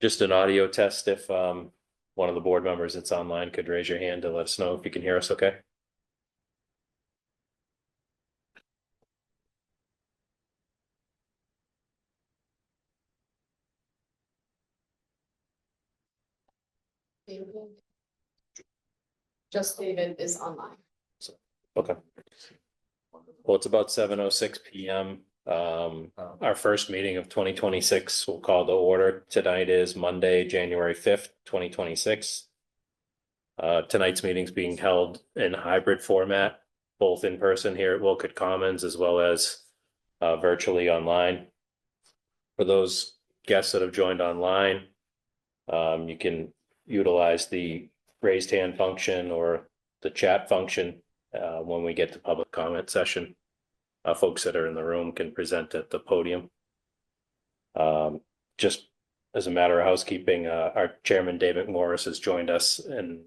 Just an audio test. If one of the board members that's online could raise your hand to let us know if you can hear us okay. Just David is online. Okay. Well, it's about 7:06 p.m. Our first meeting of 2026 will call to order. Tonight is Monday, January 5th, 2026. Tonight's meeting is being held in hybrid format, both in person here at Wolcott Commons as well as virtually online. For those guests that have joined online, you can utilize the raised hand function or the chat function when we get to public comment session. Folks that are in the room can present at the podium. Just as a matter of housekeeping, our chairman, David Morris, has joined us and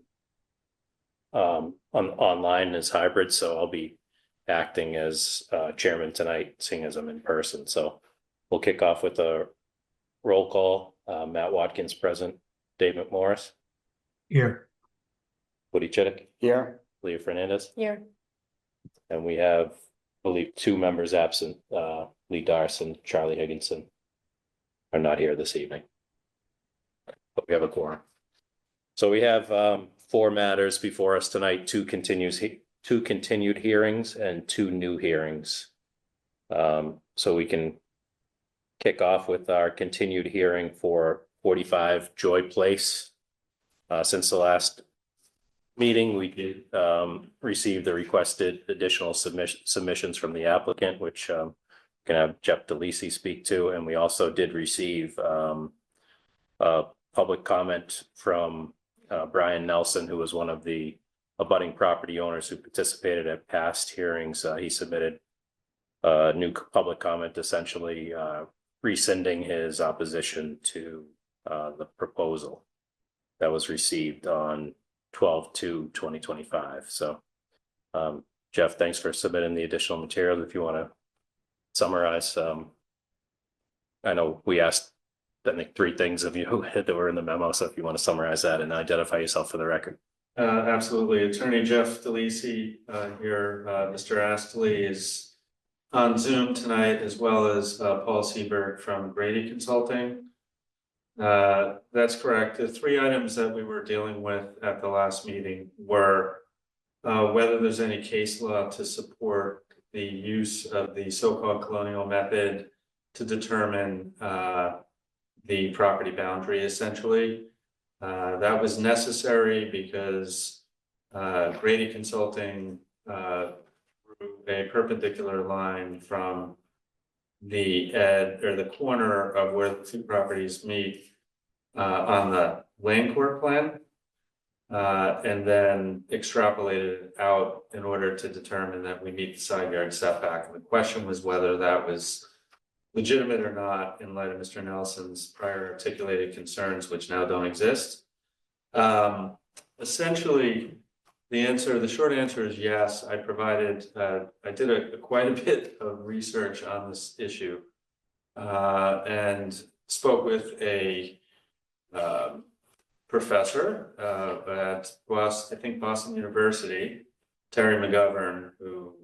online as hybrid, so I'll be acting as chairman tonight, seeing as I'm in person. So we'll kick off with a roll call. Matt Watkins present. David Morris. Here. Woody Chittick. Here. Leah Fernandez. Here. And we have, I believe, 2 members absent. Lee Darson, Charlie Higginson are not here this evening, but we have a quorum. So we have 4 matters before us tonight: 2 continued hearings and 2 new hearings. So we can kick off with our continued hearing for 45 Joy Place. Since the last meeting, we did receive the requested additional submissions from the applicant, which can have Jeff DeLisi speak to. And we also did receive public comment from Brian Nelson, who was one of the abutting property owners who participated at past hearings. He submitted a new public comment, essentially rescinding his opposition to the proposal that was received on 12/2/2025. So Jeff, thanks for submitting the additional materials. If you want to summarize, I know we asked, I think, 3 things of you that were in the memo, so if you want to summarize that and identify yourself for the record. Absolutely. Attorney Jeff DeLisi here. Mr. Astley is on Zoom tonight, as well as Paul Seberg from Grady Consulting. That's correct. The 3 items that we were dealing with at the last meeting were whether there's any case law to support the use of the so-called colonial method to determine the property boundary, essentially. That was necessary because Grady Consulting drew a perpendicular line from the corner of where the 2 properties meet on the land court plan, and then extrapolated it out in order to determine that we meet the side yard setback. And the question was whether that was legitimate or not in light of Mr. Nelson's prior articulated concerns, which now don't exist. Essentially, the short answer is yes. I did quite a bit of research on this issue and spoke with a professor at Boston University, Terry McGovern, who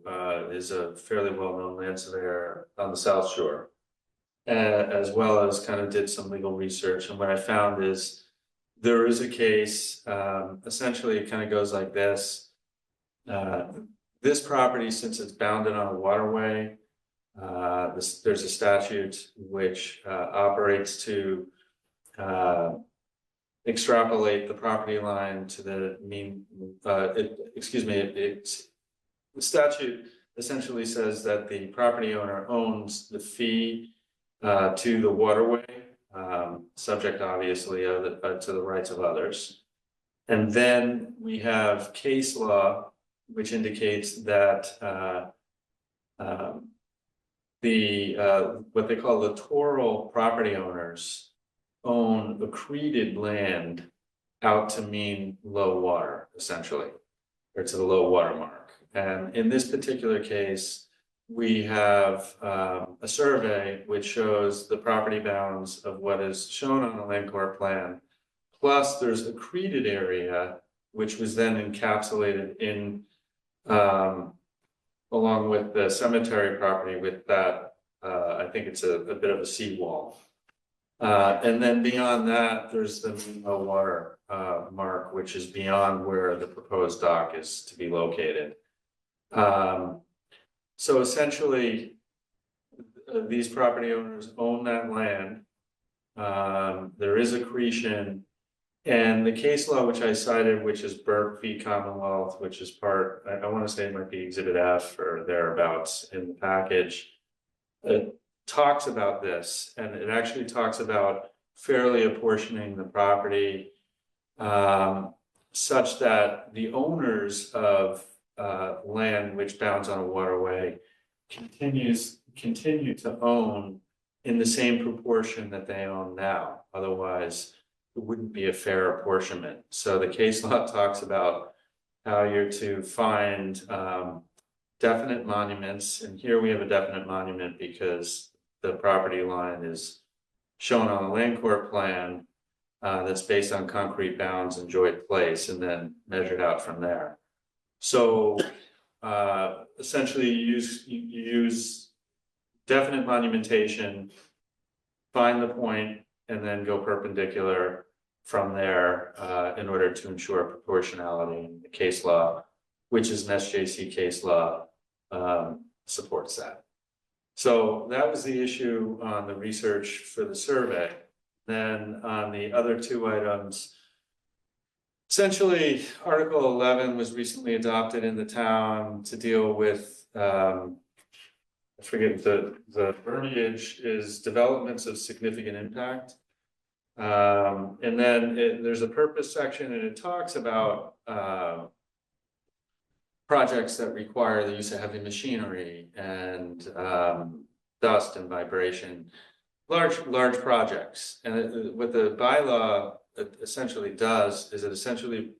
is a fairly well-known land surveyor on the South Shore, as well as kind of did some legal research. And what I found is there is a case, essentially it kind of goes like this. This property, since it's bounded on a waterway, there's a statute which operates to extrapolate the property line to the mean, the statute essentially says that the property owner owns the fee to the waterway, subject obviously to the rights of others. And then we have case law, which indicates that what they call littoral property owners own accreted land out to mean low water, essentially, or to the low water mark. And in this particular case, we have a survey which shows the property bounds of what is shown on the land court plan. Plus, there's a created area, which was then encapsulated in along with the cemetery property with that, I think it's a bit of a seawall. And then beyond that, there's the low water mark, which is beyond where the proposed dock is to be located. So essentially, these property owners own that land. There is accretion. And the case law, which I cited, which is Burke v. Commonwealth, which is part, I want to say it might be Exhibit F or thereabouts in the package, it talks about this, and it actually talks about fairly apportioning the property such that the owners of land which bounds on a waterway continue to own in the same proportion that they own now. Otherwise, it wouldn't be a fair apportionment. So the case law talks about how you're to find definite monuments, and here we have a definite monument because the property line is shown on the land court plan that's based on concrete bounds in Joint Place and then measured out from there. So essentially you use definite monumentation, find the point, and then go perpendicular from there in order to ensure proportionality. And the case law, which is an SJC case law, supports that. So that was the issue on the research for the survey. Then on the other two items, essentially Article 11 was recently adopted in the town to deal with, I forget the verbiage is developments of significant impact. And then there's a purpose section and it talks about projects that require the use of heavy machinery and dust and vibration, large projects. And what the bylaw essentially does is it essentially,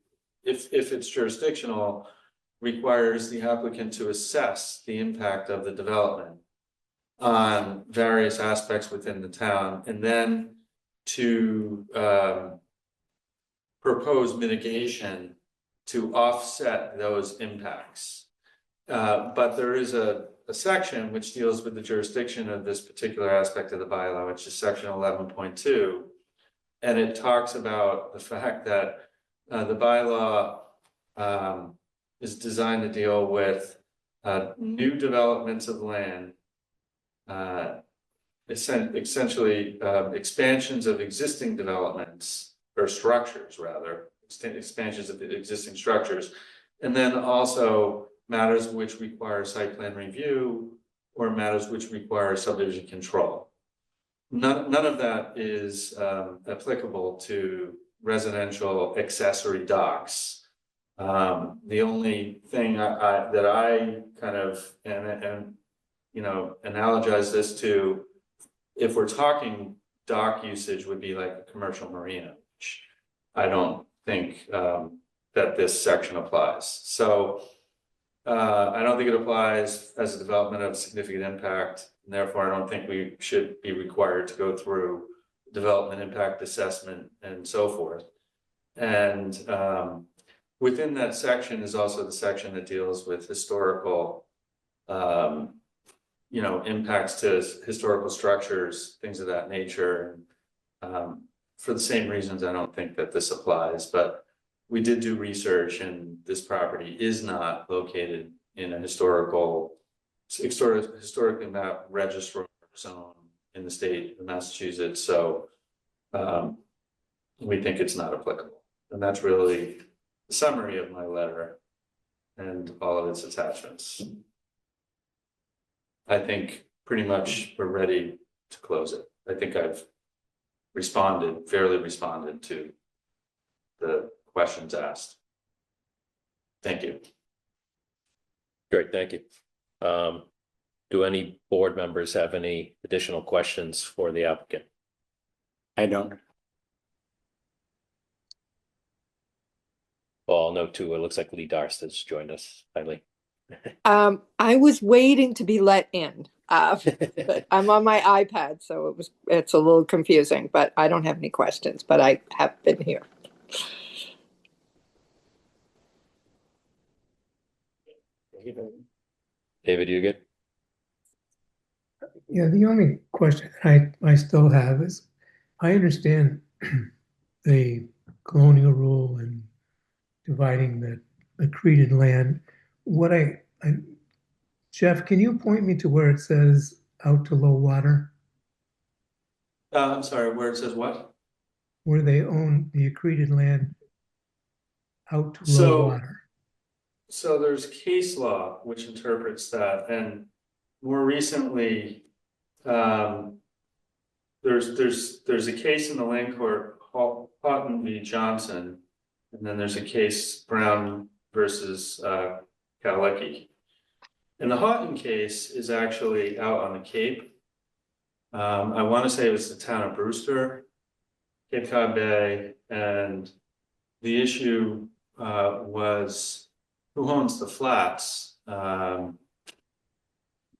if it's jurisdictional, requires the applicant to assess the impact of the development on various aspects within the town, and then to propose mitigation to offset those impacts. But there is a section which deals with the jurisdiction of this particular aspect of the bylaw, which is section 11.2. And it talks about the fact that the bylaw is designed to deal with new developments of land, essentially expansions of existing developments or structures, rather, expansions of existing structures, and then also matters which require site plan review or matters which require subdivision control. None of that is applicable to residential accessory docks. The only thing that I kind of and you know analogize this to, if we're talking dock usage, would be like a commercial marina, which I don't think that this section applies. So I don't think it applies as a development of significant impact, and therefore I don't think we should be required to go through development impact assessment and so forth. And within that section is also the section that deals with historical you know, impacts to historical structures, things of that nature. For the same reasons, I don't think that this applies, but we did do research, and this property is not located in a historically mapped registrar zone in the state of Massachusetts. So we think it's not applicable. And that's really the summary of my letter and all of its attachments. I think pretty much we're ready to close it. I think I've fairly responded to the questions asked. Thank you. Great, thank you. Do any board members have any additional questions for the applicant? I don't. Well, I'll note too, it looks like Lee Darst has joined us. Hi, Lee. I was waiting to be let in. But I'm on my iPad, so it's a little confusing, but I don't have any questions, but I have been here. David, you good? Yeah, the only question I still have is, I understand the colonial rule and dividing the accreted land. Jeff, can you point me to where it says out to low water, I'm sorry, where it says what? where they own the accreted land out to low So, water? so there's case law which interprets that, and more recently, there's a case in the land court, Houghton v. Johnson, and then there's a case, Brown versus Kalecki. And the Houghton case is actually out on the Cape. I want to say it was the town of Brewster, Cape Cod Bay, and the issue was who owns the flats that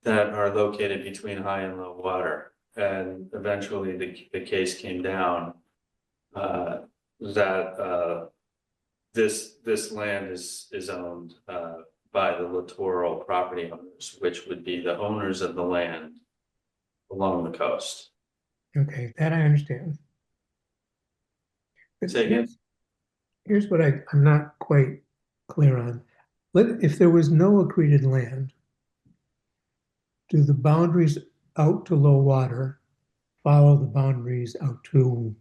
are located between high and low water. And eventually the case came down that this land is owned by the littoral property owners, which would be the owners of the land along the coast. Okay, that I understand. But Say again? here's what I'm not quite clear on. If there was no accreted land, do the boundaries out to low water follow the boundaries out to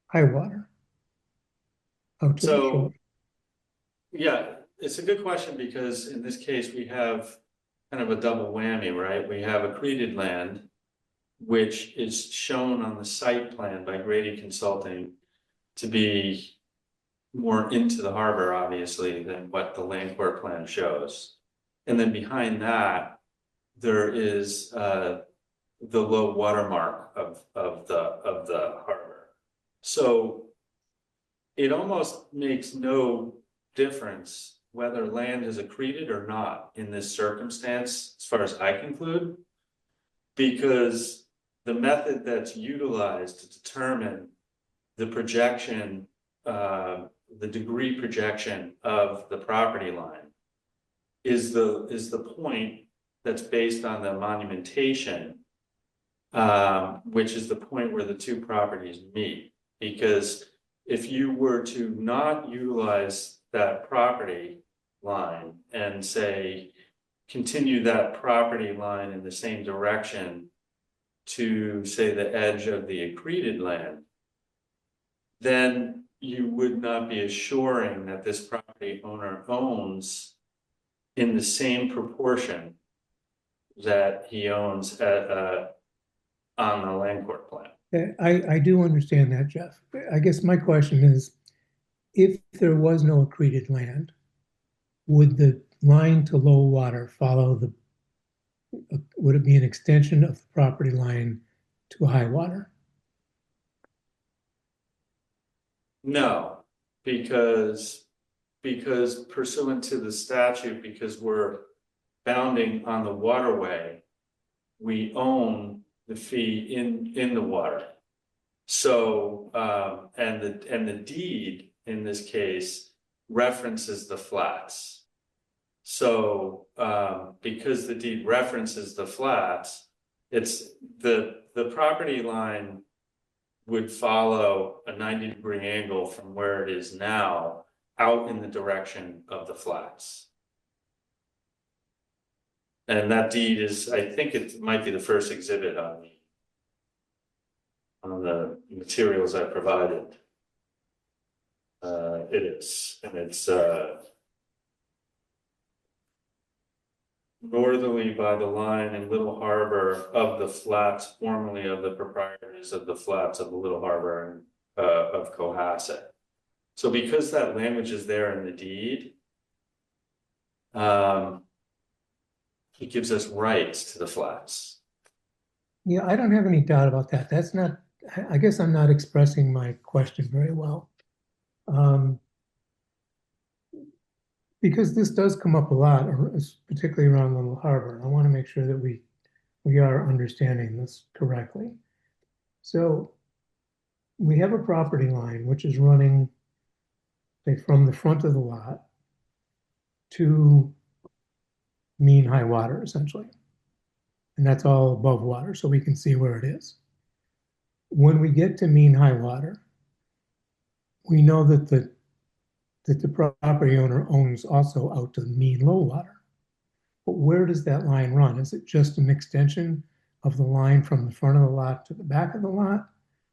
high water? Out to the So, shore? yeah, it's a good question because in this case, we have kind of a double whammy, right? We have accreted land, which is shown on the site plan by Grady Consulting to be more into the harbor, obviously, than what the land court plan shows. And then behind that, there is the low watermark of the harbor. So it almost makes no difference whether land is accreted or not in this circumstance, as far as I conclude, because the method that's utilized to determine the projection, the degree projection of the property line is the point that's based on the monumentation, which is the point where the two properties meet. Because if you were to not utilize that property line and say, continue that property line in the same direction to say the edge of the accreted land, then you would not be assuring that this property owner owns in the same proportion that he owns on the land court plan. I do understand that, Jeff. I guess my question is, if there was no accreted land, would the line to low water follow would it be an extension of the property line to high water? No, because pursuant to the statute, because we're bounding on the waterway, we own the fee in the water. So and the deed in this case references the flats. So because the deed references the flats, it's the property line would follow a 90-degree angle from where it is now out in the direction of the flats. And that deed is, I think it might be the first exhibit on the materials I provided. It is, and it's northerly by the line in Little Harbor of the flats, formerly of the proprietaries of the flats of the Little Harbor of Cohasset. So because that language is there in the deed, it gives us rights to the flats. Yeah, I don't have any doubt about that. That's not, I guess I'm not expressing my question very well. Because this does come up a lot, particularly around Little Harbor. And I want to make sure that we are understanding this correctly. So we have a property line which is running, say, from the front of the lot to mean high water, essentially. And that's all above water, so we can see where it is. When we get to mean high water, we know that the property owner owns also out to mean low water. But where does that line run? Is it just an extension of the line from the front of the lot to the back of the lot?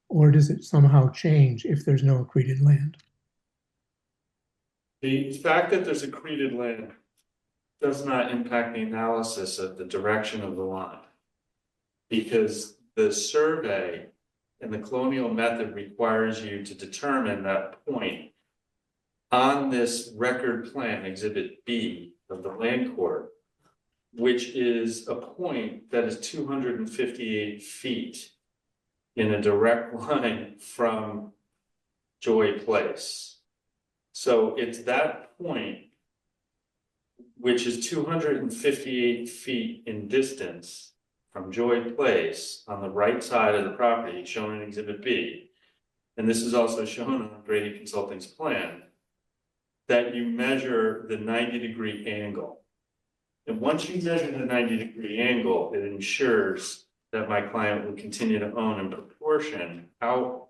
Or does it somehow change if there's no accreted land? The fact that there's accreted land does not impact the analysis of the direction of the line. Because the survey and the colonial method requires you to determine that point on this record plan, Exhibit B of the land court, which is a point that is 258 feet in a direct line from Joy Place. So it's that point, which is 258 feet in distance from Joy Place on the right side of the property, shown in Exhibit B. And this is also shown on Grady Consulting's plan, that you measure the 90-degree angle. And once you measure the 90-degree angle, it ensures that my client will continue to own in proportion out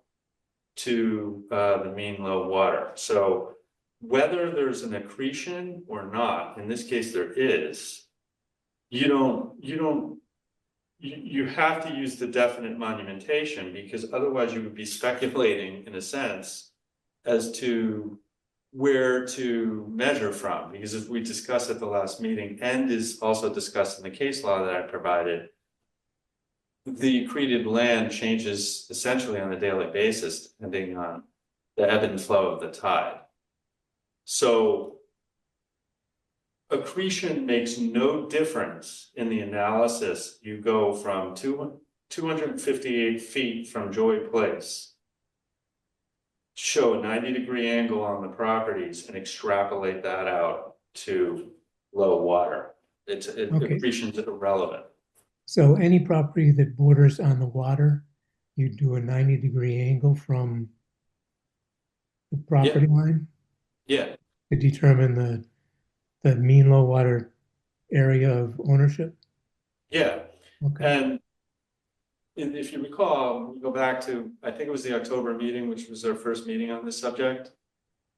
to the mean low water. So whether there's an accretion or not, in this case there is, you have to use the definite monumentation, because otherwise you would be speculating in a sense as to where to measure from, because as we discussed at the last meeting and is also discussed in the case law that I provided, the accreted land changes essentially on a daily basis depending on the ebb and flow of the tide. So accretion makes no difference in the analysis. You go from 258 feet from Joy Place, show a 90-degree angle on the properties and extrapolate that out to low water. Okay. Accretion's irrelevant. So any property that borders on the water, you do a 90-degree angle from the property line Yeah, to determine the mean low water area of ownership? yeah. Okay. And if you recall, we go back to, I think it was the October meeting, which was our first meeting on this subject.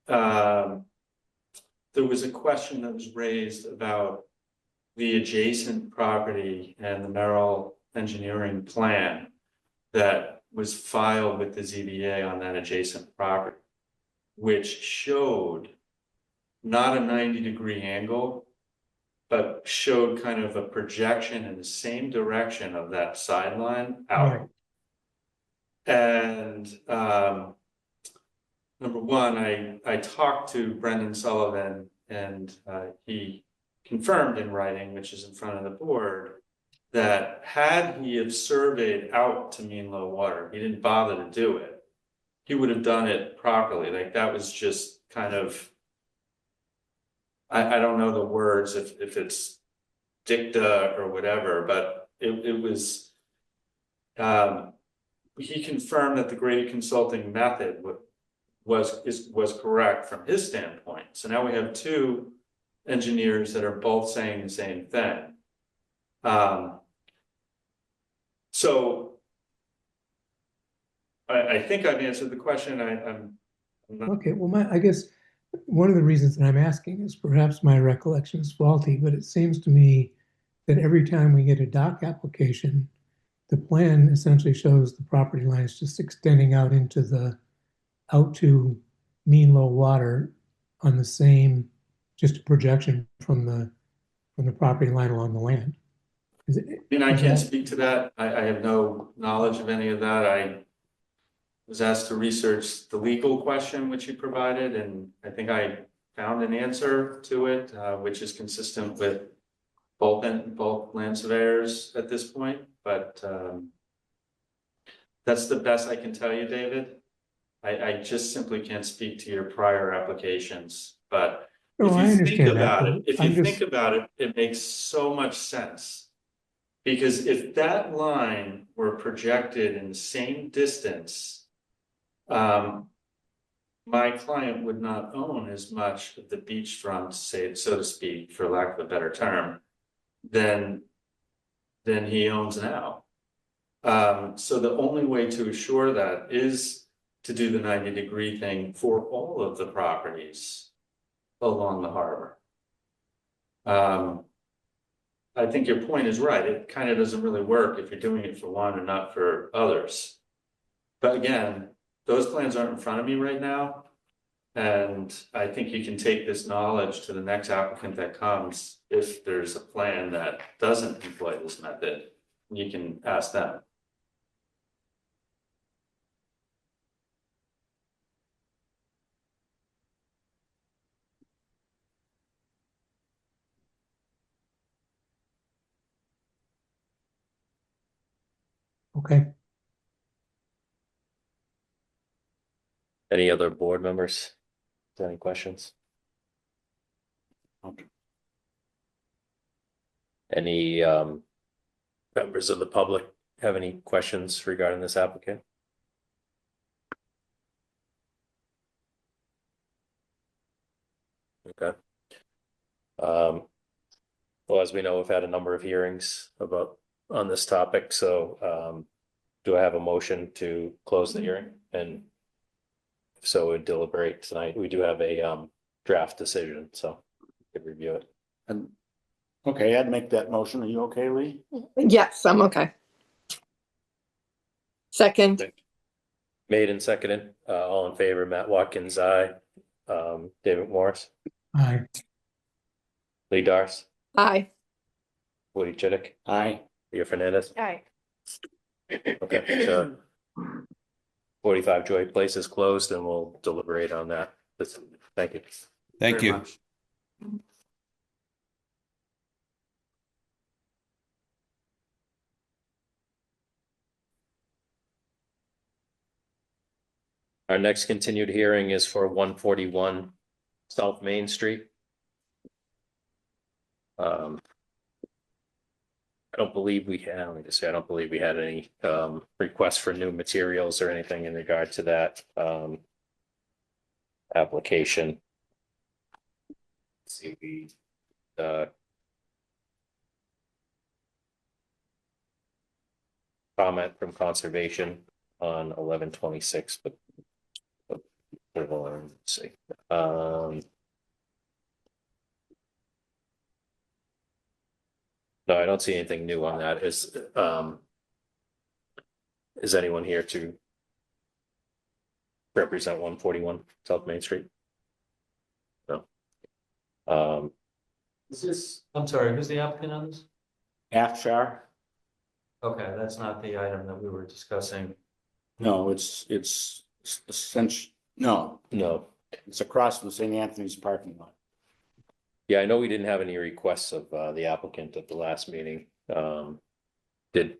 There was a question that was raised about the adjacent property and the Merrill engineering plan that was filed with the ZBA on that adjacent property, which showed not a 90-degree angle, but showed kind of a projection in the same direction of that sideline out. Right. And number one, I talked to Brendan Sullivan, and he confirmed in writing, which is in front of the board, that had he have surveyed out to mean low water, he didn't bother to do it, he would have done it properly. Like that was just kind of, I don't know the words, if it's dicta or whatever, but it was, he confirmed that the Grady Consulting method was correct from his standpoint. So now we have two engineers that are both saying the same thing. So I think I've answered the question. I'm not. Okay. Well, I guess one of the reasons that I'm asking is perhaps my recollection is faulty, but it seems to me that every time we get a dock application, the plan essentially shows the property lines just extending out to mean low water on the same, just a projection from the property line along the land. I can't speak to that. I have no knowledge of any of that. I was asked to research the legal question which you provided, and I think I found an answer to it, which is consistent with both land surveyors at this point. But that's the best I can tell you, David. I just simply can't speak to your prior applications, but No, If I you think understand that, about but it, if I'm you just- think about it, it makes so much sense. Because if that line were projected in the same distance, my client would not own as much of the beachfront, say, so to speak, for lack of a better term, than he owns now. So the only way to assure that is to do the 90-degree thing for all of the properties along the harbor. I think your point is right. It kind of doesn't really work if you're doing it for one and not for others. But again, those plans aren't in front of me right now. And I think you can take this knowledge to the next applicant that comes. If there's a plan that doesn't employ this method, you can ask them. Okay, Any other board members? Any questions? Any members of the public have any questions regarding this applicant? Okay. Well, as we know, we've had a number of hearings on this topic, so do I have a motion to close the hearing? And if so, we deliberate tonight. We do have a draft decision, so we could review it. And, okay, I'd make that motion. Are you okay, Lee? Yes, I'm okay. Second, Made and seconded, all in favor, Matt Watkins, aye. David Morris, aye. Lee Darst, aye. Woody Chidick, Aye. Leo Fernandez. Aye. Okay, so 45 Joy Place is closed and we'll deliberate on that. Thank you. Thank Very you. much. Our next continued hearing is for 141 South Main Street. I don't believe we had, let me just say, I don't believe we had any requests for new materials or anything in regard to that application. Let's see, we comment from conservation on 11/26, but let's see. No, I don't see anything new on that. Is anyone here to represent 141 South Main Street? No. Is this, I'm sorry, who's the applicant on this? Afshar? Okay, that's not the item that we were discussing. No, it's essentially, no, No. it's across from St. Anthony's parking lot. Yeah, I know we didn't have any requests of the applicant at the last meeting. Did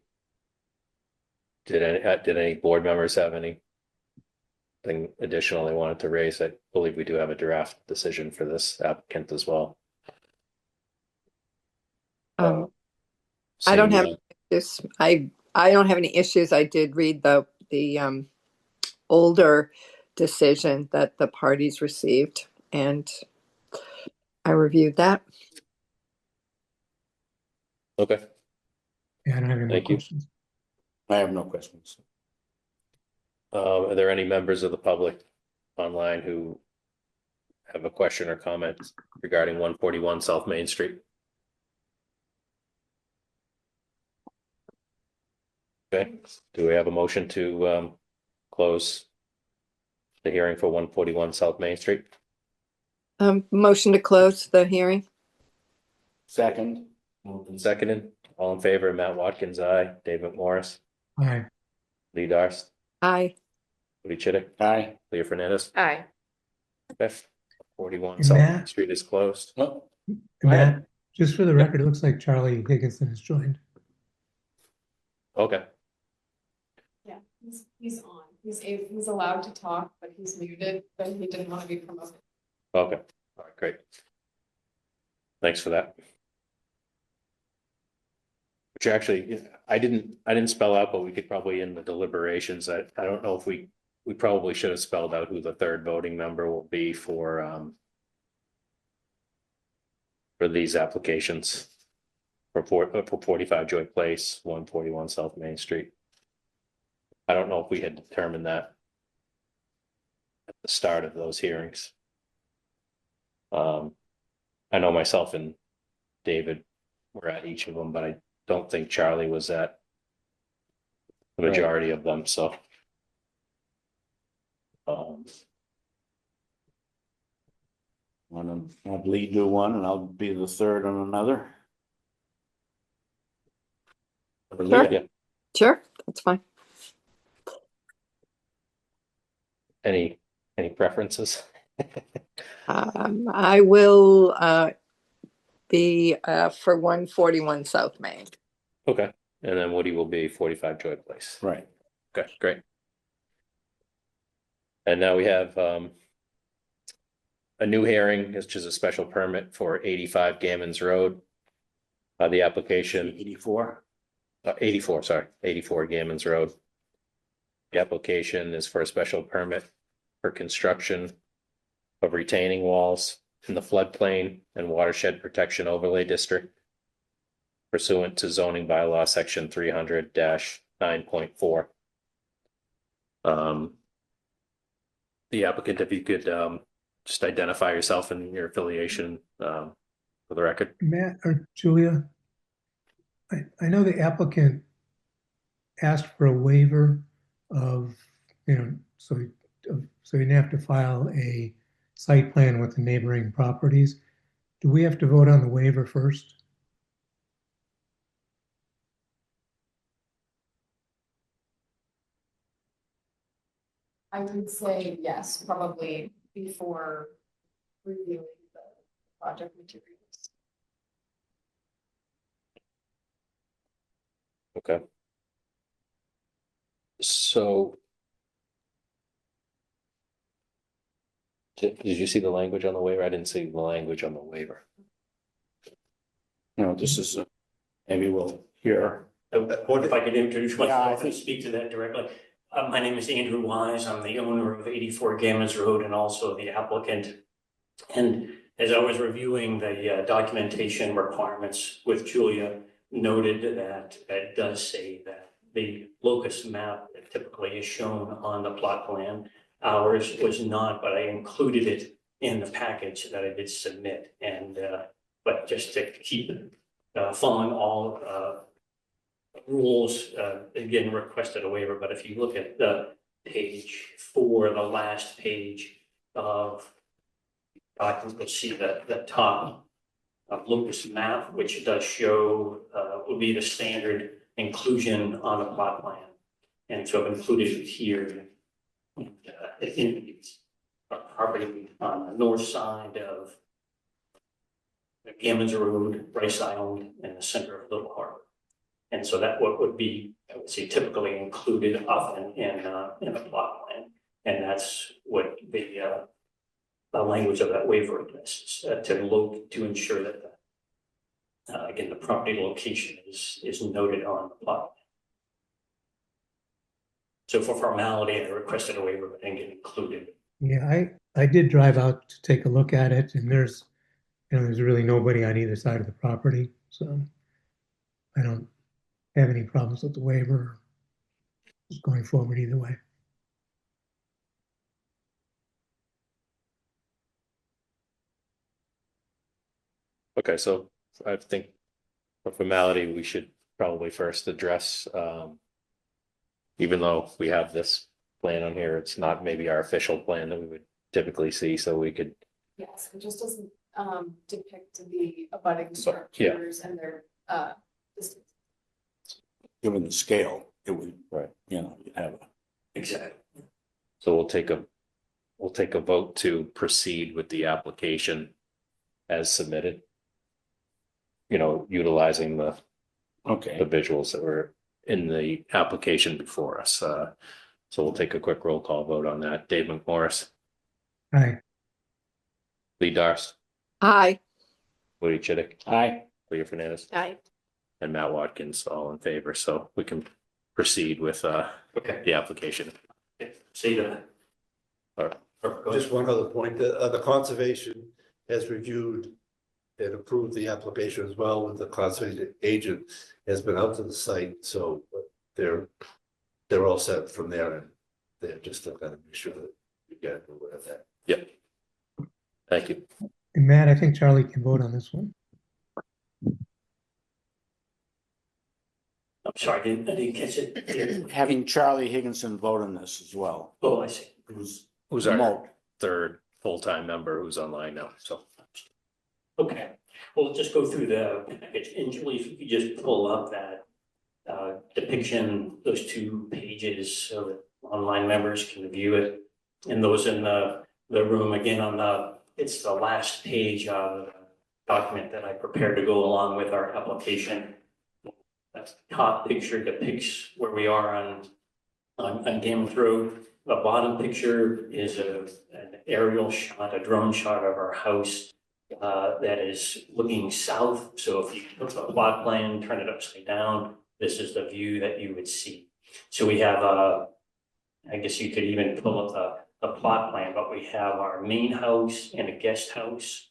any board members have anything additional they wanted to raise? I believe we do have a draft decision for this applicant as well. I don't have this. I don't have any issues. I did read the older decision that the parties received, and I reviewed that. Okay, Yeah, I don't have any more Thank you. questions. I have no questions. are there any members of the public online who have a question or comment regarding 141 South Main Street? Okay, do we have a motion to close the hearing for 141 South Main Street? Motion to close the hearing. Second? Moved and seconded, all in favor, Matt Watkins, aye. David Morris, Aye. Lee Darst, Aye. Woody Chidick, Aye. Leo Fernandez. Aye. Okay, 41 And South Main Matt? Street is closed. Well, And Go ahead. Matt, just for the record, it looks like Charlie Higginson has joined. Okay, Yeah, he's on. He's allowed to talk, but he's muted, but he didn't want to be promoted. okay, all right, great. Thanks for that. Which actually, I didn't spell out, but we could probably in the deliberations, I don't know if we probably should have spelled out who the third voting member will be for these applications. For 45 Joy Place, 141 South Main Street. I don't know if we had determined that at the start of those hearings. I know myself and David were at each of them, but I don't think Charlie was at the majority of them, so. I'll have Lee do one and I'll be the third on another. Sure. Yeah. Sure, that's fine. Any preferences? I will be for 141 South Main. Okay, and then Woody will be 45 Joy Place. Right. Okay, great. And now we have a new hearing, which is a special permit for 85 Gammons Road. The application 84. 84, sorry, 84 Gammons Road. The application is for a special permit for construction of retaining walls in the floodplain and watershed protection overlay district pursuant to zoning bylaw section 300-9.4. The applicant, if you could just identify yourself and your affiliation for the record. Matt or Julia, I know the applicant asked for a waiver of, so he didn't have to file a site plan with the neighboring properties. Do we have to vote on the waiver first? I would say yes, probably before reviewing the project materials. Okay. So did you see the language on the waiver? I didn't see the language on the waiver. No, this is, maybe we'll hear. What if I could introduce Yeah, I myself and think- speak to that directly? My name is Andrew Wise. I'm the owner of 84 Gammons Road and also the applicant. And as I was reviewing the documentation requirements with Julia, noted that it does say that the locus map that typically is shown on the plot plan. Ours was not, but I included it in the package that I did submit. And but just to keep following all rules, again, requested a waiver, but if you look at the page 4, the last page of document, you'll see that the top locus map, which does show would be the standard inclusion on the plot plan. And so I've included it here. It indicates a property on the north side of the Gammons Road, Rice Island, in the center of Little Harbor. And so that what would be, I would say, typically included often in the plot plan. And that's what the language of that waiver is, to ensure that again, the property location is noted on the plot plan. So for formality, I requested a waiver, but didn't get included. Yeah, I did drive out to take a look at it, and there's really nobody on either side of the property, so I don't have any problems with the waiver just going forward either way. Okay, so I think for formality, we should probably first address, even though we have this plan on here, it's not maybe our official plan that we would typically see, so we could, Yes, it just doesn't depict the abutting yeah. structures and their distance. Given the scale, it would, Right. You'd have. Exactly. so we'll take a vote to proceed with the application as submitted. Utilizing the Okay, visuals that were in the application before us. So we'll take a quick roll call vote on that. Dave McMorris, Aye. Lee Darst, Aye. Woody Chidick, Aye. Leo Fernandez, Aye. and Matt Watkins, all in favor, so we can proceed with Okay, the application. see that. All right. Go ahead. Just one other point, the conservation has reviewed and approved the application as well, with the conservation agent has been out to the site, so they're all set from there, and they're just gonna make sure that you get aware of that. Yep. Thank you. And Matt, I think Charlie can vote on this one. I'm sorry, I didn't catch it. Having Charlie Higginson vote on this as well. Oh, I see. Who's our Remote. third full-time member who's online now, so. Okay, well, just go through the package, and Julie, if you could just pull up that depiction, those 2 pages, so that online members can view it. And those in the room, again, it's the last page of the document that I prepared to go along with our application. That top picture depicts where we are on Gammonth Road. The bottom picture is an aerial shot, a drone shot of our house that is looking south. So if you look at the plot plan, turn it upside down, this is the view that you would see. So we have I guess you could even pull up the plot plan, but we have our main house and a guest house.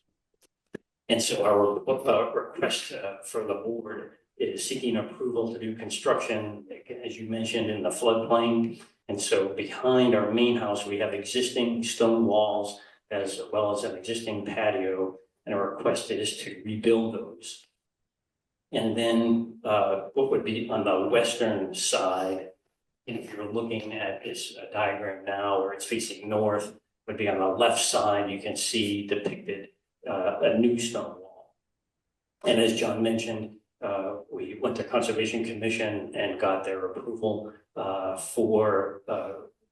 And so our request for the board is seeking approval to do construction, as you mentioned, in the floodplain. And so behind our main house, we have existing stone walls as well as an existing patio, and our request is to rebuild those. And then what would be on the western side, and if you're looking at this diagram now where it's facing north, would be on the left side, you can see depicted a new stone wall. And as John mentioned, we went to Conservation Commission and got their approval for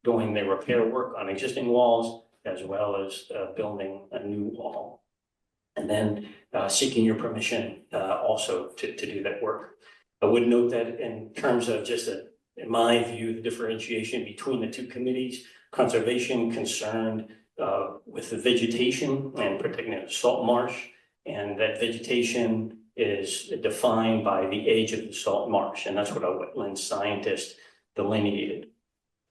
doing the repair work on existing walls, as well as building a new wall. And then seeking your permission also to do that work. I would note that in terms of just, in my view, the differentiation between the 2 committees, conservation concerned with the vegetation and protecting the salt marsh, and that vegetation is defined by the age of the salt marsh, and that's what a wetland scientist delineated.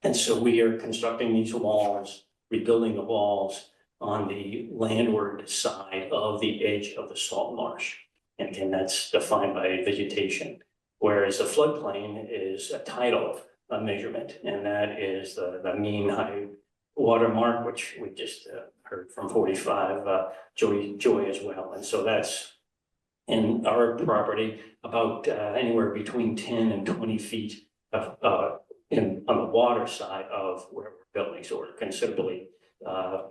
And so we are constructing these walls, rebuilding the walls on the landward side of the edge of the salt marsh. And again, that's defined by vegetation, whereas the floodplain is a tidal measurement, and that is the mean high water mark, which we just heard from 45 Joy as well. And so that's in our property about anywhere between 10 and 20 feet of, on the water side of where we're building. So we're considerably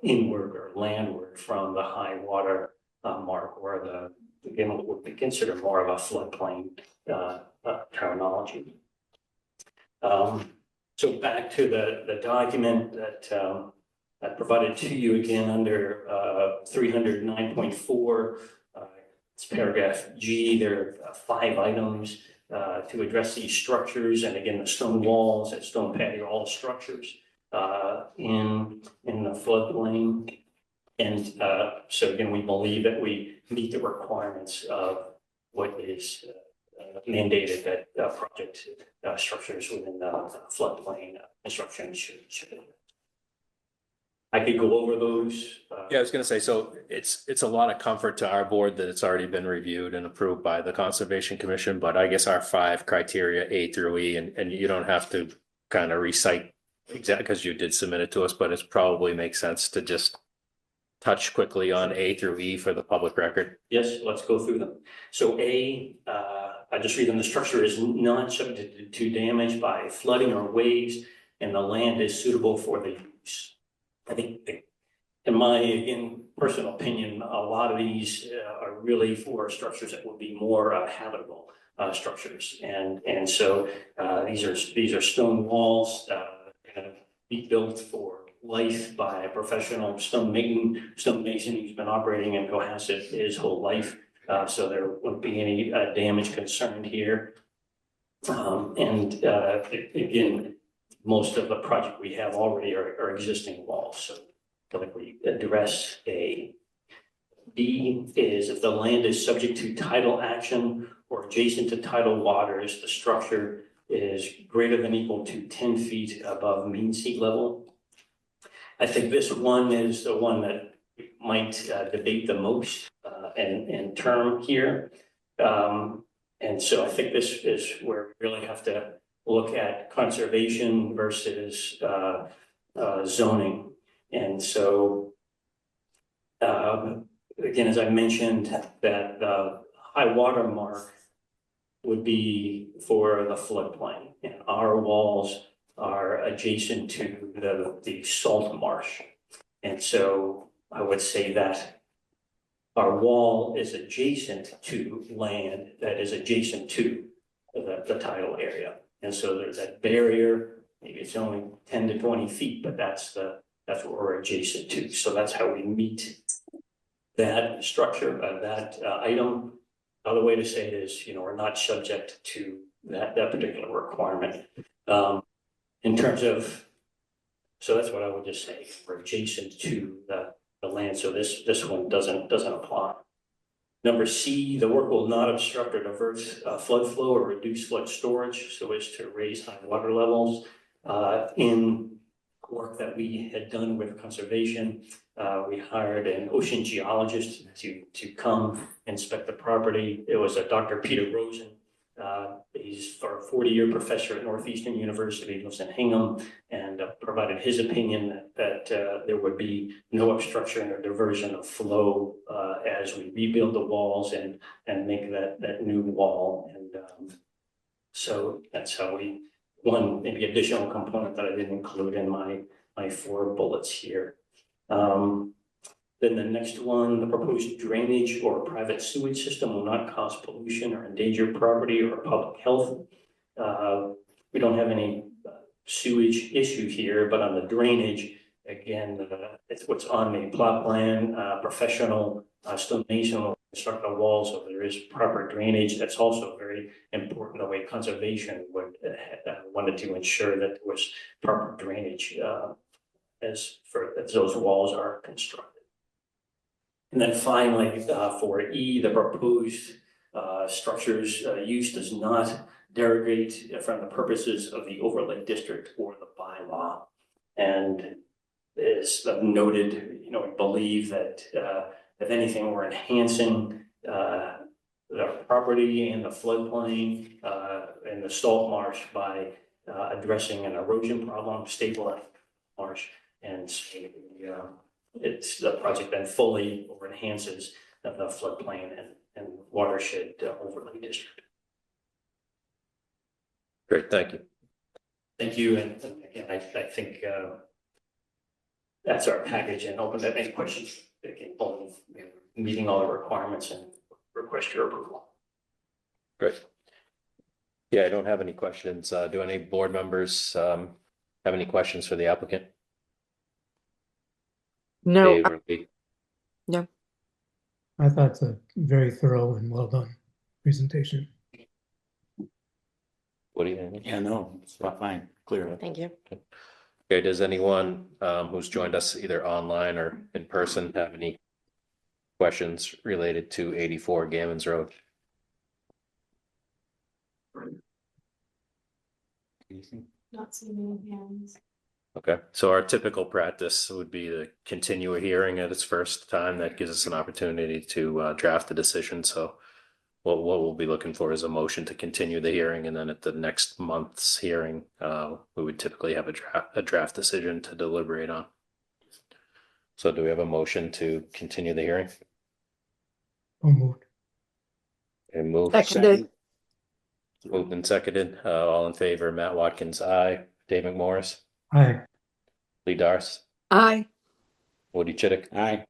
inward or landward from the high water mark, where the Gammonth would be considered more of a floodplain terminology. So back to the document that I provided to you again under 309.4. It's paragraph G. There are 5 items to address these structures, and again, the stone walls and stone patio, all structures in the floodplain. And so again, we believe that we meet the requirements of what is mandated, that project structures within the floodplain construction should. I could go over those. Yeah, I was gonna say, so it's a lot of comfort to our board that it's already been reviewed and approved by the Conservation Commission, but I guess our 5 criteria, A through E, and you don't have to kind of recite exactly because you did submit it to us, but it probably makes sense to just touch quickly on A through E for the public record. Yes, let's go through them. So A, I just read them. The structure is not subject to damage by flooding or waves, and the land is suitable for the use. I think, in my, again, personal opinion, a lot of these are really for structures that would be more habitable structures, and so these are stone walls going to be built for life by a professional stonemason who's been operating in Cohasset his whole life, so there wouldn't be any damage concerned here. And again, most of the project we have already are existing walls, so I feel like we address A. B is if the land is subject to tidal action or adjacent to tidal waters, the structure is greater than equal to 10 feet above mean sea level. I think this one is the one that we might debate the most in term here. And so I think this is where we really have to look at conservation versus zoning. And so, again, as I mentioned, that the high water mark would be for the floodplain, and our walls are adjacent to the salt marsh. And so I would say that our wall is adjacent to land that is adjacent to the tidal area. And so there's that barrier, maybe it's only 10 to 20 feet, but that's what we're adjacent to. So that's how we meet that structure, that item. Another way to say it is, we're not subject to that particular requirement. In terms of, so that's what I would just say, we're adjacent to the land. So this one doesn't apply. Number C, the work will not obstruct or divert flood flow or reduce flood storage so as to raise high water levels. In work that we had done with conservation, we hired an ocean geologist to come inspect the property. It was a Dr. Peter Rosen. He's a 40-year professor at Northeastern University, lives in Hingham, and provided his opinion that there would be no obstruction or diversion of flow as we rebuild the walls and make that new wall. And so that's how one maybe additional component that I didn't include in my 4 bullets here. Then the next one, the proposed drainage or private sewage system will not cause pollution or endanger property or public health. We don't have any sewage issue here, but on the drainage, again, it's what's on the plot plan. Professional stone mason will construct the walls so there is proper drainage. That's also very important, the way conservation would wanted to ensure that there was proper drainage as those walls are constructed. And then finally, for E, the proposed structures use does not derogate from the purposes of the overlay district or the bylaw. And as noted, we believe that if anything, we're enhancing the property and the floodplain and the salt marsh by addressing an erosion problem, stabilizing marsh, and it's the project then fully or enhances the floodplain and watershed overlay district. Great, thank you. Thank you, and again, I think that's our package, and open to any questions. Again, meeting all the requirements and request your approval. Great. Yeah, I don't have any questions. Do any board members have any questions for the applicant? No, Dave or Lee? no. I thought it's a very thorough and well done presentation. What do you think? Yeah, no, it's fine, clear. Thank you. Okay, does anyone who's joined us either online or in person have any questions related to 84 Gammons Road? Not seeing any hands. Okay, so our typical practice would be to continue a hearing at its first time. That gives us an opportunity to draft a decision. So what we'll be looking for is a motion to continue the hearing, and then at the next month's hearing, we would typically have a draft decision to deliberate on. So do we have a motion to continue the hearing? So moved. And moved. Seconded. Moved and seconded. All in favor, Matt Watkins, aye. Dave McMorris, Aye. Lee Darce, Aye. Woody Chidick, Aye,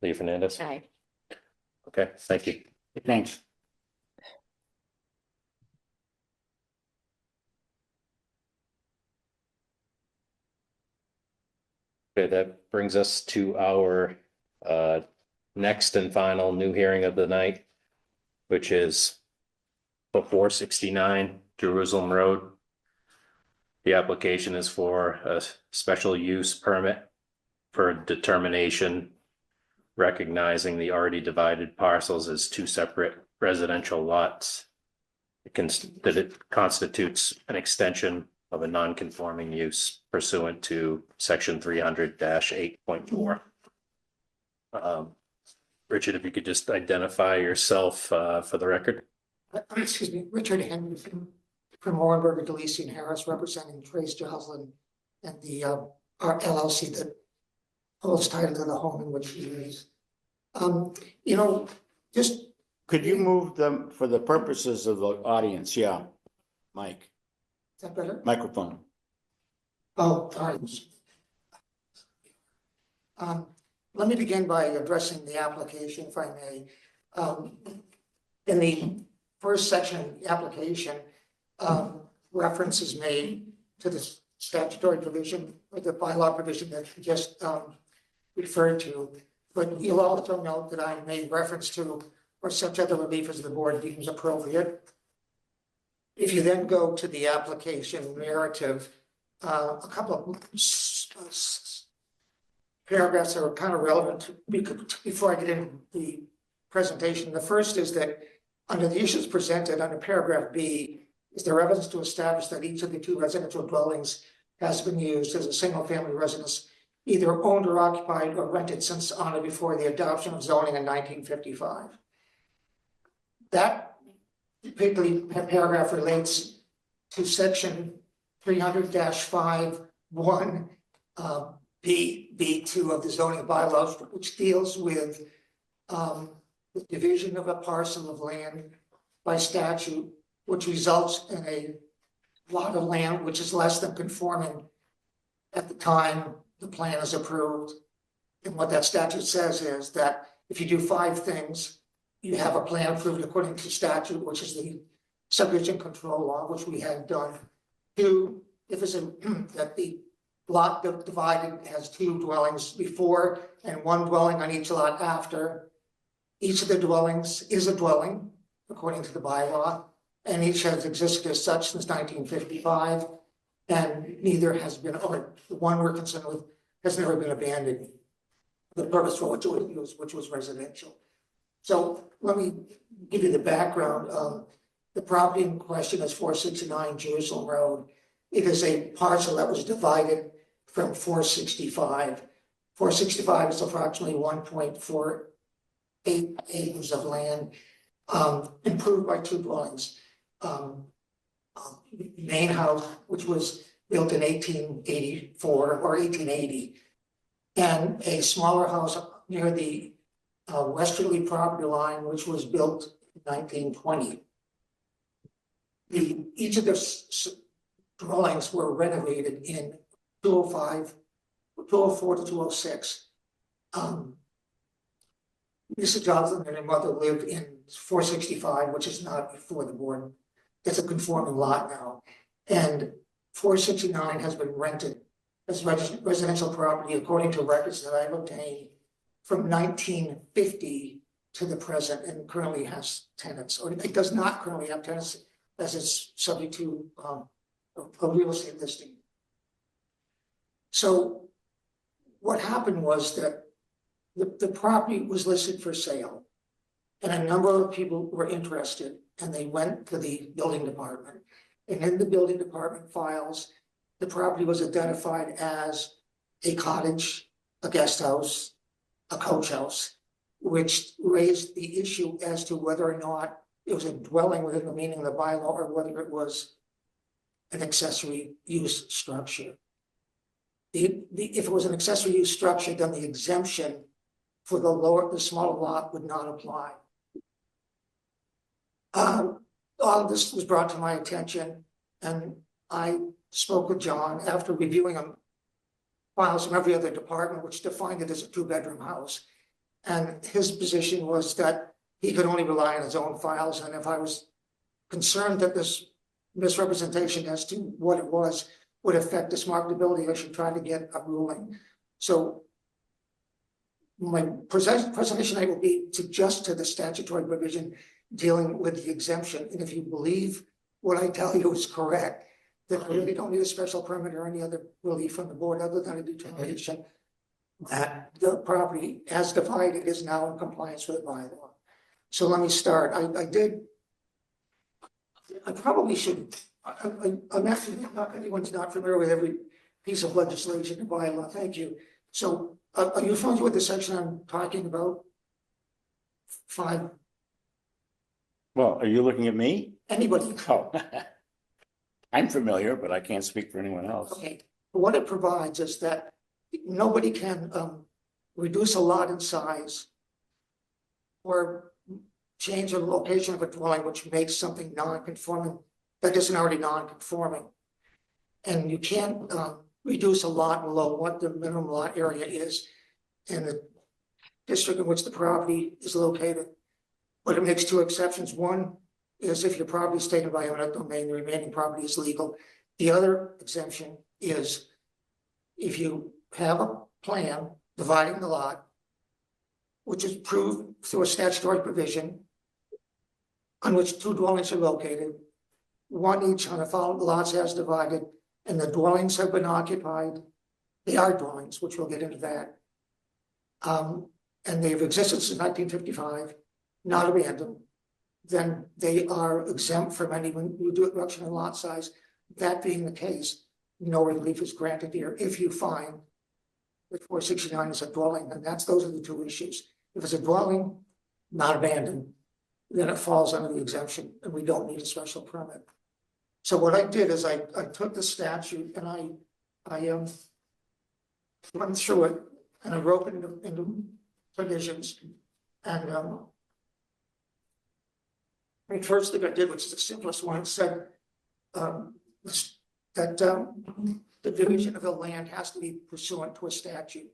Lee Fernandez. Aye. Okay, thank you. thanks. Okay, that brings us to our next and final new hearing of the night, which is for 469 Jerusalem Road. The application is for a special use permit for determination recognizing the already divided parcels as two separate residential lots. That it constitutes an extension of a non-conforming use pursuant to section 300-8.4. Richard, if you could just identify yourself for the record. Excuse me, Richard Henry from Warrenberg, DeLisi and Harris, representing Trace Joslin and the our LLC that holds title to the home in which he is. You know, just Could you move them for the purposes of the audience? Yeah. Mike, is that better? microphone. Oh, sorry. Let me begin by addressing the application, if I may. In the first section of the application, reference is made to the statutory provision or the bylaw provision that you just referred to. But you'll also note that I made reference to or such other relief as the board deems appropriate. If you then go to the application narrative, a couple of paragraphs are kind of relevant before I get into the presentation. The first is that under the issues presented under paragraph B, is there evidence to establish that each of the two residential dwellings has been used as a single family residence, either owned or occupied or rented since on or before the adoption of zoning in 1955. That particularly paragraph relates to section 300-5(1) B2 of the zoning bylaws, which deals with the division of a parcel of land by statute, which results in a lot of land which is less than conforming at the time the plan is approved. And what that statute says is that if you do 5 things, you have a plan approved according to statute, which is the subdivision control law, which we had done. 2, if it's that the lot divided has 2 dwellings before and 1 dwelling on each lot after. Each of the dwellings is a dwelling according to the bylaw, and each has existed as such since 1955, and neither has been, or the one we're concerned with, has never been abandoned. The purpose for which it was used, which was residential. So let me give you the background. The property in question is 469 Jerusalem Road. It is a parcel that was divided from 465. 465 is approximately 1.48 acres of land, improved by 2 dwellings. Main house, which was built in 1884 or 1880, and a smaller house near the westerly property line, which was built in 1920. Each of the dwellings were renovated in 204 to 206. Mrs. Johnson and her mother lived in 465, which is not before the board. It's a conforming lot now. And 469 has been rented as residential property according to records that I've obtained from 1950 to the present, and currently has tenants, or it does not currently have tenants, as it's subject to a real estate listing. So what happened was that the property was listed for sale, and a number of people were interested, and they went to the building department. And in the building department files, the property was identified as a cottage, a guest house, a coach house, which raised the issue as to whether or not it was a dwelling within the meaning of the bylaw or whether it was an accessory use structure. If it was an accessory use structure, then the exemption for the smaller lot would not apply. All of this was brought to my attention, and I spoke with John after reviewing files from every other department, which defined it as a 2-bedroom house. And his position was that he could only rely on his own files, and if I was concerned that this misrepresentation as to what it was would affect its marketability, I should try to get a ruling. So my presentation will be to just to the statutory provision dealing with the exemption. And if you believe what I tell you is correct, then I really don't need a special permit or any other relief from the board other than a determination that the property as divided is now in compliance with the bylaw. So let me start. I probably should, I'm actually, not anyone's not familiar with every piece of legislation and bylaw. Thank you. So are you familiar with the section I'm talking about? 5, Well, are you looking at me? anybody? Oh. I'm familiar, but I can't speak for anyone else. Okay, what it provides is that nobody can reduce a lot in size or change the location of a dwelling which makes something non-conforming that isn't already non-conforming. And you can't reduce a lot below what the minimum lot area is in the district in which the property is located. But it makes 2 exceptions. One is if your property is taken by eminent domain, the remaining property is legal. The other exemption is if you have a plan dividing the lot, which is proved through a statutory provision on which 2 dwellings are located, one each on the following lots as divided, and the dwellings have been occupied. They are dwellings, which we'll get into that. And they've existed since 1955, not abandoned. Then they are exempt from any reduction in lot size. That being the case, no relief is granted here if you find that 469 is a dwelling, and those are the 2 issues. If it's a dwelling, not abandoned, then it falls under the exemption, and we don't need a special permit. So what I did is I took the statute and I went through it and I wrote it into provisions. And the first thing I did, which is the simplest one, said that the division of the land has to be pursuant to a statute.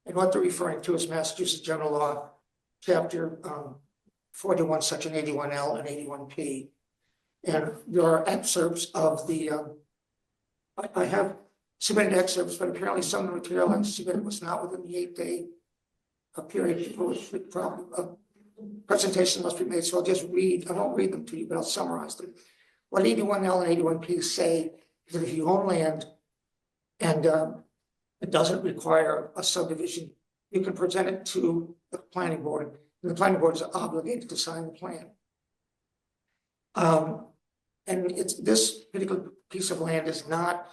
And what they're referring to is Massachusetts General Law, Chapter 41, Section 81L and 81P. And there are excerpts of the, I have submitted excerpts, but apparently some of the material I submitted was not within the 8-day period for which presentation must be made. So I'll just read, I won't read them to you, but I'll summarize them. What 81L and 81P say is that if you own land and it doesn't require a subdivision, you can present it to the planning board, and the planning board is obligated to sign the plan. And this particular piece of land is not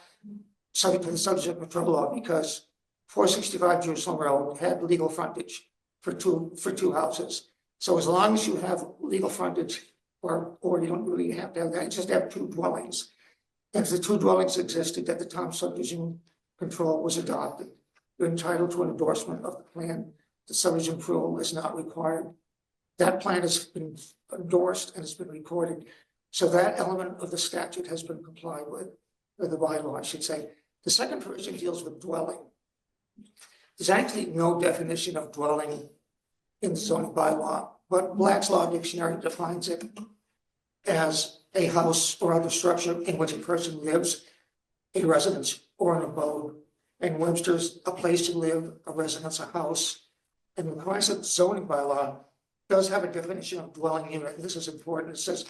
subject to the subject control law because 465 Jerusalem Road had legal frontage for two houses. So as long as you have legal frontage, or you don't really have to have that, you just have 2 dwellings. And if the 2 dwellings existed at the time subdivision control was adopted, you're entitled to an endorsement of the plan. The subdivision approval is not required. That plan has been endorsed and has been recorded. So that element of the statute has been complied with, or the bylaw, I should say. The second provision deals with dwelling. There's actually no definition of dwelling in the zoning bylaw, but Black's Law Dictionary defines it as a house or other structure in which a person lives, a residence or an abode. And Webster's a place to live, a residence, a house. And the Cohasset zoning bylaw does have a definition of dwelling unit. And this is important. It says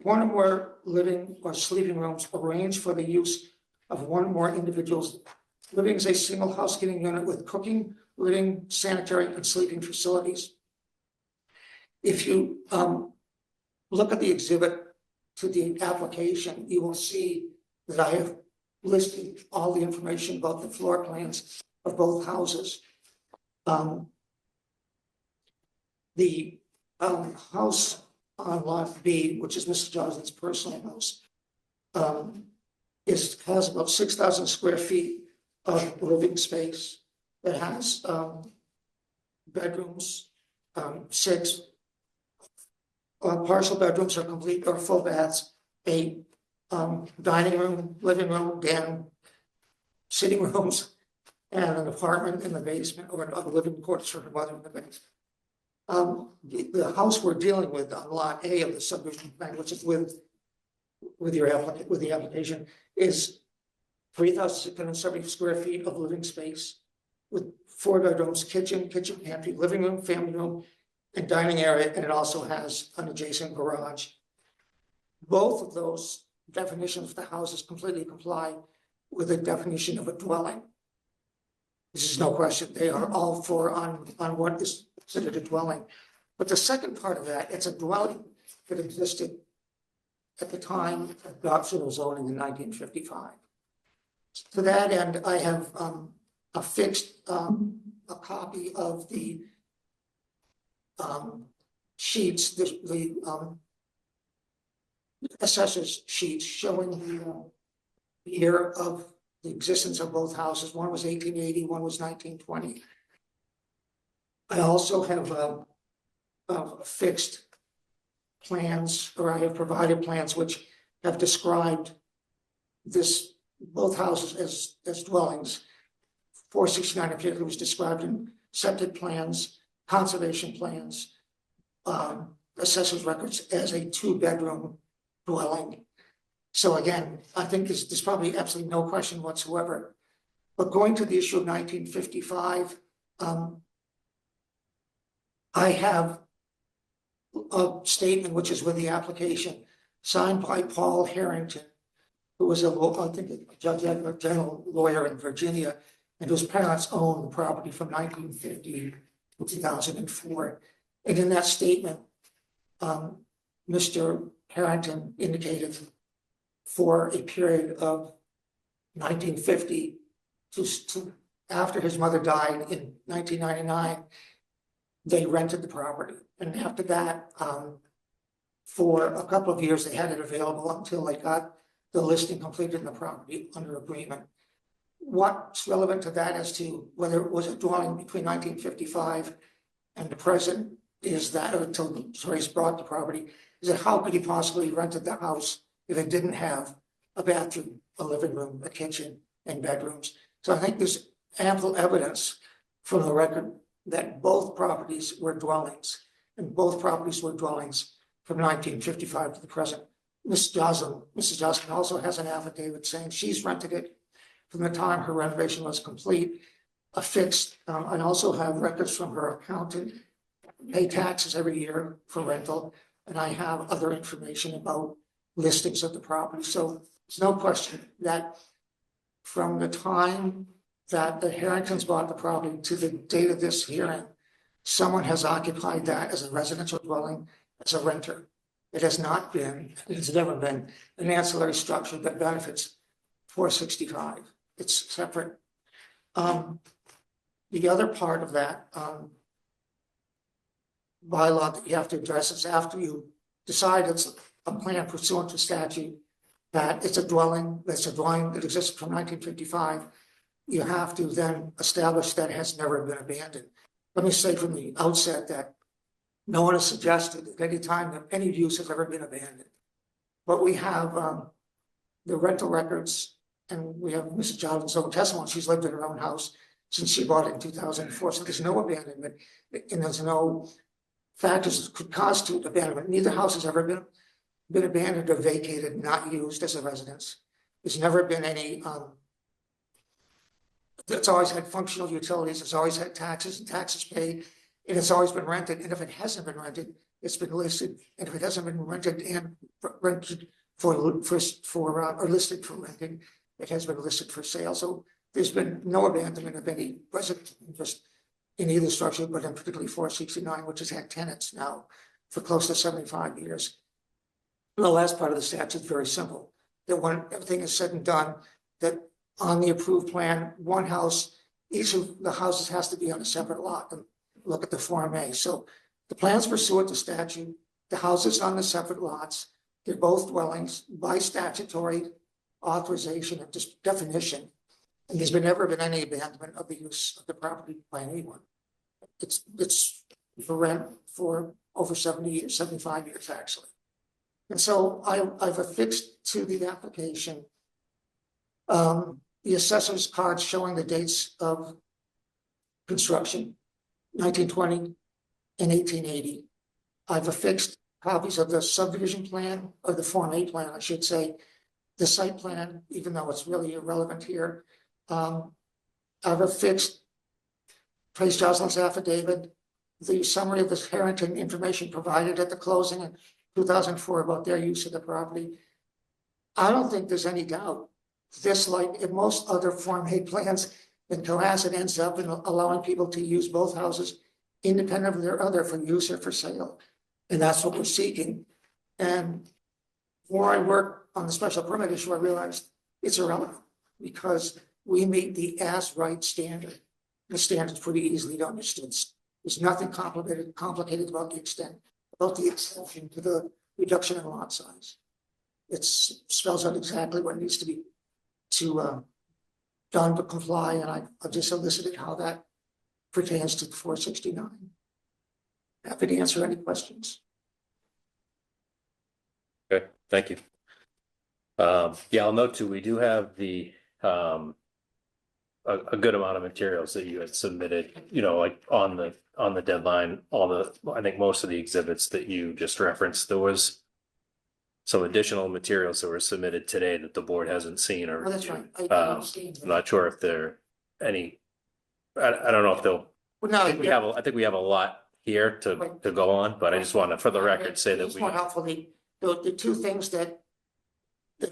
one or more living or sleeping rooms arranged for the use of one or more individuals living as a single housekeeping unit with cooking, living, sanitary, and sleeping facilities. If you look at the exhibit to the application, you will see that I have listed all the information about the floor plans of both houses. The house on Lot B, which is Mr. Johnson's personal house, has about 6,000 square feet of living space. It has bedrooms, 6 partial bedrooms are complete or full baths, a dining room, living room, den, sitting rooms, and an apartment in the basement or a living quarters for her mother in the basement. The house we're dealing with on Lot A of the subdivision plan, which is with the application, is 3,670 square feet of living space with 4 bedrooms, kitchen pantry, living room, family room, and dining area, and it also has an adjacent garage. Both of those definitions of the houses completely comply with the definition of a dwelling. This is no question. They are all for on what is considered a dwelling. But the second part of that, it's a dwelling that existed at the time of adoption of zoning in 1955. To that end, I have affixed a copy of the sheets, the assessor's sheets showing the year of the existence of both houses. One was 1880, one was 1920. I also have fixed plans, or I have provided plans which have described both houses as dwellings. 469 in particular was described in septic plans, conservation plans, assessor's records as a 2-bedroom dwelling. So again, I think there's probably absolutely no question whatsoever. But going to the issue of 1955, I have a statement which is with the application signed by Paul Harrington, who was I think a judge, a general lawyer in Virginia, and whose parents owned the property from 1950 to 2004. And in that statement, Mr. Harrington indicated for a period of 1950 to after his mother died in 1999, they rented the property. And after that, for a couple of years, they had it available until they got the listing completed in the property under agreement. What's relevant to that as to whether it was a dwelling between 1955 and the present is that, or until Joyce bought the property, is that how could he possibly rented the house if it didn't have a bathroom, a living room, a kitchen, and bedrooms? So I think there's ample evidence from the record that both properties were dwellings, and both properties were dwellings from 1955 to the present. Mrs. Joslin also has an affidavit saying she's rented it from the time her renovation was complete, affixed. I also have records from her accountant, pay taxes every year for rental, and I have other information about listings of the property. So there's no question that from the time that the Harringtons bought the property to the date of this hearing, someone has occupied that as a residential dwelling, as a renter. It has not been, it's never been an ancillary structure that benefits 465. It's separate. The other part of that bylaw that you have to address is after you decide it's a plan pursuant to statute, that it's a dwelling that exists from 1955, you have to then establish that it has never been abandoned. Let me say from the outset that no one has suggested at any time that any use has ever been abandoned. But we have the rental records, and we have Mrs. Johnson's own testimony. She's lived in her own house since she bought it in 2004. So there's no abandonment, and there's no factors that could constitute abandonment. Neither house has ever been abandoned or vacated, not used as a residence. There's never been any. It's always had functional utilities. It's always had taxes and taxes paid. And it's always been rented, and if it hasn't been rented, it's been listed. And if it hasn't been rented and rented or listed for renting, it has been listed for sale. So there's been no abandonment of any resident interest in either structure, but in particularly 469, which has had tenants now for close to 75 years. And the last part of the statute is very simple. That when everything is said and done, that on the approved plan, one house, each of the houses has to be on a separate lot. And look at the Form A. So the plans pursuant to statute, the houses on the separate lots, they're both dwellings by statutory authorization and just definition. And there's never been any abandonment of the use of the property by anyone. It's for rent for over 70 years, 75 years actually. And so I've affixed to the application the assessor's cards showing the dates of construction, 1920 and 1880. I've affixed copies of the subdivision plan, or the Form A plan, I should say, the site plan, even though it's really irrelevant here. I've affixed Trace Joslin's affidavit, the summary of the Harrington information provided at the closing in 2004 about their use of the property. I don't think there's any doubt this, like in most other Form A plans, then Cohasset ends up in allowing people to use both houses independent of their other for use or for sale. And that's what we're seeking. And the more I work on the special permit issue, I realized it's irrelevant because we meet the as-right standard. The standard's pretty easily understood. There's nothing complicated about the exception to the reduction in lot size. It spells out exactly what needs to be done to comply, and I've just elicited how that pertains to 469. Happy to answer any questions. Okay, thank you. Yeah, I'll note too, we do have the a good amount of materials that you had submitted, you know, like on the deadline, I think most of the exhibits that you just referenced, there was some additional materials that were submitted today that the board hasn't seen or Oh, that's right. I'm not sure if there any, I don't know if they'll, Well, no, I think we have a lot here to go on, but I just want to, for the record, say that it's we, more helpful. The two things that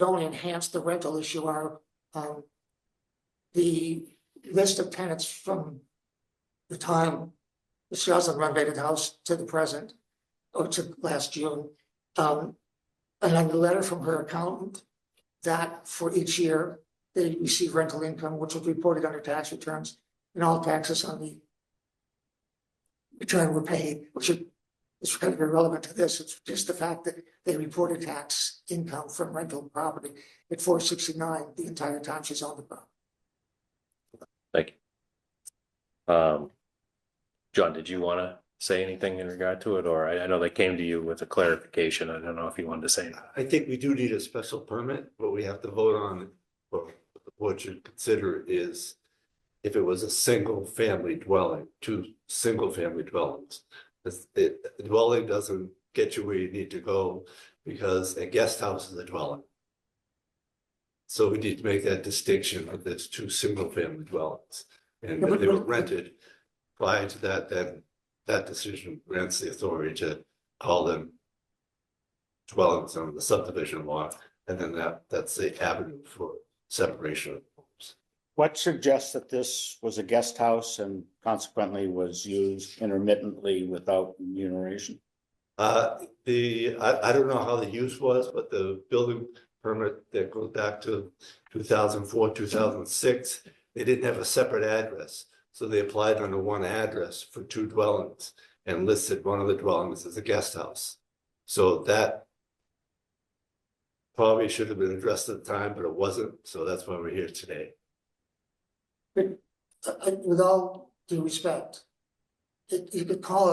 only enhance the rental issue are the list of tenants from the time the Shawson renovated house to the present, or to last June. And then the letter from her accountant that for each year they receive rental income, which was reported under tax returns, and all taxes on the return were paid, which is kind of irrelevant to this. It's just the fact that they reported tax income from rental property at 469 the entire time she's on the property. thank you. John, did you want to say anything in regard to it, or I know they came to you with a clarification. I don't know if you wanted to say anything. I think we do need a special permit, but we have to vote on, or the board should consider is if it was a single family dwelling, 2 single family dwellings. The dwelling doesn't get you where you need to go because a guest house is a dwelling. So we need to make that distinction that there's 2 single family dwellings. And if they were rented prior to that, then that decision grants the authority to call them dwellings under the subdivision law, and then that's the avenue for separation of homes. What suggests that this was a guest house and consequently was used intermittently without remuneration? I don't know how the use was, but the building permit that goes back to 2004, 2006, they didn't have a separate address. So they applied under one address for 2 dwellings and listed one of the dwellings as a guest house. So that probably should have been addressed at the time, but it wasn't. So that's why we're here today. But with all due respect, you could call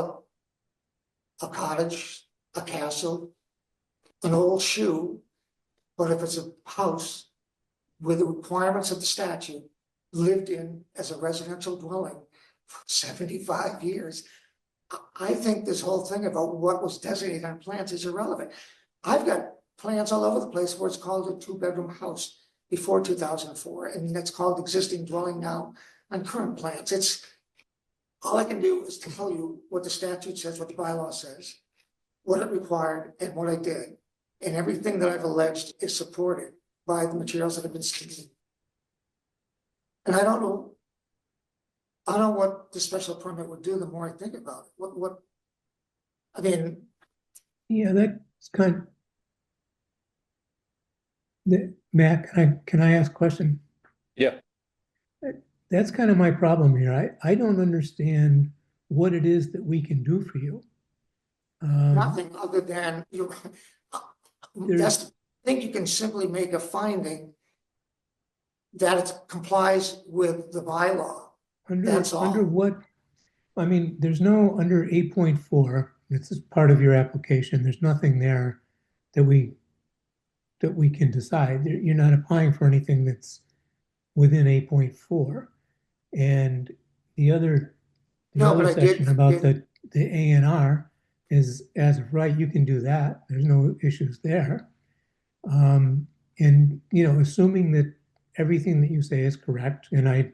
it a cottage, a castle, an old shoe, but if it's a house with the requirements of the statute, lived in as a residential dwelling for 75 years, I think this whole thing about what was designated on plans is irrelevant. I've got plans all over the place where it's called a 2-bedroom house before 2004, and that's called existing dwelling now on current plans. It's all I can do is tell you what the statute says, what the bylaw says, what it required, and what I did. And everything that I've alleged is supported by the materials that have been submitted. And I don't know what the special permit would do the more I think about it. I mean. Yeah, that's kind of, Matt, can I ask a question? Yeah. That's kind of my problem here. I don't understand what it is that we can do for you. Nothing other than I think you can simply make a finding that it complies with the bylaw. That's all. Under what, I mean, there's no, under 8.4, this is part of your application, there's nothing there that we can decide. You're not applying for anything that's within 8.4. And the other section about the A&R is as of right, you can do that. There's no issues there. And, you know, assuming that everything that you say is correct, and I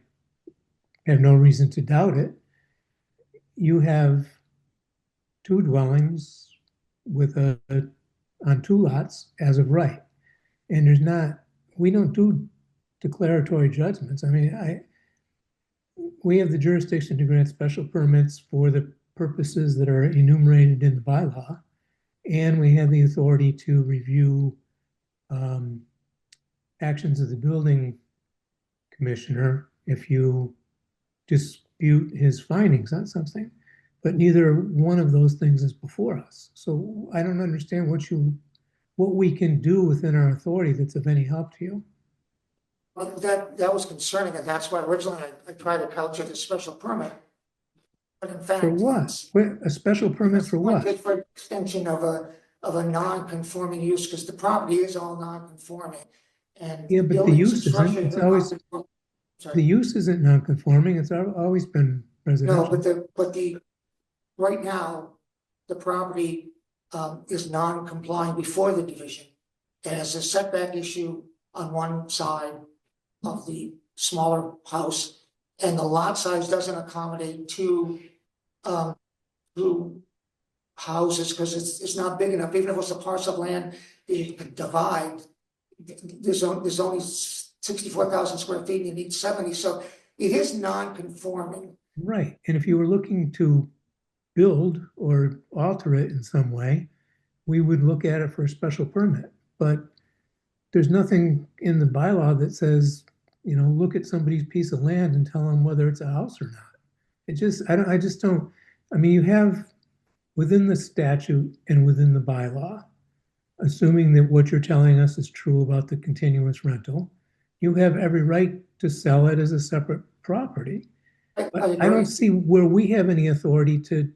have no reason to doubt it, you have 2 dwellings with on 2 lots as of right. And we don't do declaratory judgments. I mean, we have the jurisdiction to grant special permits for the purposes that are enumerated in the bylaw. And we have the authority to review actions of the building commissioner if you dispute his findings on something. But neither one of those things is before us. So I don't understand what we can do within our authority that's of any help to you. Well, that was concerning, and that's why originally I tried to couch it as special permit. But in fact. For what? A special permit for what? For extension of a non-conforming use, because the property is all non-conforming. And Yeah, but the buildings use and isn't, structures it's are always, non-conforming. Sorry. the use isn't non-conforming, it's always been No, residential. but right now, the property is non-compliant before the division. It has a setback issue on one side of the smaller house, and the lot size doesn't accommodate two houses, because it's not big enough. Even if it was a parcel of land that you could divide, there's only 64,000 square feet, and you need 70, so it is non-conforming. Right, and if you were looking to build or alter it in some way, we would look at it for a special permit. But there's nothing in the bylaw that says, look at somebody's piece of land and tell them whether it's a house or not. You have within the statute and within the bylaw, assuming that what you're telling us is true about the continuous rental, you have every right to sell it as a separate property. But I don't see where we have any authority to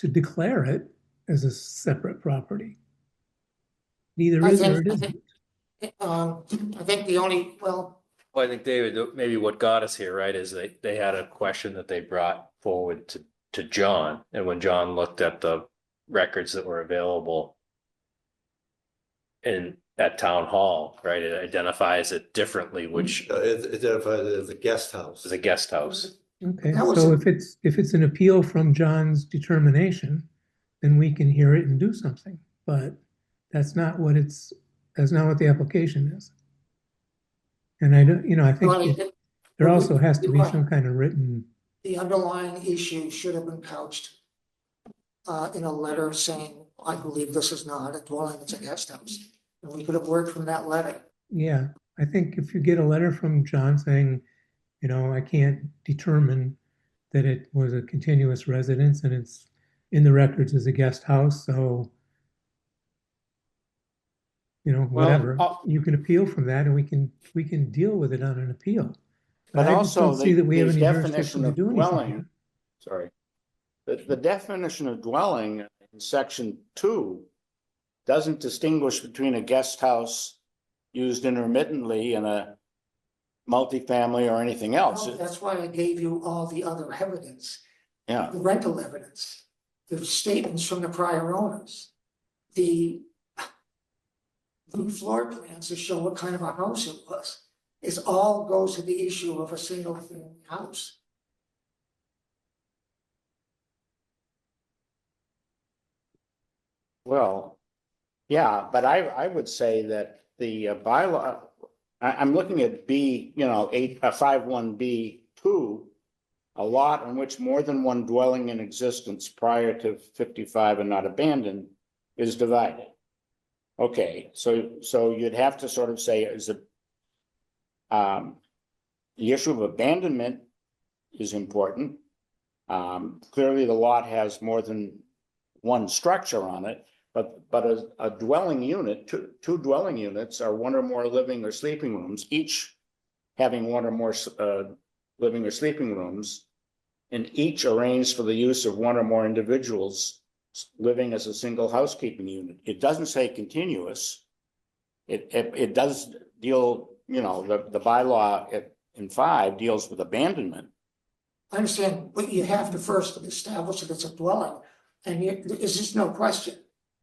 declare it as a separate property. Neither is or it isn't. I think the only, Well, I think, David, maybe what got us here, right, is they had a question that they brought forward to John. And when John looked at the records that were available at town hall, right, it identifies it differently, which It identified it as a guest house. is a guest house. Okay, That was so a- if it's an appeal from John's determination, then we can hear it and do something. But that's not what the application is. And I think there also has to be some kind of written, the underlying issue should have been couched in a letter saying, I believe this is not a dwelling, it's a guest house. And we could have worked from that letter. yeah. I think if you get a letter from John saying, I can't determine that it was a continuous residence and it's in the records as a guest house, so whatever, you can appeal from that and we can deal with it on an appeal. But I just also don't see that we have the any definition jurisdiction to of do anything. dwelling, sorry. The definition of dwelling in section 2 doesn't distinguish between a guest house used intermittently and a multifamily or anything else. That's why I gave you all the other evidence, Yeah, the rental evidence, the statements from the prior owners, the floor plans to show what kind of a house it was. It all goes to the issue of a single family house. well, yeah, but I would say that the bylaw, I'm looking at B, 51B2, a lot on which more than one dwelling in existence prior to 55 and not abandoned is divided. Okay, so you'd have to sort of say, is it the issue of abandonment is important. Clearly the lot has more than one structure on it, but a dwelling unit, two dwelling units are one or more living or sleeping rooms, each having one or more living or sleeping rooms, and each arranged for the use of one or more individuals living as a single housekeeping unit. It doesn't say continuous. It does deal, the bylaw in 5 deals with abandonment. I understand, but you have to first establish that it's a dwelling. And there's just no question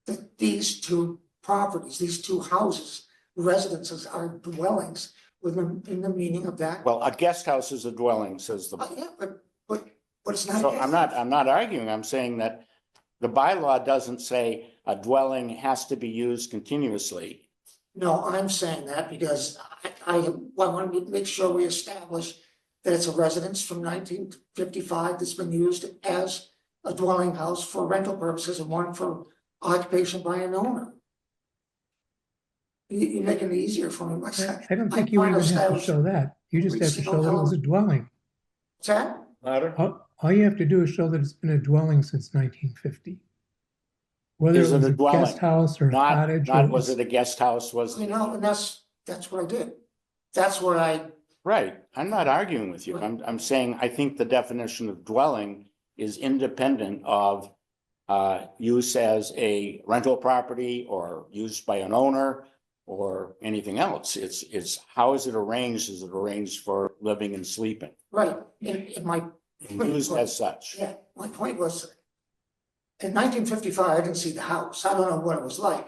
that these two properties, these two houses, residences are dwellings in the meaning of that. Well, a guest house is a dwelling, says the. Yeah, but it's not. So I'm not arguing. I'm saying that the bylaw doesn't say a dwelling has to be used continuously. No, I'm saying that because I want to make sure we establish that it's a residence from 1955 that's been used as a dwelling house for rental purposes and one for occupation by an owner. You're making it easier for me myself. I don't think you even have to show that. You just have to show that it was a dwelling. What's that? Louder? All you have to do is show that it's been a dwelling since 1950. Whether Is it it was a a dwelling? guest house or a Not, cottage. not or was it a guest house, was, You know, and that's what I did. That's what I, right, I'm not arguing with you, I'm saying, I think the definition of dwelling is independent of use as a rental property or used by an owner or anything else. It's how is it arranged? Is it arranged for living and sleeping? right, in my, And used as such. yeah, my point was, in 1955, I didn't see the house. I don't know what it was like.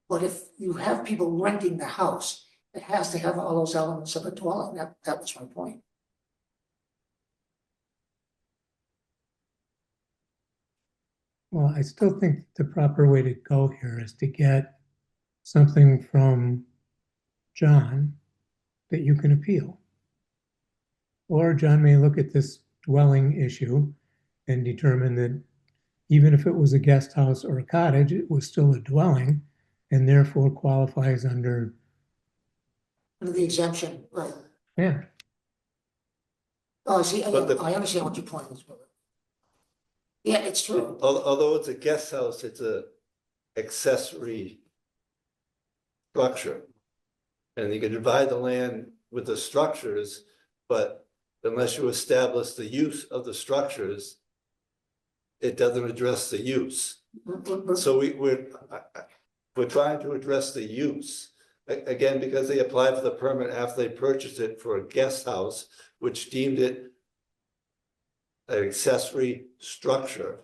But if you have people renting the house, it has to have all those elements of a dwelling. That was my point. Well, I still think the proper way to go here is to get something from John that you can appeal. Or John may look at this dwelling issue and determine that even if it was a guest house or a cottage, it was still a dwelling and therefore qualifies under, Under the exemption, right. yeah. Oh, see, But the- I understand what your point is. But yeah, it's true. Although it's a guest house, it's a accessory structure. And you can divide the land with the structures, but unless you establish the use of the structures, it doesn't address the use. So we're trying to address the use. Again, because they applied for the permit after they purchased it for a guest house, which deemed it an accessory structure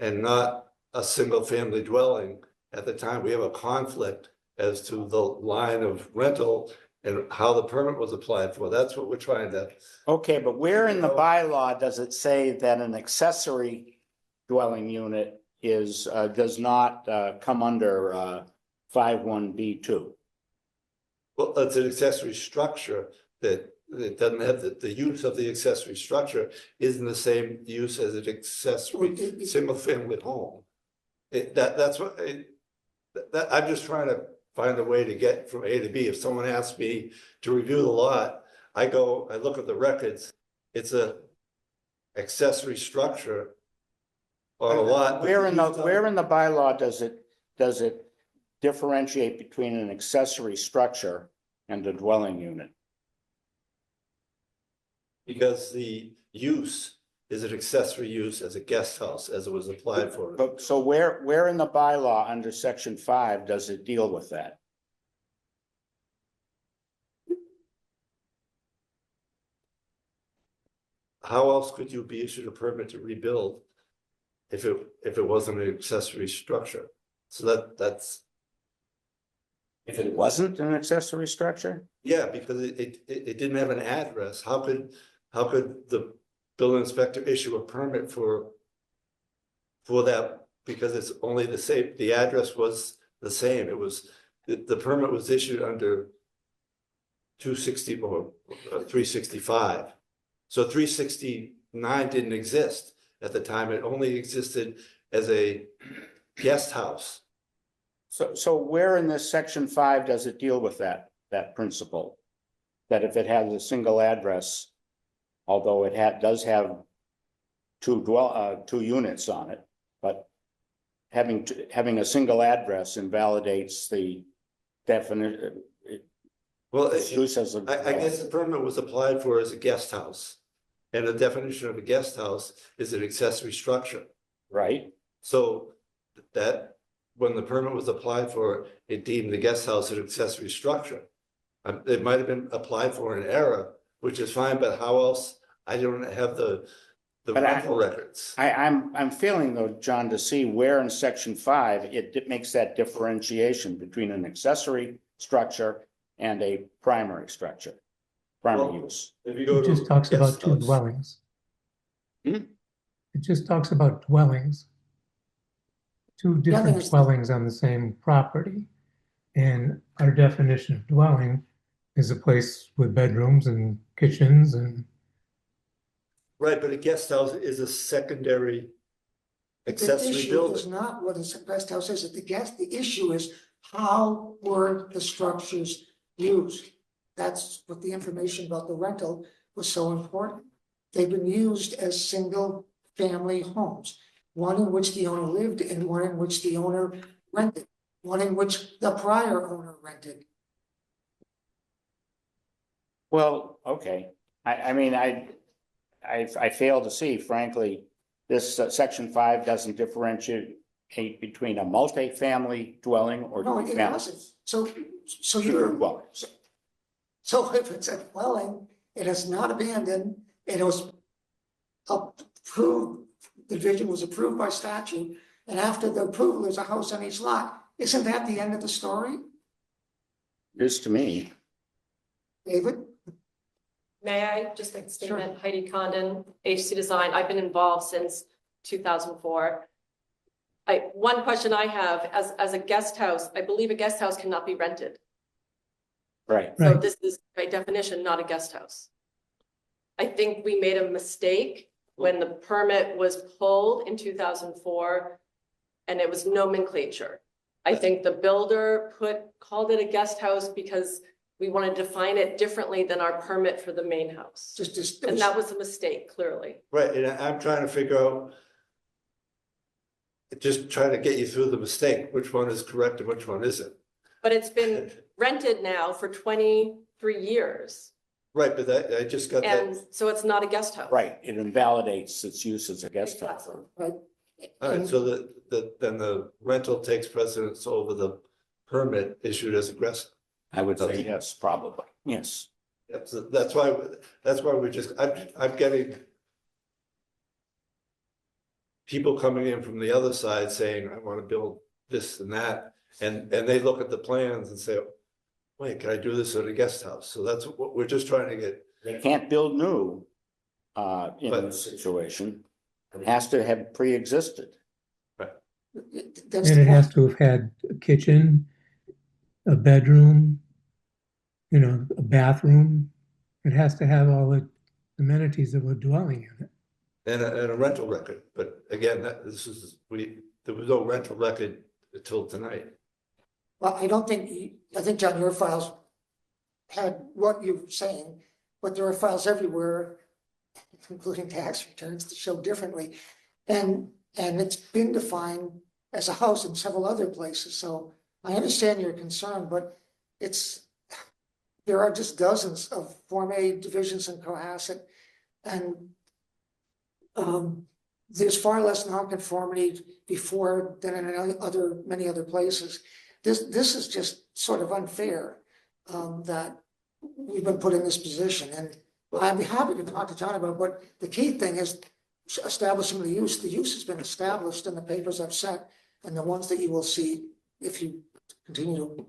and not a single family dwelling. At the time, we have a conflict as to the line of rental and how the permit was applied for. That's what we're trying to. Okay, but where in the bylaw does it say that an accessory dwelling unit is, does not come under 51B2? Well, it's an accessory structure that it doesn't have the use of the accessory structure isn't the same use as an accessory single family home. That's what I'm just trying to find a way to get from A to B. If someone asks me to review the lot, I look at the records. It's a accessory structure on a lot. Where in the bylaw does it differentiate between an accessory structure and a dwelling unit? Because the use is an accessory use as a guest house as it was applied for. But so where in the bylaw under section 5 does it deal with that? How else could you be issued a permit to rebuild if it wasn't an accessory structure? So that's. If it wasn't an accessory structure? Yeah, because it didn't have an address. How could the building inspector issue a permit for that? Because it's only the same, the address was the same. It was, the permit was issued under 260 or 365. So 369 didn't exist at the time. It only existed as a guest house. So where in this section 5 does it deal with that principle? That if it has a single address, although it does have two units on it, but having a single address invalidates the definition. Well, Use as a. I guess the permit was applied for as a guest house. And the definition of a guest house is an accessory structure. Right. So that when the permit was applied for, it deemed the guest house an accessory structure. It might have been applied for in error, which is fine, but how else? I don't have the rental records. I'm failing though, John, to see where in section 5 it makes that differentiation between an accessory structure and a primary structure, primary use. If you go It to just talks guest about two house- dwellings. Hmm? It just talks about dwellings. Two different there's- dwellings on the same property. And our definition of dwelling is a place with bedrooms and kitchens and Right, but a guest house is a secondary The accessory issue building. is not what a guest house is, the issue is how were the structures used? That's what the information about the rental was so important. They've been used as single family homes, one in which the owner lived and one in which the owner rented, one in which the prior owner rented. Well, okay, I mean, I fail to see, frankly, this section 5 doesn't differentiate between a multi-family dwelling or No, two it families. doesn't. So you're, Dwellings. so if it's a dwelling, it is not abandoned, it was approved, the division was approved by statute, and after the approval, there's a house on each lot. Isn't that the end of the story, It is to me. David? May I just make a statement? Heidi Condon, HC Design. I've been involved since 2004. One question I have, as a guest house, I believe a guest house cannot be rented. Right. So Right. this is by definition not a guest house. I think we made a mistake when the permit was pulled in 2004 and it was nomenclature. I think the builder called it a guest house because we want to define it differently than our permit for the main house. And that was a mistake, clearly. Right, and I'm trying to figure out. Just trying to get you through the mistake, which one is correct and which one isn't. But it's been rented now for 23 years. Right, but that, I just got that, And so it's not a guest house. Right, it invalidates its use as a guest house. Exactly. all right, so then the rental takes precedence over the permit issued as aggressive. I would say yes, probably, yes. Yep, so that's why we're just, I'm getting. People coming in from the other side saying, I want to build this and that, and they look at the plans and say, wait, can I do this at a guest house? So that's what we're just trying to get. They can't build new in But- this situation. It has to have pre-existed. That's And the it has point. to have had a kitchen, a bedroom, a bathroom. It has to have all the amenities of a dwelling unit. And a rental record, but again, there was no rental record until tonight. Well, I think, John, your files had what you're saying, but there are files everywhere, including tax returns, to show differently. And it's been defined as a house in several other places, so I understand your concern, but there are just dozens of Form A divisions in Cohasset, and there's far less nonconformity before than in many other places. This is just sort of unfair, that we've been put in this position, and I'd be happy to talk to John about, but the key thing is establishing the use. The use has been established in the papers I've sent, and the ones that you will see if you continue to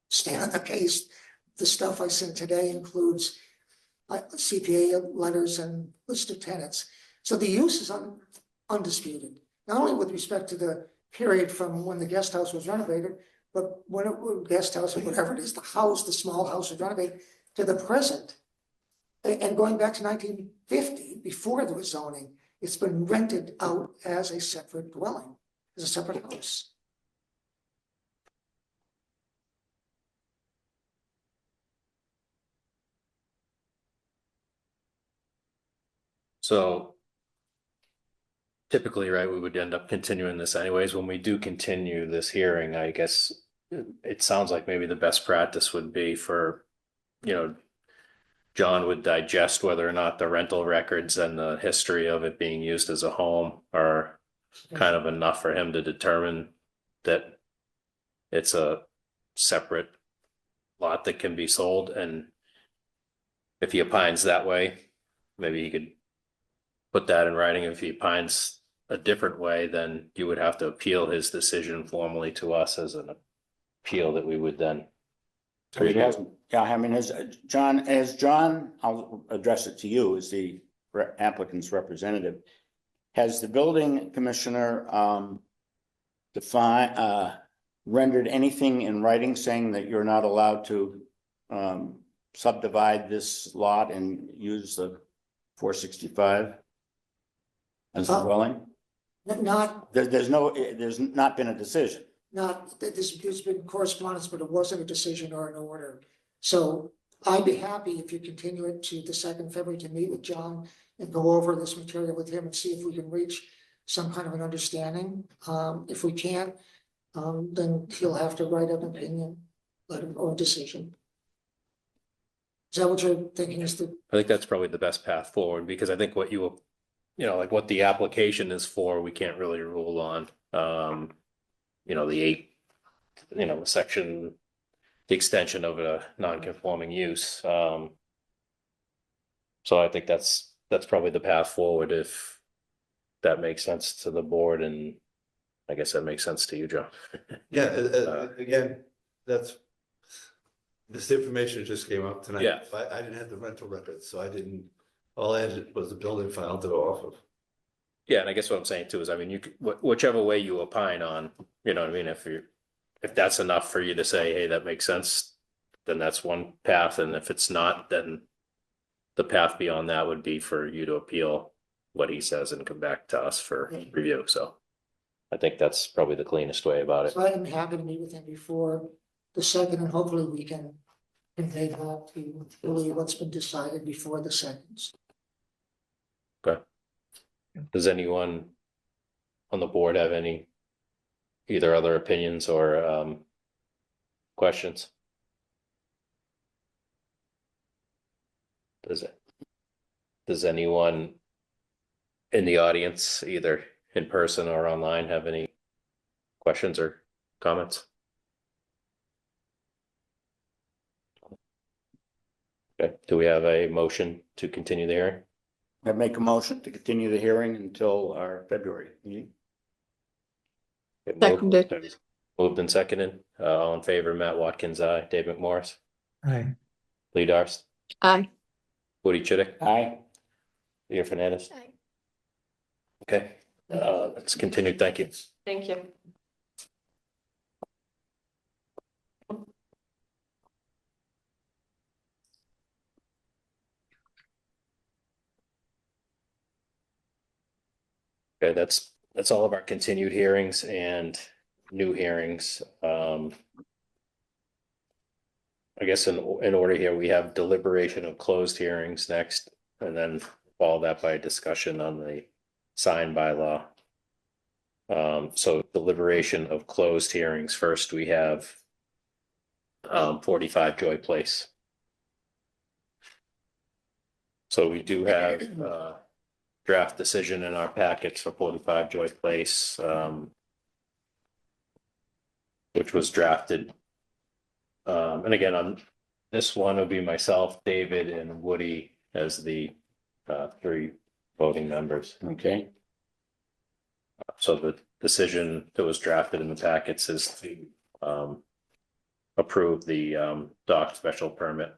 stand on the case. The stuff I sent today includes CPA letters and list of tenants. So the use is undisputed, not only with respect to the period from when the guest house was renovated, but when it was guest house or whatever it is, the small house was renovated to the present. And going back to 1950, before there was zoning, it's been rented out as a separate dwelling, as a separate house. So typically, right, we would end up continuing this anyways. When we do continue this hearing, I guess it sounds like maybe the best practice would be for, John would digest whether or not the rental records and the history of it being used as a home are kind of enough for him to determine that it's a separate lot that can be sold. And if he opines that way, maybe he could put that in writing. If he opines a different way, then you would have to appeal his decision formally to us as an appeal that we would then. So he hasn't, yeah, I mean, has John, I'll address it to you as the applicant's representative. Has the building commissioner rendered anything in writing saying that you're not allowed to subdivide this lot and use the 465? as the dwelling? Not, There's not been a decision. there's been correspondence, but it wasn't a decision or an order. So I'd be happy if you continue it to the 2nd February to meet with John and go over this material with him and see if we can reach some kind of an understanding. If we can't, then he'll have to write an opinion, or a decision. Is that what you're thinking is the, I think that's probably the best path forward, because I think what like what the application is for, we can't really rule on. The section, the extension of a non-conforming use. So I think that's probably the path forward, if that makes sense to the board, and I guess that makes sense to you, Joe. Yeah, again, this information just came up tonight. Yeah. I didn't have the rental records, so all I had was the building file to go off of. Yeah, and I guess what I'm saying too is, I mean, whichever way you opine on, you know what I mean? If that's enough for you to say, hey, that makes sense, then that's one path. And if it's not, then the path beyond that would be for you to appeal what he says and come back to us for review. So I think that's probably the cleanest way about it. so I'm happy to meet with him before the 2nd, and hopefully we can convey that to really what's been decided before the 2nd. Okay. Does anyone on the board have any either other opinions or questions? Does anyone in the audience, either in person or online, have any questions or comments? Okay, do we have a motion to continue the hearing? I make a motion to continue the hearing until our February meeting. Seconded. Moved and seconded. All in favor, Matt Watkins, aye. Dave McMorris, Aye. Lee Darst, Aye. Woody Chidick, Aye. Leo Fernandez. Aye. Okay, let's continue. Thank you. Thank you. Okay, that's all of our continued hearings and new hearings. I guess in order here, we have deliberation of closed hearings next, and then follow that by a discussion on the sign bylaw. So deliberation of closed hearings. First, we have 45 Joy Place. So we do have draft decision in our packets for 45 Joy Place, which was drafted. And again, on this one would be myself, David, and Woody as the 3 voting members. Okay. So the decision that was drafted in the packets is to approve the dock special permit.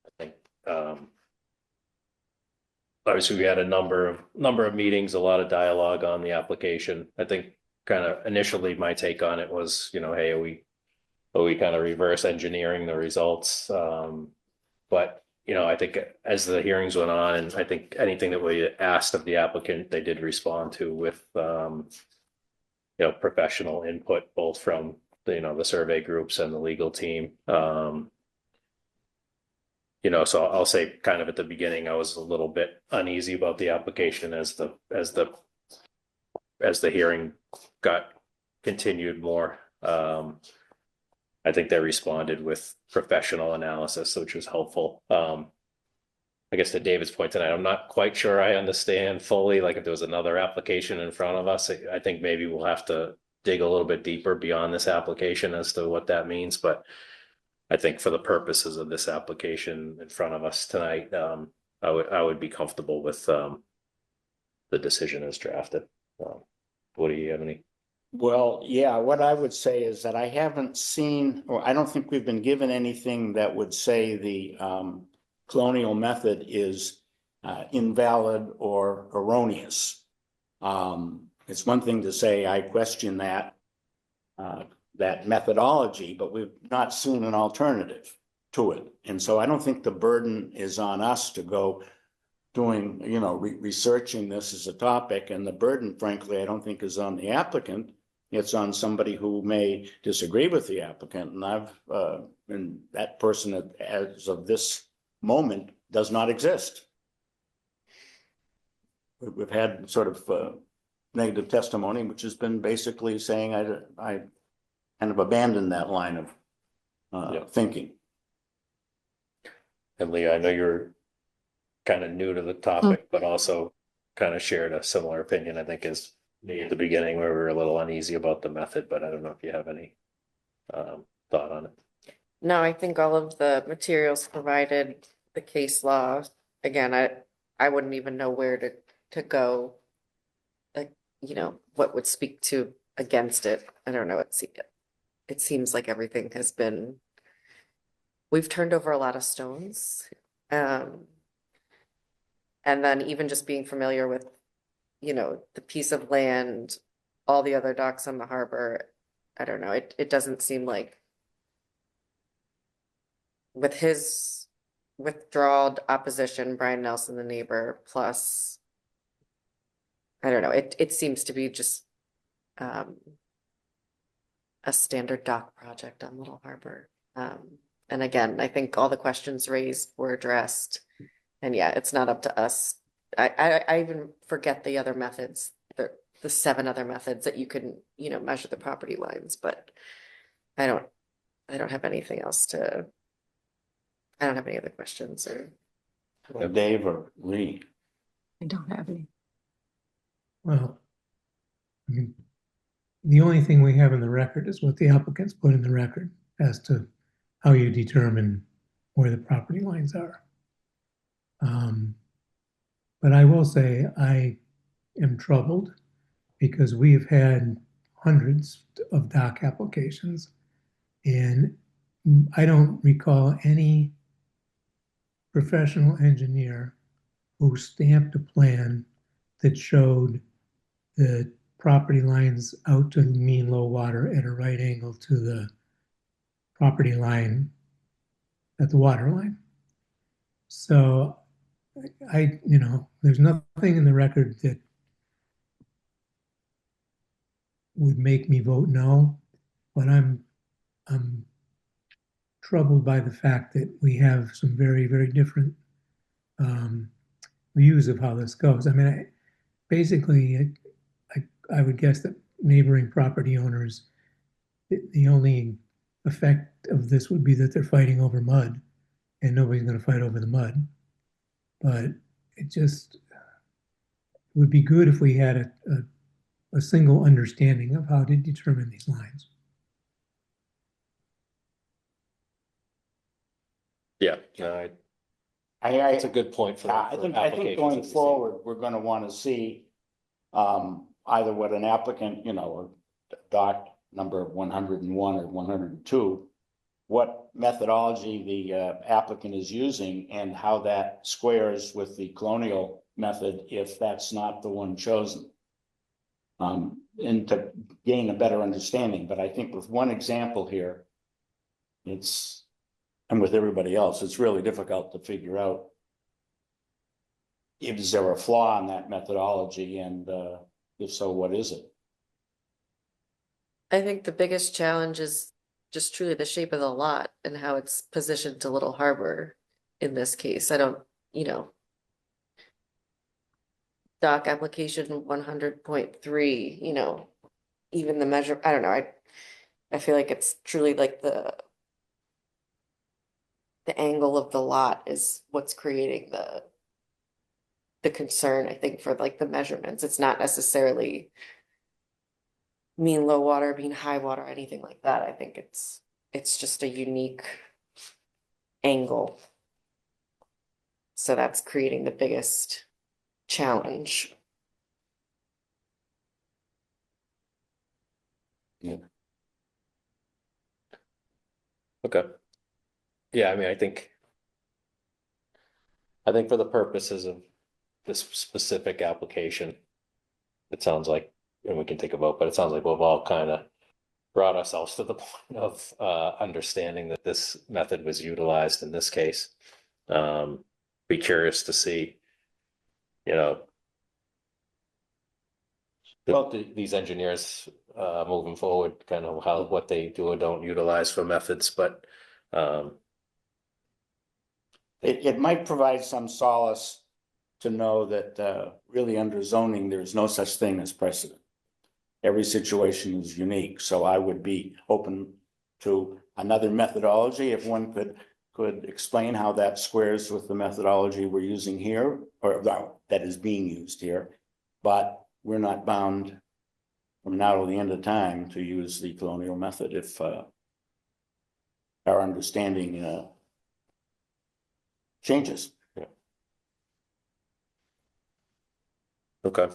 I think obviously we had a number of meetings, a lot of dialogue on the application. I think kind of initially my take on it was, hey, are we kind of reverse engineering the results? But I think as the hearings went on, and I think anything that we asked of the applicant, they did respond to with professional input, both from the survey groups and the legal team. So I'll say kind of at the beginning, I was a little bit uneasy about the application as the hearing got continued more. I think they responded with professional analysis, which was helpful. I guess to David's point tonight, I'm not quite sure I understand fully, like if there was another application in front of us, I think maybe we'll have to dig a little bit deeper beyond this application as to what that means. But I think for the purposes of this application in front of us tonight, I would be comfortable with the decision as drafted. What do you have any? Well, yeah, what I would say is that I haven't seen, or I don't think we've been given anything that would say the colonial method is invalid or erroneous. It's one thing to say I question that methodology, but we've not seen an alternative to it. And so I don't think the burden is on us to go doing, researching this as a topic, and the burden, frankly, I don't think is on the applicant. It's on somebody who may disagree with the applicant, and and that person as of this moment does not exist. We've had sort of negative testimony, which has been basically saying I kind of abandoned that line of thinking. And Leah, I know you're kind of new to the topic, but also kind of shared a similar opinion, I think, as me at the beginning, where we were a little uneasy about the method, but I don't know if you have any thought on it. No, I think all of the materials provided, the case law, again, I wouldn't even know where to go. Like, what would speak to against it. I don't know. It seems like everything has been, we've turned over a lot of stones. And then even just being familiar with, the piece of land, all the other docks on the harbor, I don't know, it doesn't seem like with his withdrawal opposition, Brian Nelson, the neighbor, plus, I don't know, it seems to be just a standard dock project on Little Harbor. And again, I think all the questions raised were addressed. And yeah, it's not up to us. I even forget the other methods, the 7 other methods that you can, measure the property lines, but I don't have anything else I don't have any other questions or. Dave or Lee? I don't have any. Well, I mean, the only thing we have in the record is what the applicants put in the record as to how you determine where the property lines are. But I will say I am troubled because we've had hundreds of dock applications, and I don't recall any professional engineer who stamped a plan that showed the property lines out to mean low water at a right angle to the property line at the water line. So there's nothing in the record that would make me vote no, but I'm troubled by the fact that we have some very, very different views of how this goes. I mean, I would guess that neighboring property owners, the only effect of this would be that they're fighting over mud, and nobody's going to fight over the mud. But it just would be good if we had a single understanding of how to determine these lines. Yeah, no, it's a good point for. I think going forward, we're going to want to see either what an applicant, doc number 101 or 102, what methodology the applicant is using and how that squares with the colonial method if that's not the one chosen. And to gain a better understanding. But I think with one example here, and with everybody else, it's really difficult to figure out is there a flaw in that methodology, and if so, what is it? I think the biggest challenge is just truly the shape of the lot and how it's positioned to Little Harbor in this case. I don't, dock application 100.3, even the measure, I don't know. I feel like it's truly like the angle of the lot is what's creating the concern, I think, for like the measurements. It's not necessarily mean low water, mean high water, anything like that. I think it's just a unique angle. So that's creating the biggest challenge. Yeah. Okay. Yeah, I mean, I think for the purposes of this specific application, it sounds like, and we can take a vote, but it sounds like we've all kind of brought ourselves to the point of understanding that this method was utilized in this case. Be curious to see you know, Well- these engineers, moving forward, kind of how, what they do or don't utilize for methods, but, It might provide some solace to know that, really under zoning, there is no such thing as precedent. Every situation is unique, so I would be open to another methodology if one could explain how that squares with the methodology we're using here, or no, that is being used here. But we're not bound from now to the end of time to use the colonial method if our understanding changes. okay.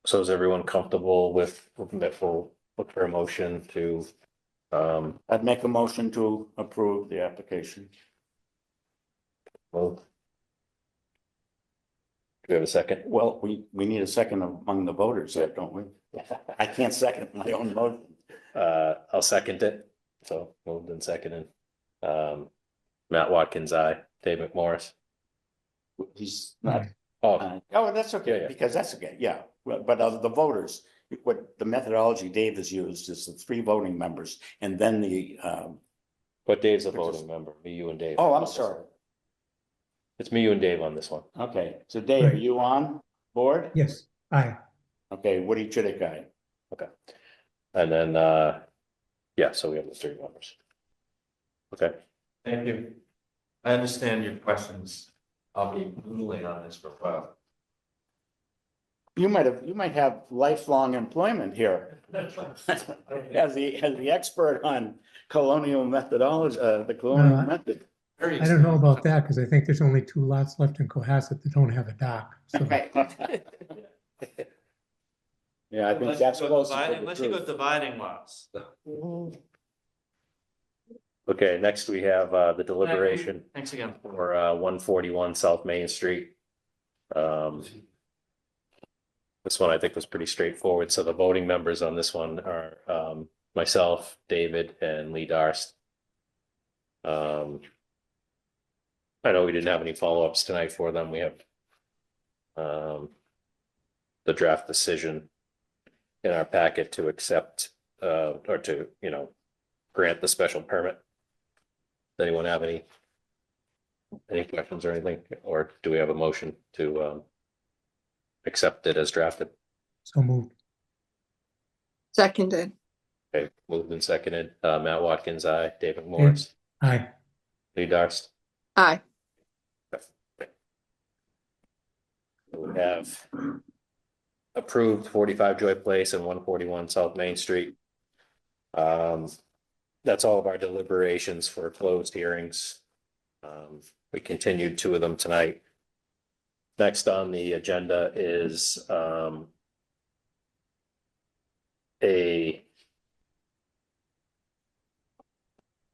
So is everyone comfortable with, that we'll look for a motion to, I'd make a motion to approve the application. move? Do we have a second? Well, we need a second among the voters there, don't we? I can't second my own motion. I'll second it. So moved and seconded. Matt Watkins, aye. Dave McMorris. He's not. Oh, Oh, that's okay, Yeah. because that's okay, yeah, but of the voters, what the methodology Dave has used is the 3 voting members and then the, but Dave's a Which is- voting member, me, you and Dave. oh, I'm sorry. It's me, you and Dave on this one. Okay, so Dave, are you on board? Yes, aye. Okay, Woody Chidick, aye. And then, yeah, so we have the 3 members. Okay, Thank you. I understand your questions. I'll be noodling on this for a while. You might have lifelong employment here as the expert on colonial methodology, the colonial method. Very I don't know about that because I think there's only 2 lots left in Cohasset that don't have a dock. So Right. Yeah, I think Unless that's you go close to dividing- the Unless you go truth. dividing lots. okay, next we have the deliberation Thanks again. for 141 South Main Street. This one I think was pretty straightforward. So the voting members on this one are myself, David, and Lee Darst. I know we didn't have any follow-ups tonight for them. We have the draft decision in our packet to accept or to, grant the special permit. Does anyone have any questions or anything, or do we have a motion to accept it as drafted? so moved. Seconded. Okay, moved and seconded. Matt Watkins, aye. David Morris, Aye. Lee Darst. Aye. We have approved 45 Joy Place and 141 South Main Street. That's all of our deliberations for closed hearings. We continued 2 of them tonight. Next on the agenda is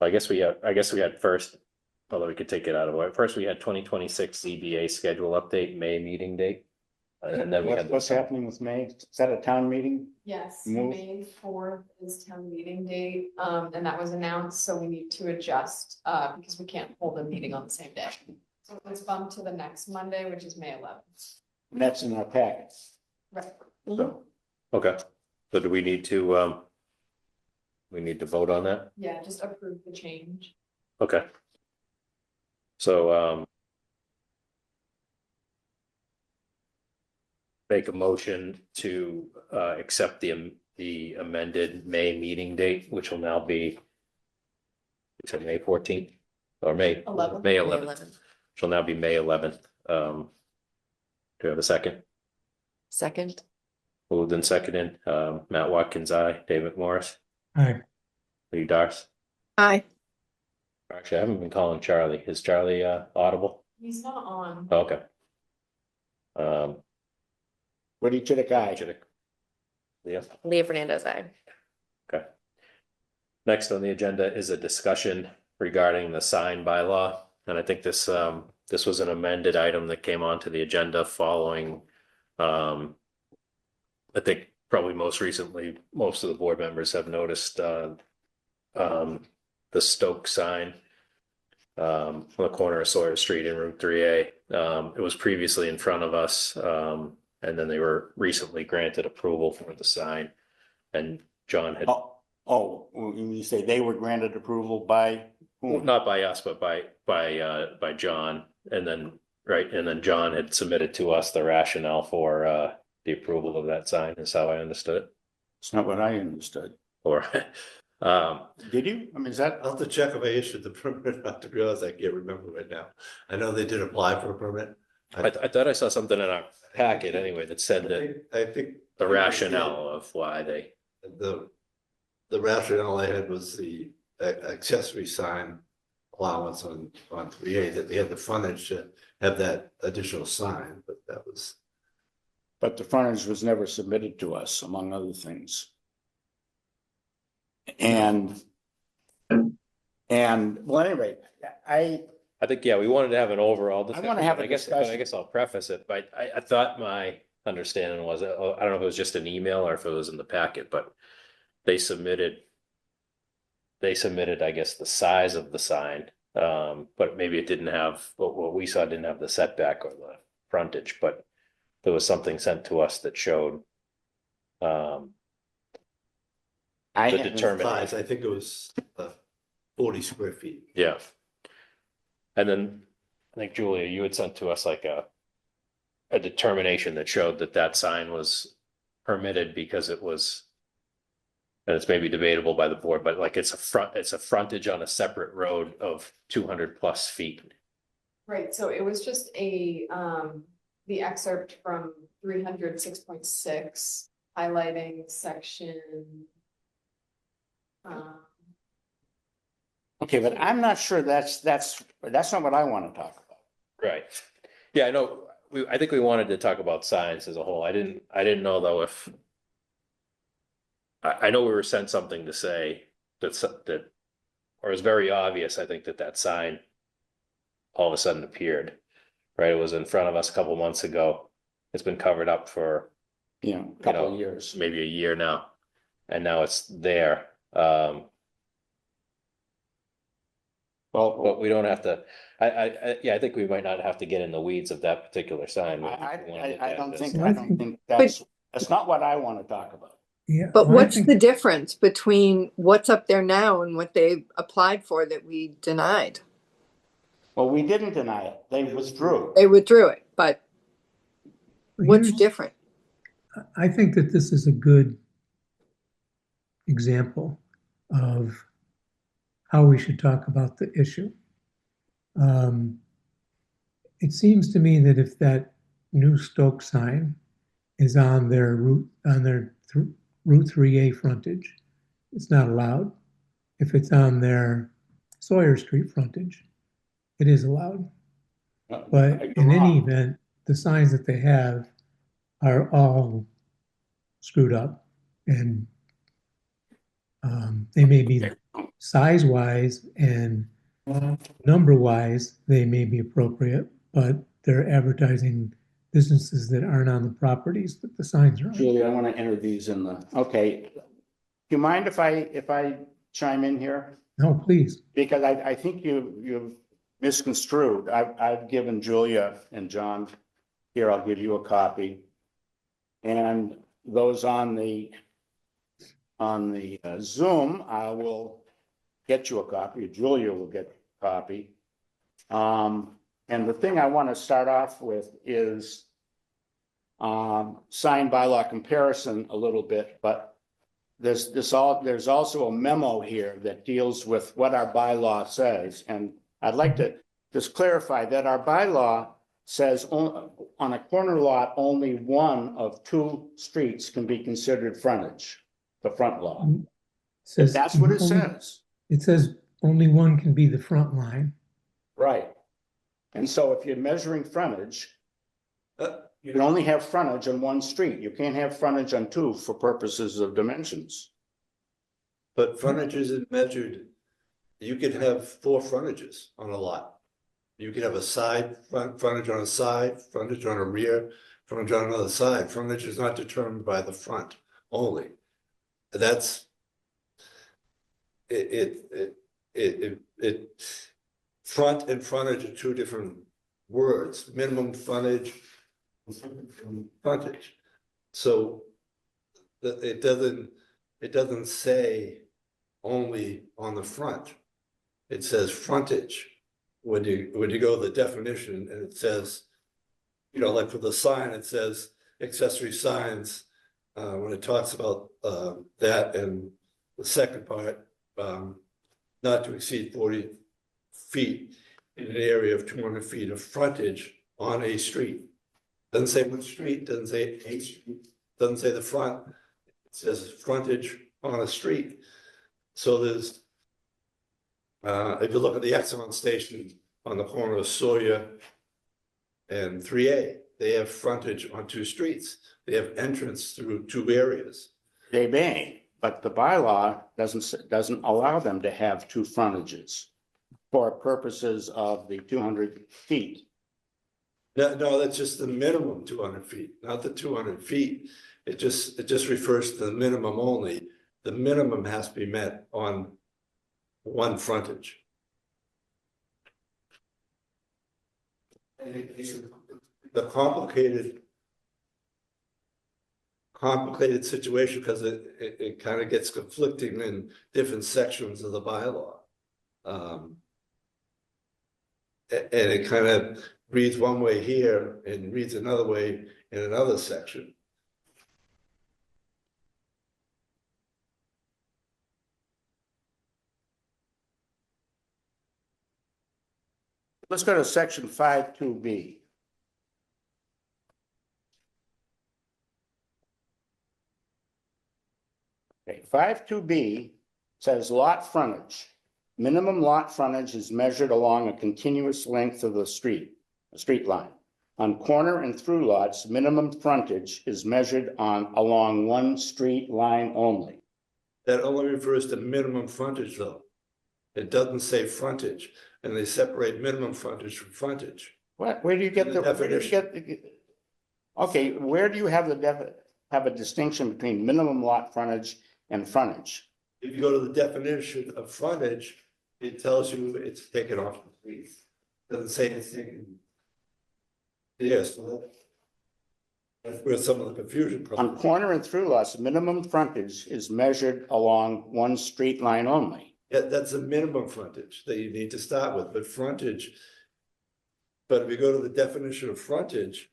I guess we had first, although we could take it out of the way. First, we had 2026 ZBA schedule update, May meeting date. And then we had What's happening with May? Is that a town meeting? Yes, Move. May 4th is town meeting date, and that was announced, so we need to adjust, because we can't hold a meeting on the same day. So it's bumped to the next Monday, which is May 11th. And that's in our packets. Right. So, Okay, so do we need to vote on that? Yeah, just approve the change. Okay. So, make a motion to, accept the amended May meeting date, which will now be, is it May 14th or May 11th. May 11th, which will now be May 11th. Do you have a second? Second, Moved and seconded. Matt Watkins, aye. David Morris, Aye. Lee Darst. Aye. Actually, I haven't been calling Charlie. Is Charlie audible? He's not on. Okay. Woody Chidick, aye. Chidick. Leah. Leah Fernandez, aye. Okay. Next on the agenda is a discussion regarding the sign bylaw. And I think this was an amended item that came onto the agenda following, I think probably most recently, most of the board members have noticed, the Stoke sign on the corner of Sawyer Street and Route 3A. It was previously in front of us, and then they were recently granted approval for the sign. And John had, When you say they were granted approval by whom? not by us, but by John. And then, right, and then John had submitted to us the rationale for the approval of that sign, is how I understood it. It's not what I understood. Or, Did you? I mean, is that? I'll have to check if I issued the permit, not to be honest, I can't remember right now. I know they did apply for a permit. I thought I saw something in our packet anyway that said that I think. the rationale of why they, The rationale I had was the accessory sign allowance on 3A, that they had the frontage to have that additional sign, but that was. But the frontage was never submitted to us, among other things. And well, anyway, I think, yeah, we wanted to have an overall I discussion. want to have a I guess discussion. I'll preface it, but I thought my understanding was, I don't know if it was just an email or if it was in the packet, but they submitted, I guess, the size of the sign. But maybe it didn't have, what we saw didn't have the setback or the frontage, but there was something sent to us that showed I the haven't- determination. Size, I think it was 40 square feet. Yeah. And then I think Julia, you had sent to us like a determination that showed that that sign was permitted because it was, and it's maybe debatable by the board, but like it's a frontage on a separate road of 200+ feet. Right, so it was just the excerpt from 306.6 highlighting section. Okay, but I'm not sure that's not what I want to talk about. Right. Yeah, I know. I think we wanted to talk about signs as a whole. I didn't know though if, I know we were sent something to say that, or it's very obvious, I think that sign all of a sudden appeared, right? It was in front of us a couple months ago. It's been covered up for, A couple of years. maybe a year now, and now it's there. Well, But we don't have to, I think we might not have to get in the weeds of that particular sign. I don't think But- that's not what I want to talk about. Yeah. But well, I what's think- the difference between what's up there now and what they applied for that we denied? Well, we didn't deny it. They withdrew. They withdrew it, but what's here's- different? I think that this is a good example of how we should talk about the issue. It seems to me that if that new Stoke sign is on their Route 3A frontage, it's not allowed. If it's on their Sawyer Street frontage, it is allowed. But in any event, the signs that they have are all screwed up, and they may be size-wise and number-wise, they may be appropriate, but they're advertising businesses that aren't on the properties that the signs are on. Julie, I want to enter these in okay. Do you mind if I chime in here? No, please. Because I think you've misconstrued. I've given Julia and John, here, I'll give you a copy. And those on the Zoom, I will get you a copy. Julia will get a copy. And the thing I want to start off with is sign bylaw comparison a little bit, but there's also a memo here that deals with what our bylaw says. And I'd like to just clarify that our bylaw says on a corner lot, only one of two streets can be considered frontage, the front lot. Says That's what it only- says. It says only one can be the front line. Right. And so if you're measuring frontage, you can only have frontage on one street. You can't have frontage on two for purposes of dimensions. But frontage isn't measured, you could have 4 frontages on a lot. You could have a frontage on a side, frontage on a rear, frontage on another side. Frontage is not determined by the front only. That's it front and frontage are two different words, minimum frontage. Frontage. So it doesn't say only on the front. It says frontage. When you go to the definition and it says, you know, like for the sign, it says accessory signs. When it talks about that, and the second part, not to exceed 40 feet in an area of 200 feet of frontage on a street. Doesn't say which street, doesn't say a street, doesn't say the front. It says frontage on a street. So there's, if you look at the Exxon station on the corner of Sawyer and 3A, they have frontage on two streets. They have entrance through two areas. They may, but the bylaw doesn't allow them to have two frontages for purposes of the 200 feet. No, that's just the minimum 200 feet, not the 200 feet. It just refers to the minimum only. The minimum has to be met on one frontage. The complicated situation, because it kind of gets conflicting in different sections of the bylaw. And it kind of reads one way here and reads another way in another section. Let's go to section 5.2b. Okay, 5.2b says lot frontage. Minimum lot frontage is measured along a continuous length of the street, a street line. On corner and through lots, minimum frontage is measured along one street line only. That only refers to minimum frontage though. It doesn't say frontage, and they separate minimum frontage from frontage. What, where do you get the definition? Okay, where do you have have a distinction between minimum lot frontage and frontage? If you go to the definition of frontage, it tells you it's taken off the street. Doesn't say anything. Yes, that's where some of the confusion comes. On corner and through lots, minimum frontage is measured along one street line only. Yeah, that's a minimum frontage that you need to start with, but frontage. But if you go to the definition of frontage,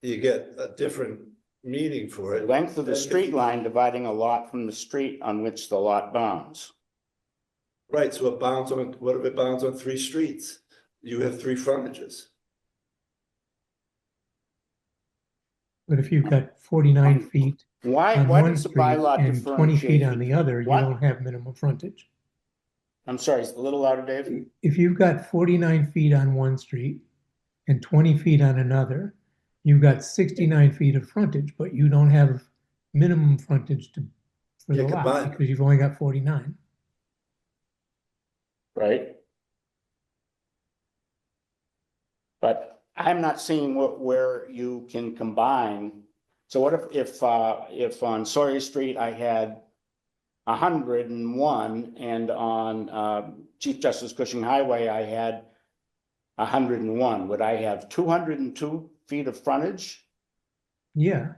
you get a different meaning for it. Length of the street line dividing a lot from the street on which the lot bounds. Right, so it bounds on, what if it bounds on 3 streets? You have 3 frontages. But if you've got 49 feet Why on one does the street bylaw and 20 feet on differentiate? the other, you What? don't have minimum frontage. I'm sorry, it's a little louder, Dave. If you've got 49 feet on one street and 20 feet on another, you've got 69 feet of frontage, but you don't have minimum frontage for the Yeah, lot combined. because you've only got 49. Right? But I'm not seeing where you can combine. So what if on Sawyer Street I had 101 and on Chief Justice Cushing Highway I had 101? Would I have 202 feet of frontage? Yeah,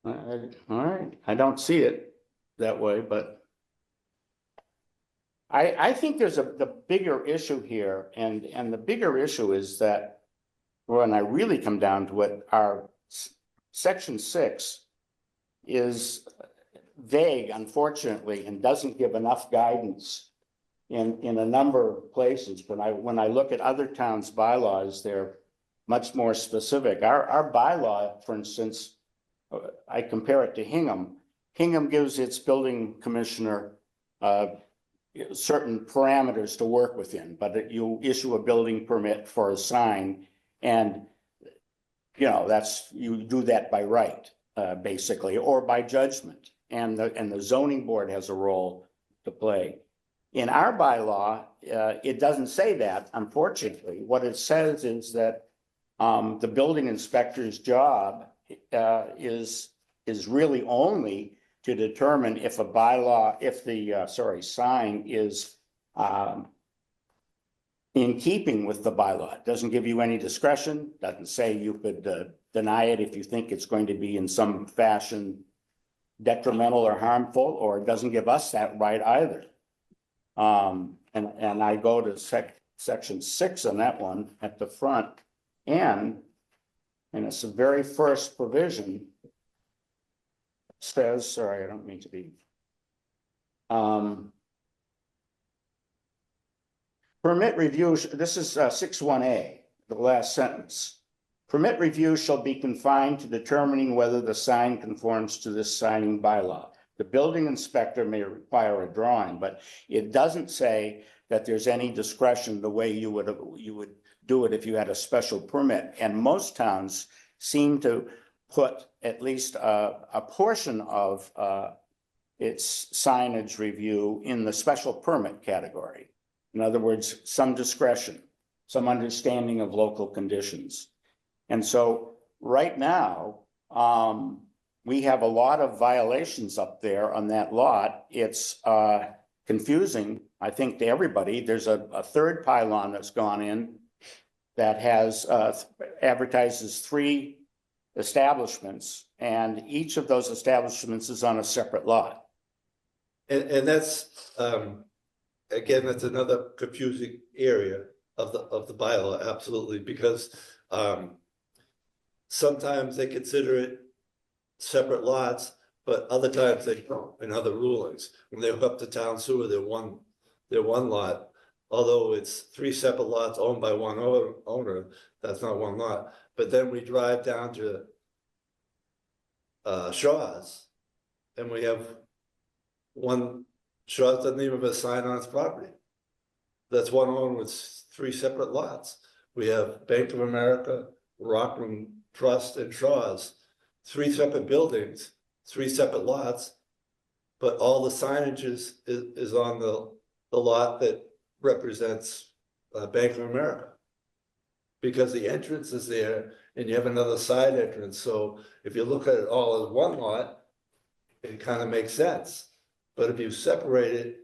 All right, I don't see it that way, but I think there's the bigger issue here, and the bigger issue is that when I really come down to it, our section 6 is vague, unfortunately, and doesn't give enough guidance in a number of places. When I look at other towns' bylaws, they're much more specific. Our bylaw, for instance, I compare it to Hingham. Hingham gives its building commissioner certain parameters to work within, but you issue a building permit for a sign, and you do that by right, basically, or by judgment, and the zoning board has a role to play. In our bylaw, it doesn't say that, unfortunately. What it says is that the building inspector's job is really only to determine if a bylaw, if the, sign is, in keeping with the bylaw. It doesn't give you any discretion, doesn't say you could, deny it if you think it's going to be in some fashion detrimental or harmful, or it doesn't give us that right either. And I go to section 6 on that one at the front and it's the very first provision says, sorry, I don't mean to be. Permit review, this is 6(1)(a), the last sentence. Permit review shall be confined to determining whether the sign conforms to this signing bylaw. The building inspector may require a drawing, but it doesn't say that there's any discretion the way you would do it if you had a special permit. And most towns seem to put at least a portion of its signage review in the special permit category. In other words, some discretion, some understanding of local conditions. And so right now, we have a lot of violations up there on that lot. It's confusing, I think, to everybody. There's a third pylon that's gone in that has advertises 3 establishments, and each of those establishments is on a separate lot. And that's, again, that's another confusing area of the bylaw, absolutely, because sometimes they consider it separate lots, but other times they don't in other rulings. When they hook up to town sewer, they're one lot. Although it's 3 separate lots owned by one owner, that's not one lot. But then we drive down to Shaw's, and we have one. Shaw's doesn't even have a sign on its property. That's one owner with 3 separate lots. We have Bank of America, Rockland Trust, and Shaw's, 3 separate buildings, 3 separate lots, but all the signage is on the lot that represents Bank of America. Because the entrance is there and you have another side entrance. So if you look at it all as one lot, it kind of makes sense. But if you separate it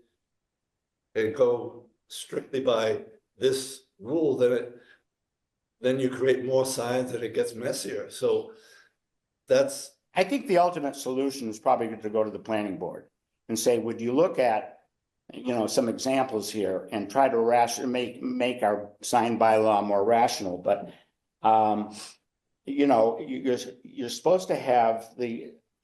and go strictly by this rule, then you create more signs and it gets messier. So that's. I think the ultimate solution is probably to go to the planning board and say, would you look at, some examples here and try to make our sign bylaw more rational, but you're supposed to have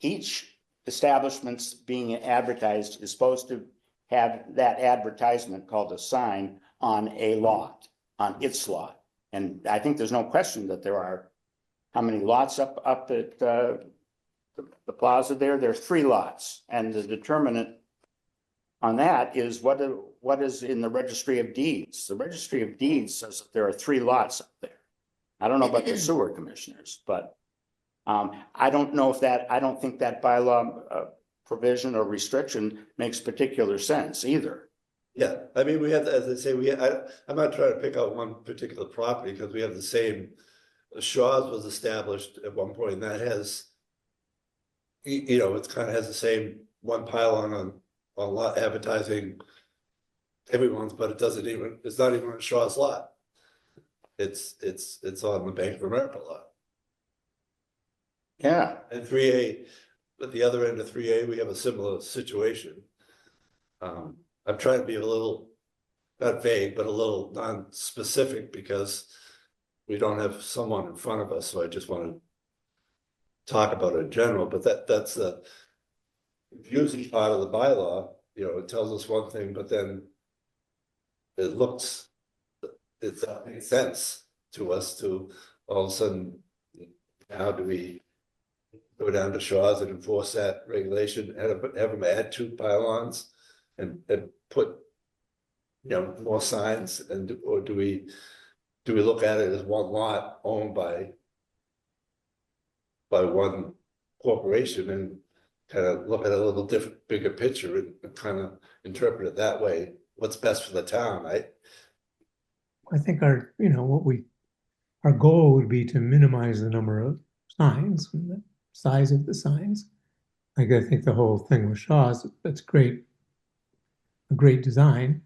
each establishments being advertised is supposed to have that advertisement called a sign on a lot, on its lot. And I think there's no question that there are, how many lots up at the plaza there? There are 3 lots, and the determinant on that is what is in the registry of deeds. The registry of deeds says that there are 3 lots up there. I don't know about the sewer commissioners, but I don't think that bylaw provision or restriction makes particular sense either. Yeah, I mean, we have, as I say, I'm not trying to pick out one particular property because we have the same. Shaw's was established at one point, and that has, it kind of has the same one pylon on lot advertising everyone's, but it's not even on Shaw's lot. It's on the Bank of America lot. Yeah. And 3A, at the other end of 3A, we have a similar situation. I'm trying to be a little, not vague, but a little non-specific because we don't have someone in front of us, so I just want to talk about it in general, but that's the confusing part of the bylaw. It tells us one thing, but then it makes sense to us to all of a sudden, how do we go down to Shaw's and enforce that regulation, have them add 2 pylons and put, more signs, or do we look at it as one lot owned by one corporation and kind of look at a little different, bigger picture and kind of interpret it that way? What's best for the town, right? I think our goal would be to minimize the number of signs and the size of the signs. like I think the whole thing with Shaw's, that's great, a great design,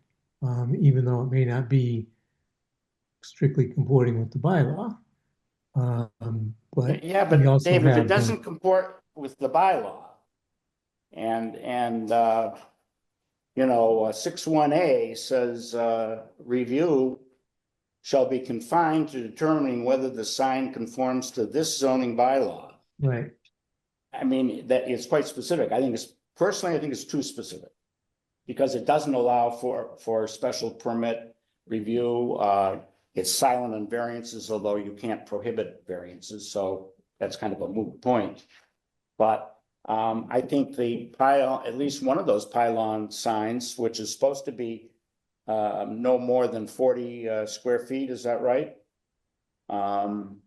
even though it may not be strictly comporting with the bylaw. But Yeah, we but also Dave, if it have the- doesn't comport with the bylaw and, you know, 61A says, review shall be confined to determining whether the sign conforms to this zoning bylaw. Right, I mean, that is quite specific. Personally, I think it's too specific. Because it doesn't allow for special permit review. It's silent on variances, although you can't prohibit variances, so that's kind of a moot point. But I think at least one of those pylon signs, which is supposed to be no more than 40 square feet, is that right? You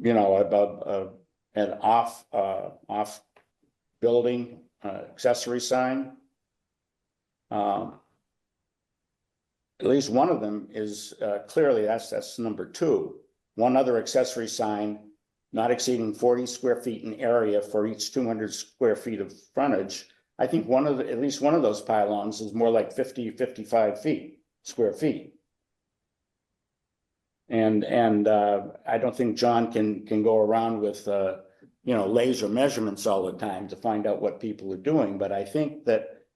know, about an off building accessory sign. At least one of them is clearly that's number 2. One other accessory sign not exceeding 40 square feet in area for each 200 square feet of frontage. I think at least one of those pylons is more like 50, 55 square feet. And I don't think John can go around with you know, laser measurements all the time to find out what people are doing. But I think that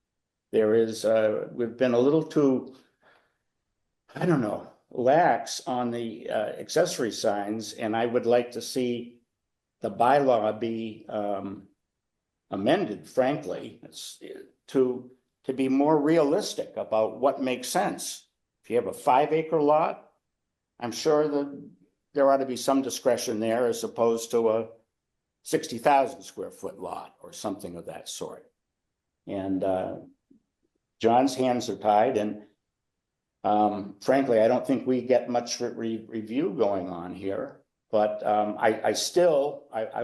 there is we've been a little too, I don't know, lax on the accessory signs, and I would like to see the bylaw be amended, frankly, to be more realistic about what makes sense. If you have a 5-acre lot, I'm sure that there ought to be some discretion there as opposed to a 60,000 square foot lot or something of that sort. And John's hands are tied, and frankly, I don't think we get much review going on here. But I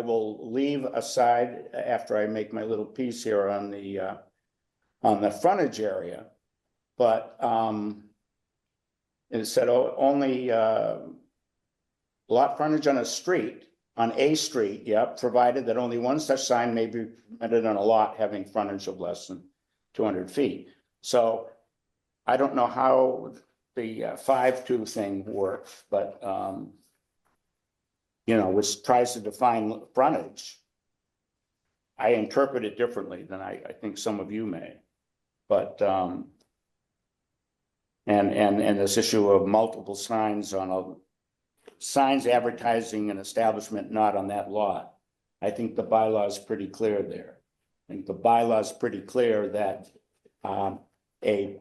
will leave aside after I make my little piece here on the frontage area. But it said only lot frontage on a street, provided that only one such sign may be permitted on a lot having frontage of less than 200 feet. So I don't know how the 5-2 thing works, but you know, which tries to define frontage. I interpret it differently than I think some of you may. But and this issue of multiple signs on signs advertising an establishment not on that lot. I think the bylaw is pretty clear there. I think the bylaw is pretty clear that a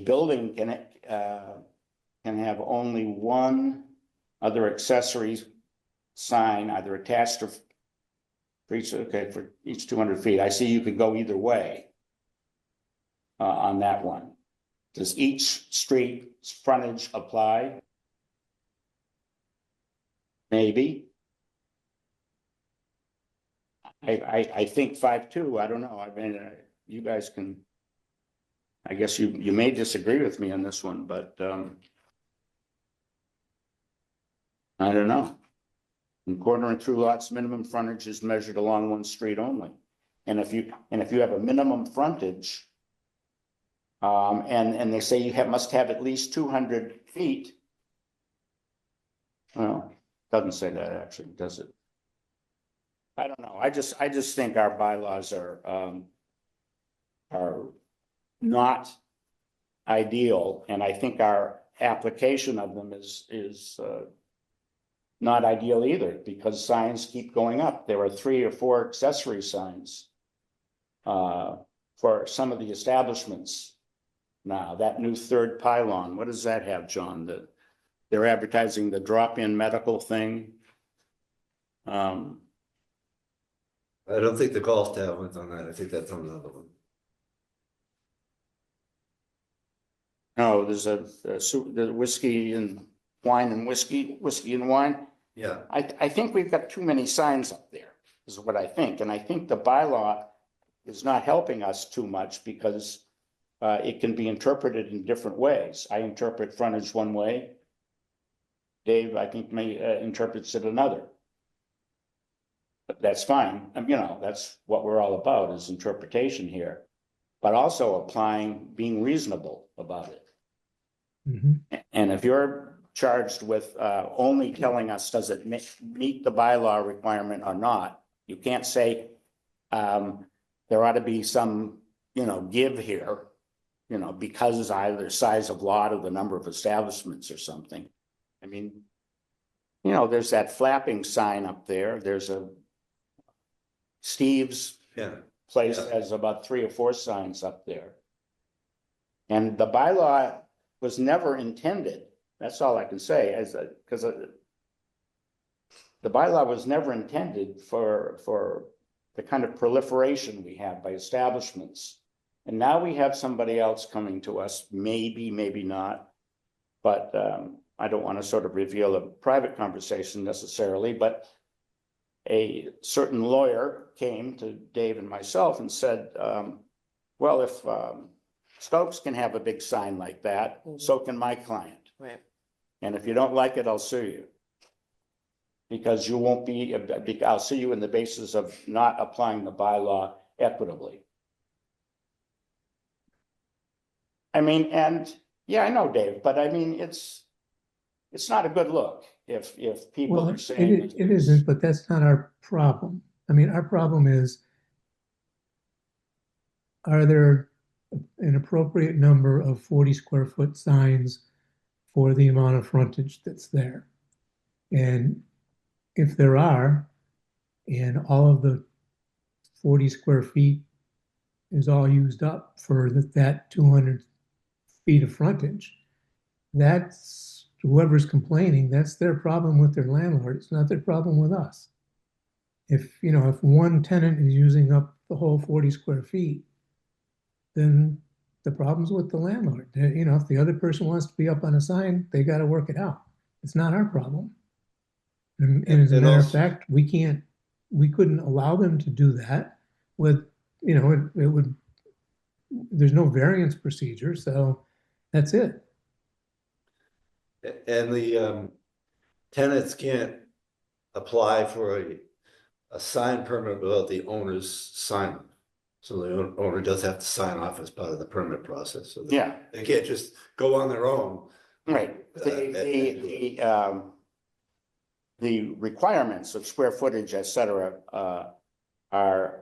building can have only one other accessory sign either attached or for each 200 feet. I see you could go either way on that one. Does each street frontage apply? Maybe. I think 5-2. I don't know. I mean, you guys can. I guess you may disagree with me on this one, but I don't know. In corner and through lots, minimum frontage is measured along one street only. And if you have a minimum frontage, and they say you must have at least 200 feet. Well, doesn't say that actually, does it? I don't know. I just think our bylaws are not ideal, and I think our application of them is not ideal either, because signs keep going up. There are 3 or 4 accessory signs for some of the establishments. Now, that new 3rd pylon, what does that have, John? That they're advertising the drop-in medical thing. I don't think the golf tower on that. I think that's on another one. No, there's the whiskey and wine and whiskey and wine. Yeah. I think we've got too many signs up there, is what I think. And I think the bylaw is not helping us too much because it can be interpreted in different ways. I interpret frontage one way. Dave, I think, interprets it another. But that's fine, you know, that's what we're all about, is interpretation here. But also applying, being reasonable about it. Mhm. And if you're charged with only telling us, does it meet the bylaw requirement or not? You can't say there ought to be some, you know, give here, you know, because it's either size of lot or the number of establishments or something. I mean, you know, there's that flapping sign up there. There's a Steve's Yeah. place Yeah. has about 3 or 4 signs up there. And the bylaw was never intended, that's all I can say, because the bylaw was never intended for the kind of proliferation we have by establishments. And now we have somebody else coming to us, maybe, maybe not. But I don't want to sort of reveal a private conversation necessarily, but a certain lawyer came to Dave and myself and said, well, if Stokes can have a big sign like that, so can my client. Right. And if you don't like it, I'll sue you. Because you won't be, I'll sue you on the basis of not applying the bylaw equitably. I mean, and yeah, I know, Dave, but I mean, it's not a good look if people Well, are saying. it isn't, but that's not our problem. I mean, our problem is, are there an appropriate number of 40 square foot signs for the amount of frontage that's there? And if there are, and all of the 40 square feet is all used up for that 200 feet of frontage, that's whoever's complaining, that's their problem with their landlord. It's not their problem with us. If, you know, if one tenant is using up the whole 40 square feet, then the problem's with the landlord. You know, if the other person wants to be up on a sign, they got to work it out. It's not our problem. And as a And matter of also- fact, we couldn't allow them to do that with, you know, it would, there's no variance procedure, so that's it. And the tenants can't apply for a sign permit without the owner's sign. So the owner does have to sign off as part of the permit process. So Yeah, they can't just go on their own. right. The requirements of square footage, et cetera, are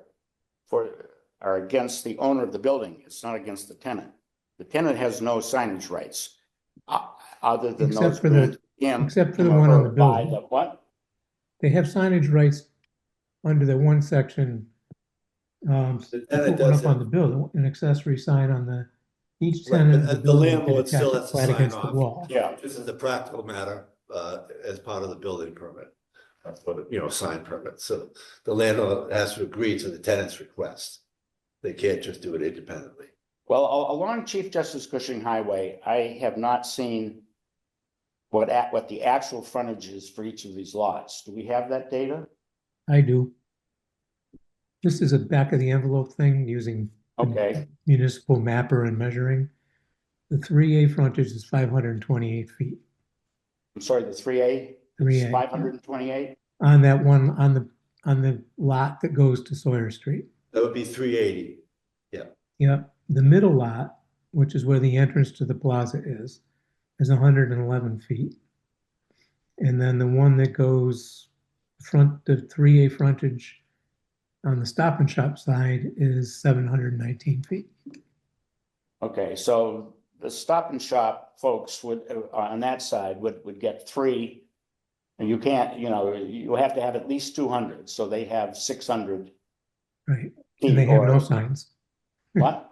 against the owner of the building. It's not against the tenant. The tenant has no signage rights, other than Except those for the- granted him. except for the him or one on her the by building. the what? They have signage rights under the one section. The To tenant put one does up on have- the building, an accessory sign on the, each Right, tenant of but the the building can landlord attach still it has to flat sign against the off. wall. Yeah, This is a practical matter, as part of the building permit. For the, you know, sign permit. So the landlord has to agree to the tenant's request. They can't just do it independently. well, along Chief Justice Cushing Highway, I have not seen what the actual frontage is for each of these lots. Do we have that data? I do. This is a back of the envelope thing using the Okay, municipal mapper and measuring. The 3A frontage is 528 feet. I'm sorry, the 3A, 3A. 528? On that one, on the lot that goes to Sawyer Street. That would be 380. Yep, the middle lot, which is where the entrance to the plaza is 111 feet. And then the one that goes the 3A frontage on the Stop and Shop side is 719 feet. Okay, so the Stop and Shop folks would, on that side, would get 3. And you can't, you know, you have to have at least 200, so they have 600 Right, feet. and they have no or- signs. What?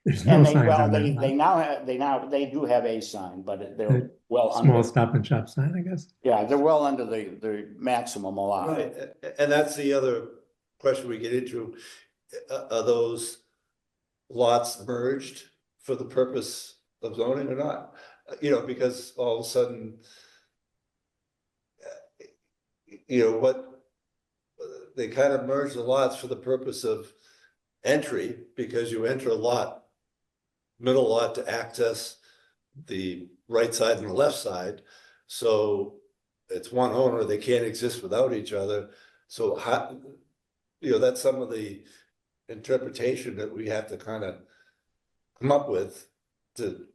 There's no And they, signs well, on they that now have, they do have a sign, but they're The well small under, Stop and Shop sign, I guess. yeah, they're well under the maximum allowed. Right, and that's the other question we get into. Are those lots merged for the purpose of zoning or not? You know, because all of a sudden, you know, they kind of merge the lots for the purpose of entry, because you enter a lot, middle lot to access the right side and the left side. So it's one owner, they can't exist without each other. So how, you know, that's some of the interpretation that we have to kind of come up with to,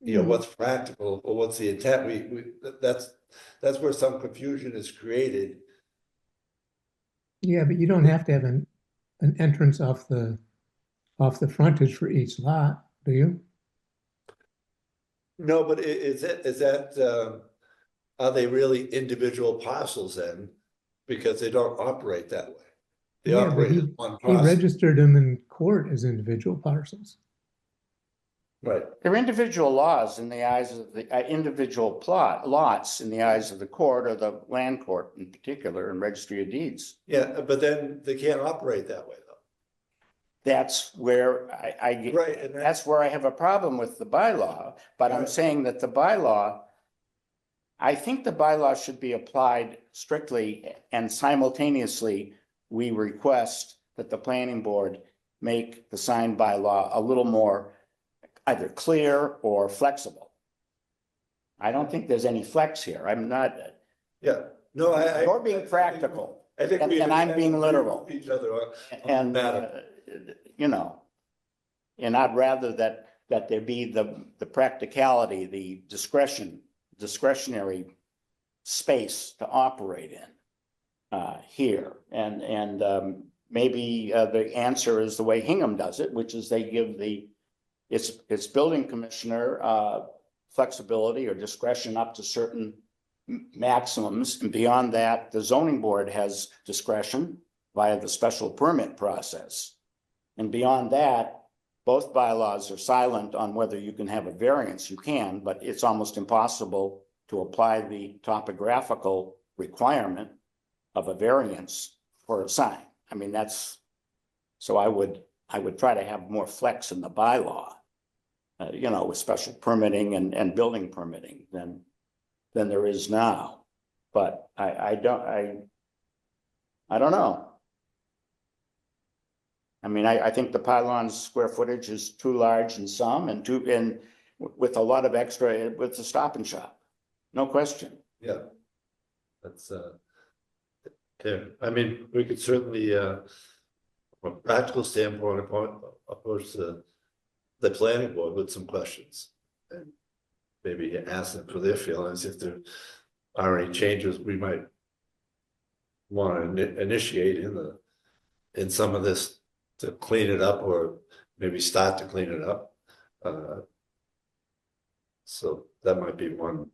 you know, what's practical or what's the intent. That's where some confusion is created. Yeah, but you don't have to have an entrance off the frontage for each lot, do you? No, but is that, are they really individual parcels then? Because they don't operate that way. They Yeah, but operate he- as one He parcel. registered them in court as individual parcels. Right. They're individual laws in the eyes of the, individual lots in the eyes of the court or the land court in particular and registry of deeds. Yeah, but then they can't operate that way though. That's where I get. Right, and That's where I have a problem with the bylaw, but I'm Right. saying that the bylaw, I think the bylaw should be applied strictly and simultaneously, we request that the planning board make the sign bylaw a little more either clear or flexible. I don't think there's any flex here. I'm not, Yeah, no, you're being practical I think we and I'm being literal. Each other on and, matter. you know, and I'd rather that there be the practicality, the discretionary space to operate in here. And maybe the answer is the way Hingham does it, which is they give its building commissioner flexibility or discretion up to certain maximums. And beyond that, the zoning board has discretion via the special permit process. And beyond that, both bylaws are silent on whether you can have a variance. You can, but it's almost impossible to apply the topographical requirement of a variance for a sign. I mean, so I would try to have more flex in the bylaw, you know, with special permitting and building permitting than there is now. But I don't know. I mean, I think the pylon's square footage is too large in some and with a lot of extra with the Stop and Shop. No question. Yeah. That's there. I mean, we could certainly from a practical standpoint approach the planning board with some questions. And maybe ask them for their feelings if there are any changes we might want to initiate in some of this to clean it up or maybe start to clean it up. So that might be one.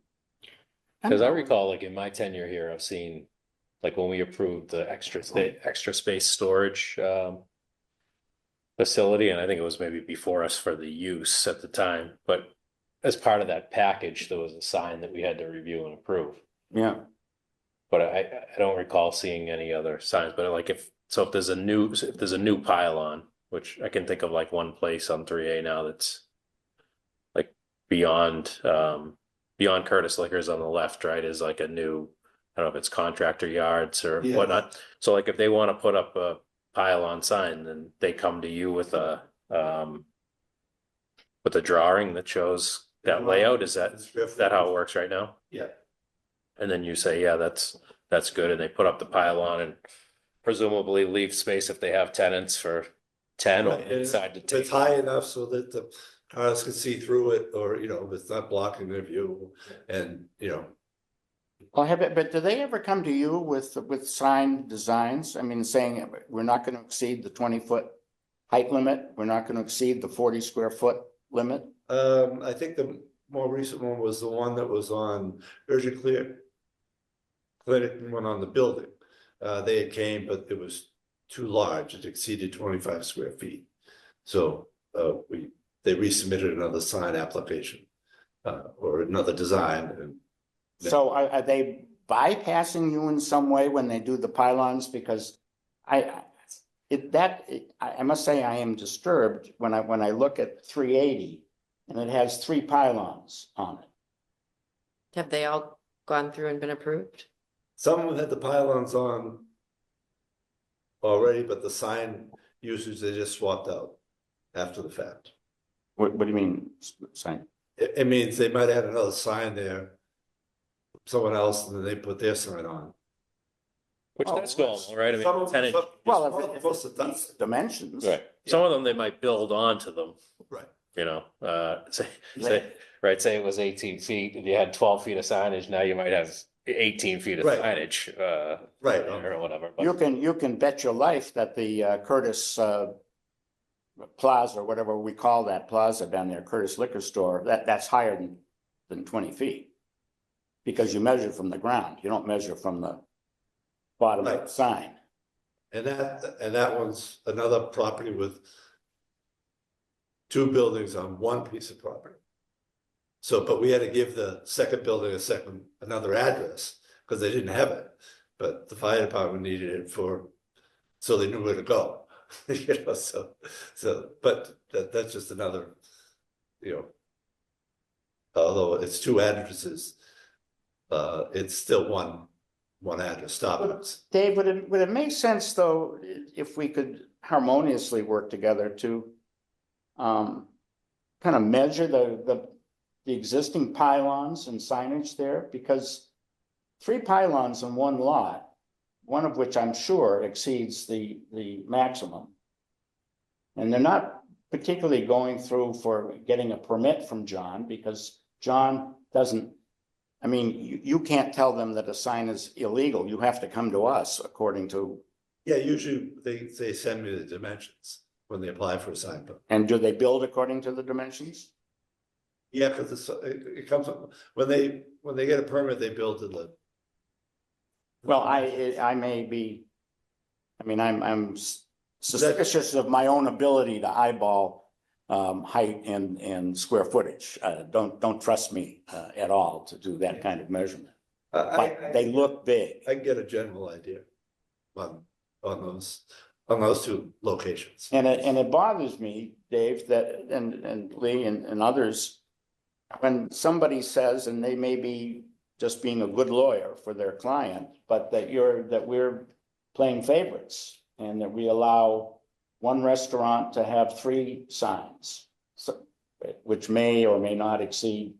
Because I recall, like in my tenure here, I've seen, like when we approved the extra space storage facility, and I think it was maybe before us for the use at the time, but as part of that package, there was a sign that we had to review and approve. Yeah. But I don't recall seeing any other signs, but like if there's a new pylon, which I can think of like one place on 3A now that's like beyond Curtis Liquors on the left, right, is like a new, I don't know if it's contractor yards or whatnot. So like if they want to put up a pylon sign, then they come to you with a drawing that shows that layout. Is that how it works right now? Yeah. And then you say, yeah, that's good. And they put up the pylon and presumably leave space if they have tenants for 10 or decide to take. It's high enough so that the cars can see through it, or, you know, it's not blocking their view and, you know. Well, but do they ever come to you with sign designs? I mean, saying we're not going to exceed the 20-foot height limit. We're not going to exceed the 40 square foot limit. I think the more recent one was the one that was on Urgent Care Clinic, one on the building. They had came, but it was too large. It exceeded 25 square feet. So they resubmitted another sign application or another design. And so are they bypassing you in some way when they do the pylons? Because I must say I am disturbed when I look at 380 and it has 3 pylons on it. Have they all gone through and been approved? some of them had the pylons on already, but the sign usage, they just swapped out after the fact. What do you mean, sign? It means they might have had another sign there, someone else, and then they put their sign on. Which Oh, that's normal, right? I Some mean, of- 10 inch, some- Well, most if of the it's dimensions. right. Some of them, they might build onto them, Right. you know, say, They- right, say it was 18 feet and you had 12 feet of signage, now you might have 18 feet of Right. signage, Right. or whatever. You But can bet your life that the Curtis Plaza, or whatever we call that plaza down there, Curtis Liquor Store, that's higher than 20 feet. Because you measure from the ground, you don't measure from the bottom of the Right. sign. And that one's another property with two buildings on one piece of property. So, but we had to give the second building another address, because they didn't have it. But the fire department needed it so they knew where to go. You know, but that's just another, you know. Although it's two addresses, it's still one address, Starbucks. Dave, would it make sense, though, if we could harmoniously work together to kind of measure the existing pylons and signage there? Because 3 pylons in one lot, one of which I'm sure exceeds the maximum. And they're not particularly going through for getting a permit from John, because John doesn't, I mean, you can't tell them that a sign is illegal. You have to come to us according to. Yeah, usually they send me the dimensions when they apply for a sign permit. And do they build according to the dimensions? Yeah, because it comes, when they get a permit, they build to the. Well, I may be, I mean, I'm suspicious of my own ability to eyeball height and square footage. Don't trust me at all to do that kind of measurement. But they look big. I can get a general idea on those two locations. And it bothers me, Dave, that, and Lee and others, when somebody says, and they may be just being a good lawyer for their client, but that we're playing favorites, and that we allow one restaurant to have 3 signs, so, which may or may not exceed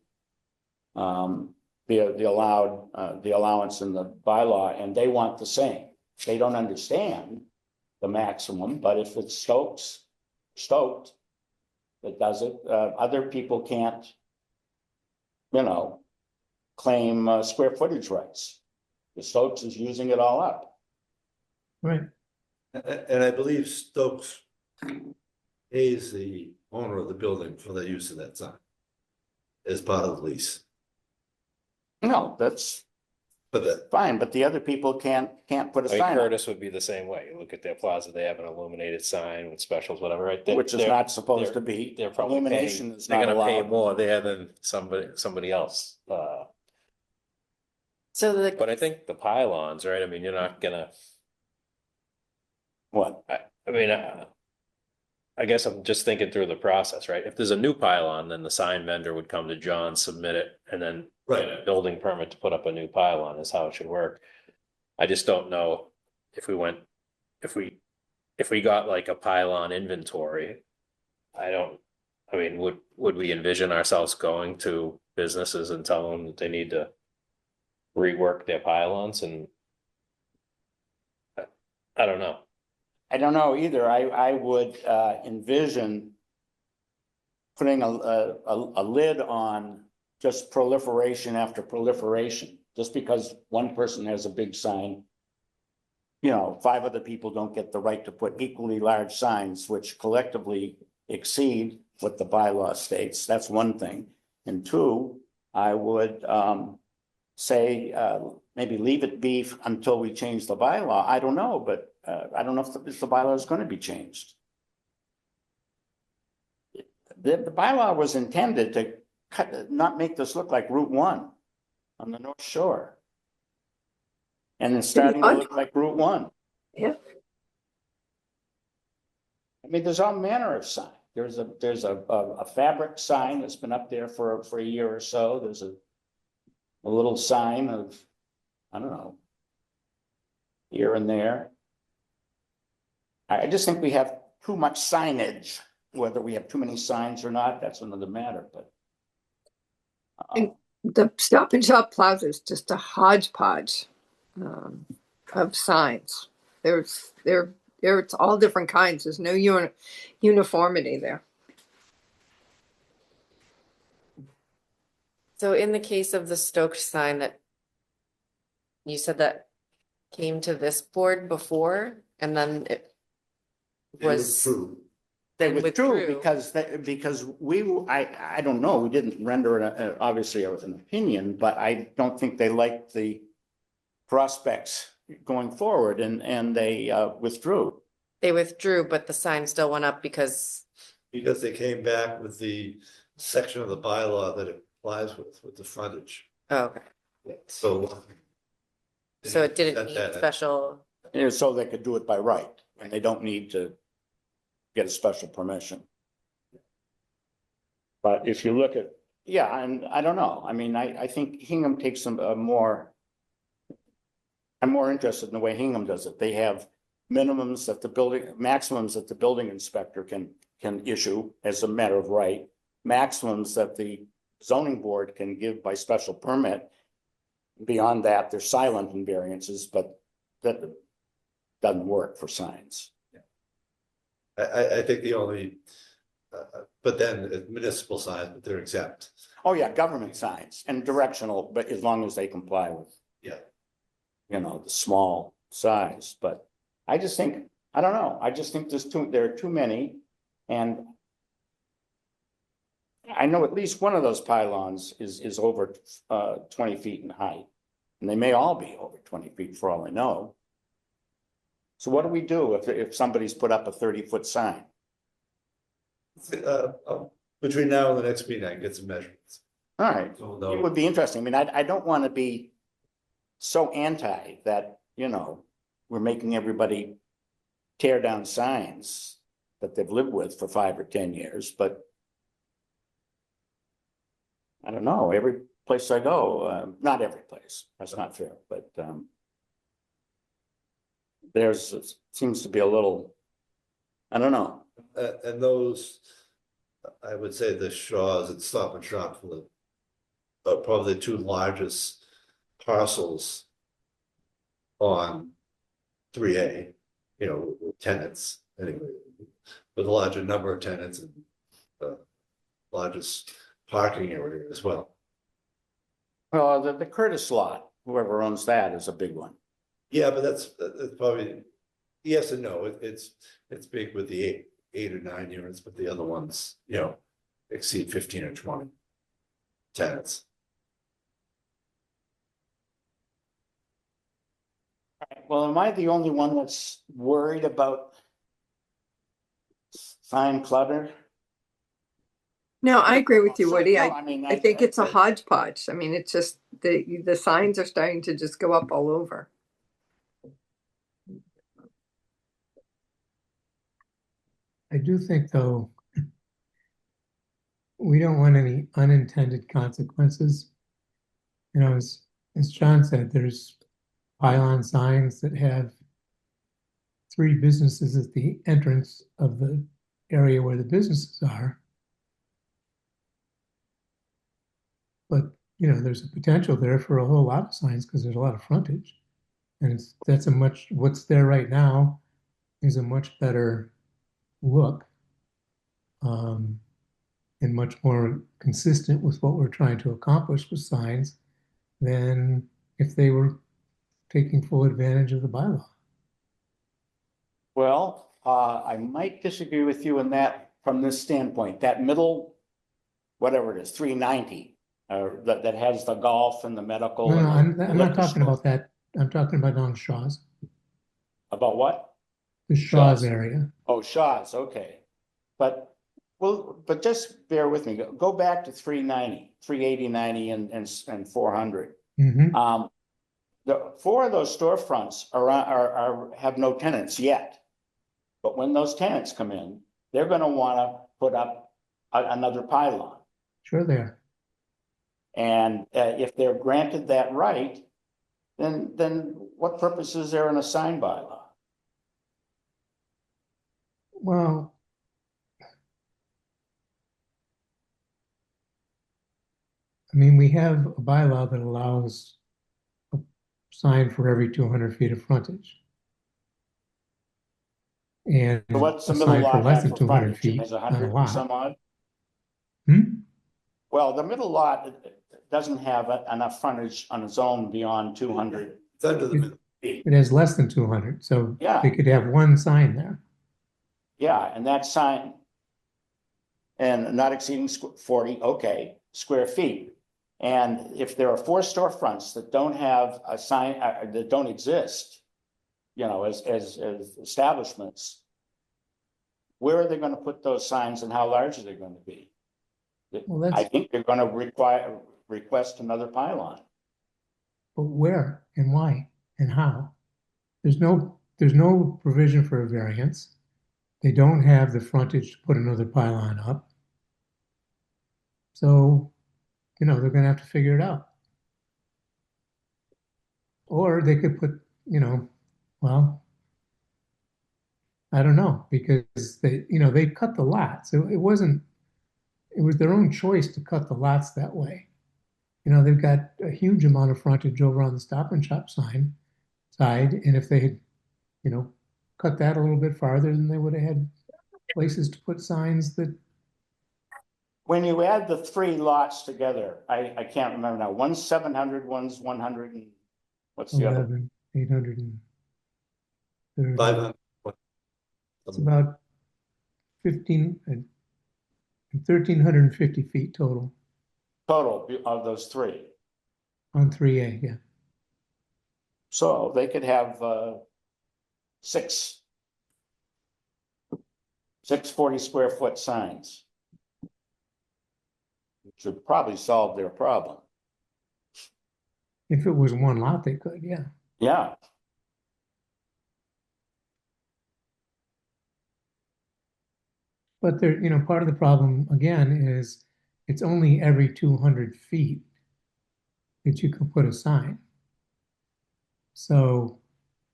the allowance in the bylaw, and they want the same. They don't understand the maximum, but if it's Stoked that does it, other people can't, you know, claim square footage rights. The Stokes is using it all up. Right. And I believe Stokes pays the owner of the building for the use of that sign as part of the lease. No, that's But fine, but the other people can't put a I mean, sign up, Curtis would be the same way. You look at their plaza, they have an illuminated sign with specials, whatever, right? which is not supposed to be. They're probably Illumination paying, is they're not gonna pay allowed. more there than somebody else. So But I think the pylons, right? I mean, you're not gonna, What? I mean, I guess I'm just thinking through the process, right? If there's a new pylon, then the sign vendor would come to John, submit it, and then get a building permit to put up a new pylon is how it should work. I just don't know if we got like a pylon inventory. I mean, would we envision ourselves going to businesses and tell them that they need to rework their pylons? And I don't know. I don't know either. I would envision putting a lid on just proliferation after proliferation. Just because one person has a big sign, you know, 5 other people don't get the right to put equally large signs, which collectively exceed what the bylaw states. That's one thing. And 2, I would say maybe leave it be until we change the bylaw. I don't know, but I don't know if the bylaw is going to be changed. The bylaw was intended to not make this look like Route 1 on the North Shore. And it's starting to look like Route 1. Yeah. I mean, there's all manner of sign. There's a fabric sign that's been up there for a year or so. There's a little sign of, I don't know, here and there. I just think we have too much signage. Whether we have too many signs or not, that's another matter, but. The Stop and Shop Plaza is just a hodgepodge. of signs. It's all different kinds. There's no uniformity there. So in the case of the Stokes sign that you said that came to this board before and then it It was true. They and withdrew because I don't know, we didn't render obviously an opinion, but I don't think they liked the prospects going forward and they withdrew. They withdrew, but the sign still went up because, Because they came back with the section of the bylaw that it applies with the frontage. oh, okay. So. So it didn't That- need that- special, And so they could do it by right, and they don't need to get a special permission. But if you look at, yeah, and I don't know, I mean, I think Hingham takes some more. I'm more interested in the way Hingham does it. They have minimums that the building, maximums that the building inspector can issue as a matter of right. Maximums that the zoning board can give by special permit. Beyond that, they're silent in variances, but that doesn't work for signs. I think the only, but then municipal signs, but they're exempt. Oh, yeah, government signs and directional, but as long as they comply with. Yeah. You know, the small size, but I just think, I don't know, I just think there are too many. And I know at least one of those pylons is over 20 feet in height. And they may all be over 20 feet for all I know. So what do we do if somebody's put up a 30-foot sign? Between now and the next meeting, I can get some measurements. All right, So we'll it know. would be interesting. I mean, I don't want to be so anti that, you know, we're making everybody tear down signs that they've lived with for 5 or 10 years, but I don't know, every place I go, not every place, that's not fair, but there's, seems to be a little, I don't know. And those, I would say the Shaws and Stop and Shop for the, probably the two largest parcels on 3A, you know, with tenants, anyway, with a larger number of tenants and largest parking area as well. Well, the Curtis lot, whoever owns that is a big one. Yeah, but that's probably, yes and no, it's big with the eight or 9 units, but the other ones, you know, exceed 15 or 20 tenants. Well, am I the only one that's worried about sign clutter? No, I agree with you, Woody. No, mean, I think it's a hodgepodge. I mean, it's just the signs are starting to just go up all over. I do think, though, we don't want any unintended consequences. You know, as John said, there's pylon signs that have 3 businesses at the entrance of the area where the businesses are. But, you know, there's a potential there for a whole lot of signs because there's a lot of frontage. And what's there right now is a much better look. And much more consistent with what we're trying to accomplish with signs than if they were taking full advantage of the bylaw. Well, I might disagree with you in that from this standpoint, that middle, whatever it is, 390, that has the golf and the medical. No, and I'm not talking about that. I'm talking about on Shaw's, About what? the Shaw's area. Oh, Shaw's, okay. But, well, but just bear with me, go back to 390, 380, 90 and 400. Mhm. The 4 of those storefronts have no tenants yet. But when those tenants come in, they're gonna wanna put up another pylon. Sure they are. And if they're granted that right, then what purpose is there in a sign bylaw? Well, I mean, we have a bylaw that allows a sign for every 200 feet of frontage. And So what's the a middle sign for lot less have than for 200 frontage? feet It has on a 100 and lot. some odd? Hmm? Well, the middle lot doesn't have enough frontage on its own beyond 200 It's under the middle. feet. It has less than 200, so Yeah. they could have one sign there. Yeah, and that sign and not exceeding 40, okay, square feet. And if there are 4 storefronts that don't have a sign, that don't exist, you know, as establishments, where are they gonna put those signs and how large are they gonna be? Well, that's- I think they're gonna request another pylon. But where and why and how? There's no provision for a variance. They don't have the frontage to put another pylon up. So, you know, they're gonna have to figure it out. Or they could put, you know, well, I don't know, because they cut the lot, so it was their own choice to cut the lots that way. You know, they've got a huge amount of frontage over on the Stop and Shop side, and if they had, you know, cut that a little bit farther, then they would have had places to put signs that, When you add the 3 lots together, I can't remember now, one's 700, one's 100 and what's the other? 11, 830. 500. It's about 1,350 feet total Total of those 3. on 3A, yeah. So they could have 6 40 square foot signs. Which would probably solve their problem. If it was one lot, they could, yeah. Yeah, But there, you know, part of the problem again is it's only every 200 feet that you can put a sign. So,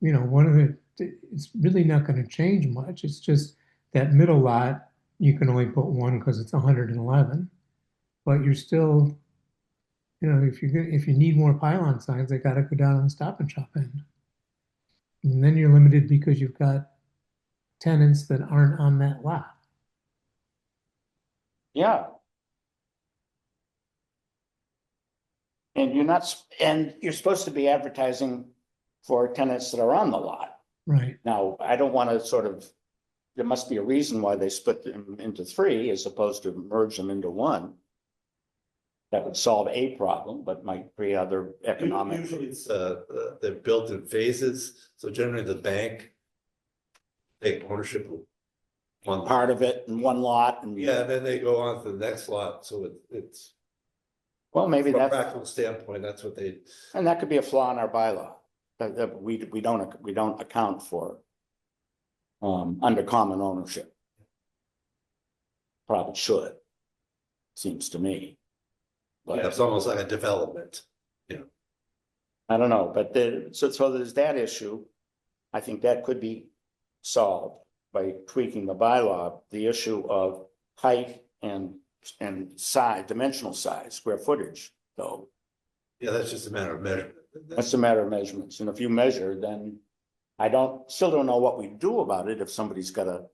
you know, it's really not going to change much. It's just that middle lot, you can only put one because it's 111. But you're still, you know, if you need more pylon signs, they got to go down on the Stop and Shop end. And then you're limited because you've got tenants that aren't on that lot. yeah. And you're supposed to be advertising for tenants that are on the lot. Right. Now, I don't want to there must be a reason why they split them into 3 as opposed to merge them into 1. That would solve a problem, but might create other economic. Usually it's, they're built in phases, so generally the bank take ownership of one Part of it in 1 lot and. Yeah, then they go on to the next lot, so it's, Well, maybe from a that's, practical standpoint, that's what they, and that could be a flaw in our bylaw. That we don't account for. Under common ownership. Probably should. Seems to me. yeah, it's almost like a development. I don't know, but so there's that issue. I think that could be solved by tweaking the bylaw, the issue of height and size, dimensional size, square footage, though. Yeah, that's just a matter of measurement. That's a matter of measurements. And if you measure, then I still don't know what we do about it if somebody's got a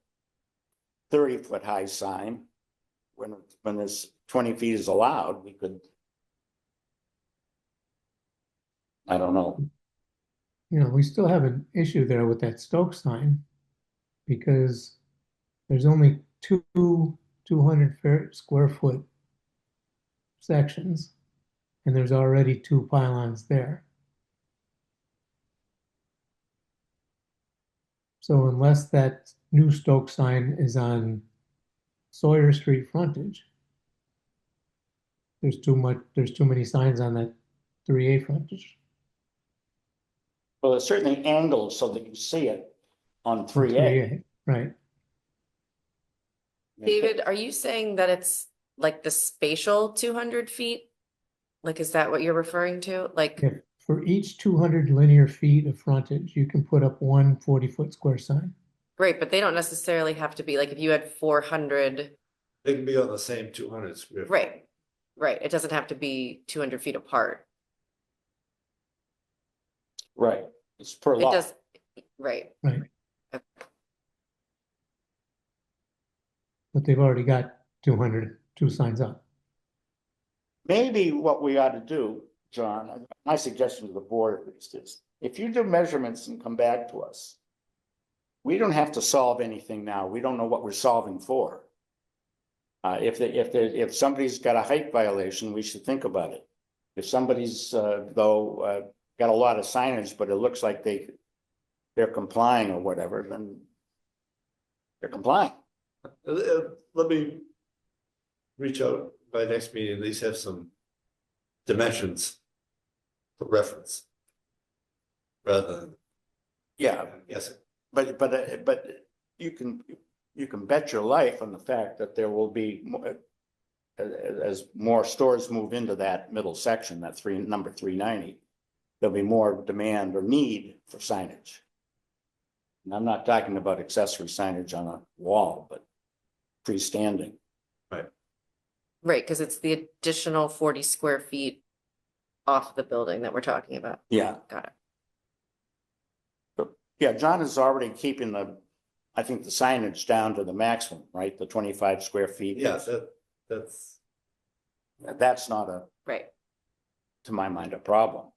30-foot high sign. When this 20 feet is allowed, we could. I don't know. You know, we still have an issue there with that Stokes sign because there's only 200 square foot sections and there's already 2 pylons there. So unless that new Stokes sign is on Sawyer Street frontage, there's too many signs on that 3A frontage. Well, it's certainly angled so that you see it on 3A. 3A, right. David, are you saying that it's like the spatial 200 feet? Like, is that what you're referring to? Like, Yeah, for each 200 linear feet of frontage, you can put up one 40-foot square sign. great, but they don't necessarily have to be like if you had 400, They can be on the same 200 square. feet. right, it doesn't have to be 200 feet apart. Right, it's per It lot. does, right. But they've already got 202 signs up. Maybe what we ought to do, John, my suggestion to the board at least is, if you do measurements and come back to us, we don't have to solve anything now. We don't know what we're solving for. If somebody's got a height violation, we should think about it. If somebody's, got a lot of signage, but it looks like they're complying or whatever, then they're complying. Let me reach out by next meeting, at least have some dimensions for reference. Rather than, Yeah, yes, but you can bet your life on the fact that there will be as more stores move into that middle section, that number 390, there'll be more demand or need for signage. And I'm not talking about accessory signage on a wall, but freestanding. Right, because it's the additional 40 square feet off the building that we're talking about. Yeah. Got it. Yeah, John is already keeping I think the signage down to the maximum, right? The 25 square feet. yeah, that's Not Right. to my mind, a problem.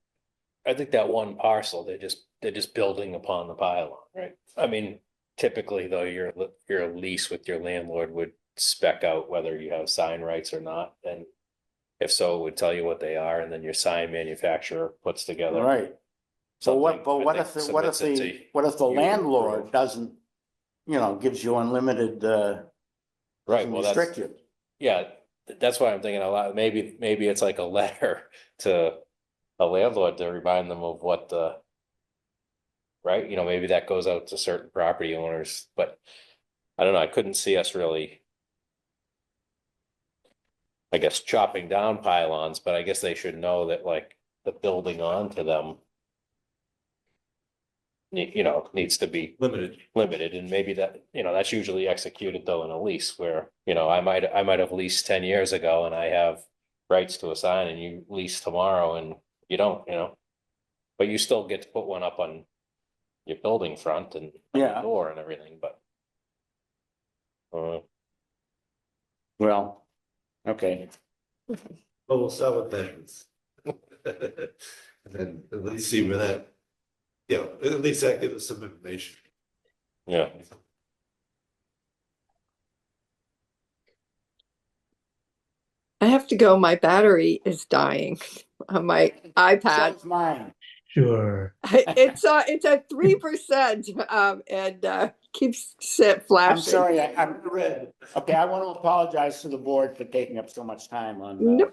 I think that one parcel, they're just building upon the pylon, right? I mean, typically though, your lease with your landlord would spec out whether you have sign rights or not, and if so, it would tell you what they are, and then your sign manufacturer puts together. Right. So something, what I if think, what submits it to what if the you to landlord approve. doesn't, gives you unlimited, Right, doesn't well, restrict you? yeah, that's why I'm thinking a lot, maybe it's like a letter to a landlord to remind them of what right, maybe that goes out to certain property owners, but I don't know, I couldn't see us really, I guess, chopping down pylons, but I guess they should know that, like, the building onto them needs to be limited, and maybe that, that's usually executed though in a lease where, I might have leased 10 years ago and I have rights to a sign, and you lease tomorrow and you don't, but you still get to put one up on your building front and on Yeah. the door and everything, but Well, okay. but we'll start with measurements. And then at least see where that, at least that gives us some information. yeah. I have to go. My battery is dying on my iPad. So's mine. Sure. It's at 3%, and keeps flashing. I'm sorry, I'm red. Okay, I want to apologize to the board for taking up so much time on. No,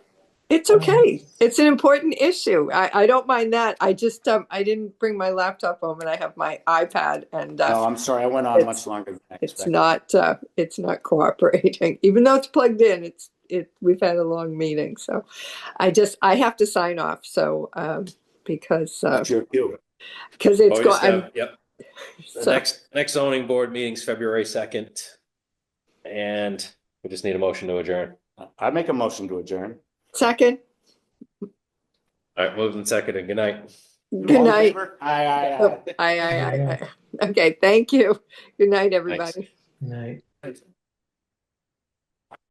it's okay. It's an important issue. I don't mind that. I just I didn't bring my laptop home, and I have my iPad, and No, I'm sorry, I went on it's- much longer than I it's expected. it's not cooperating. Even though it's plugged in, we've had a long meeting, so I have to sign off. So because It's your cue. it's Oh, we just going. have- Yep. The So, next zoning board meeting's February 2nd. And we just need a motion to adjourn. I make a motion to adjourn. second. All right, moving second, and good night. Good All in night. favor? Aye, aye, Oh, aye. aye. Okay, thank you. Good night, everybody. Good night.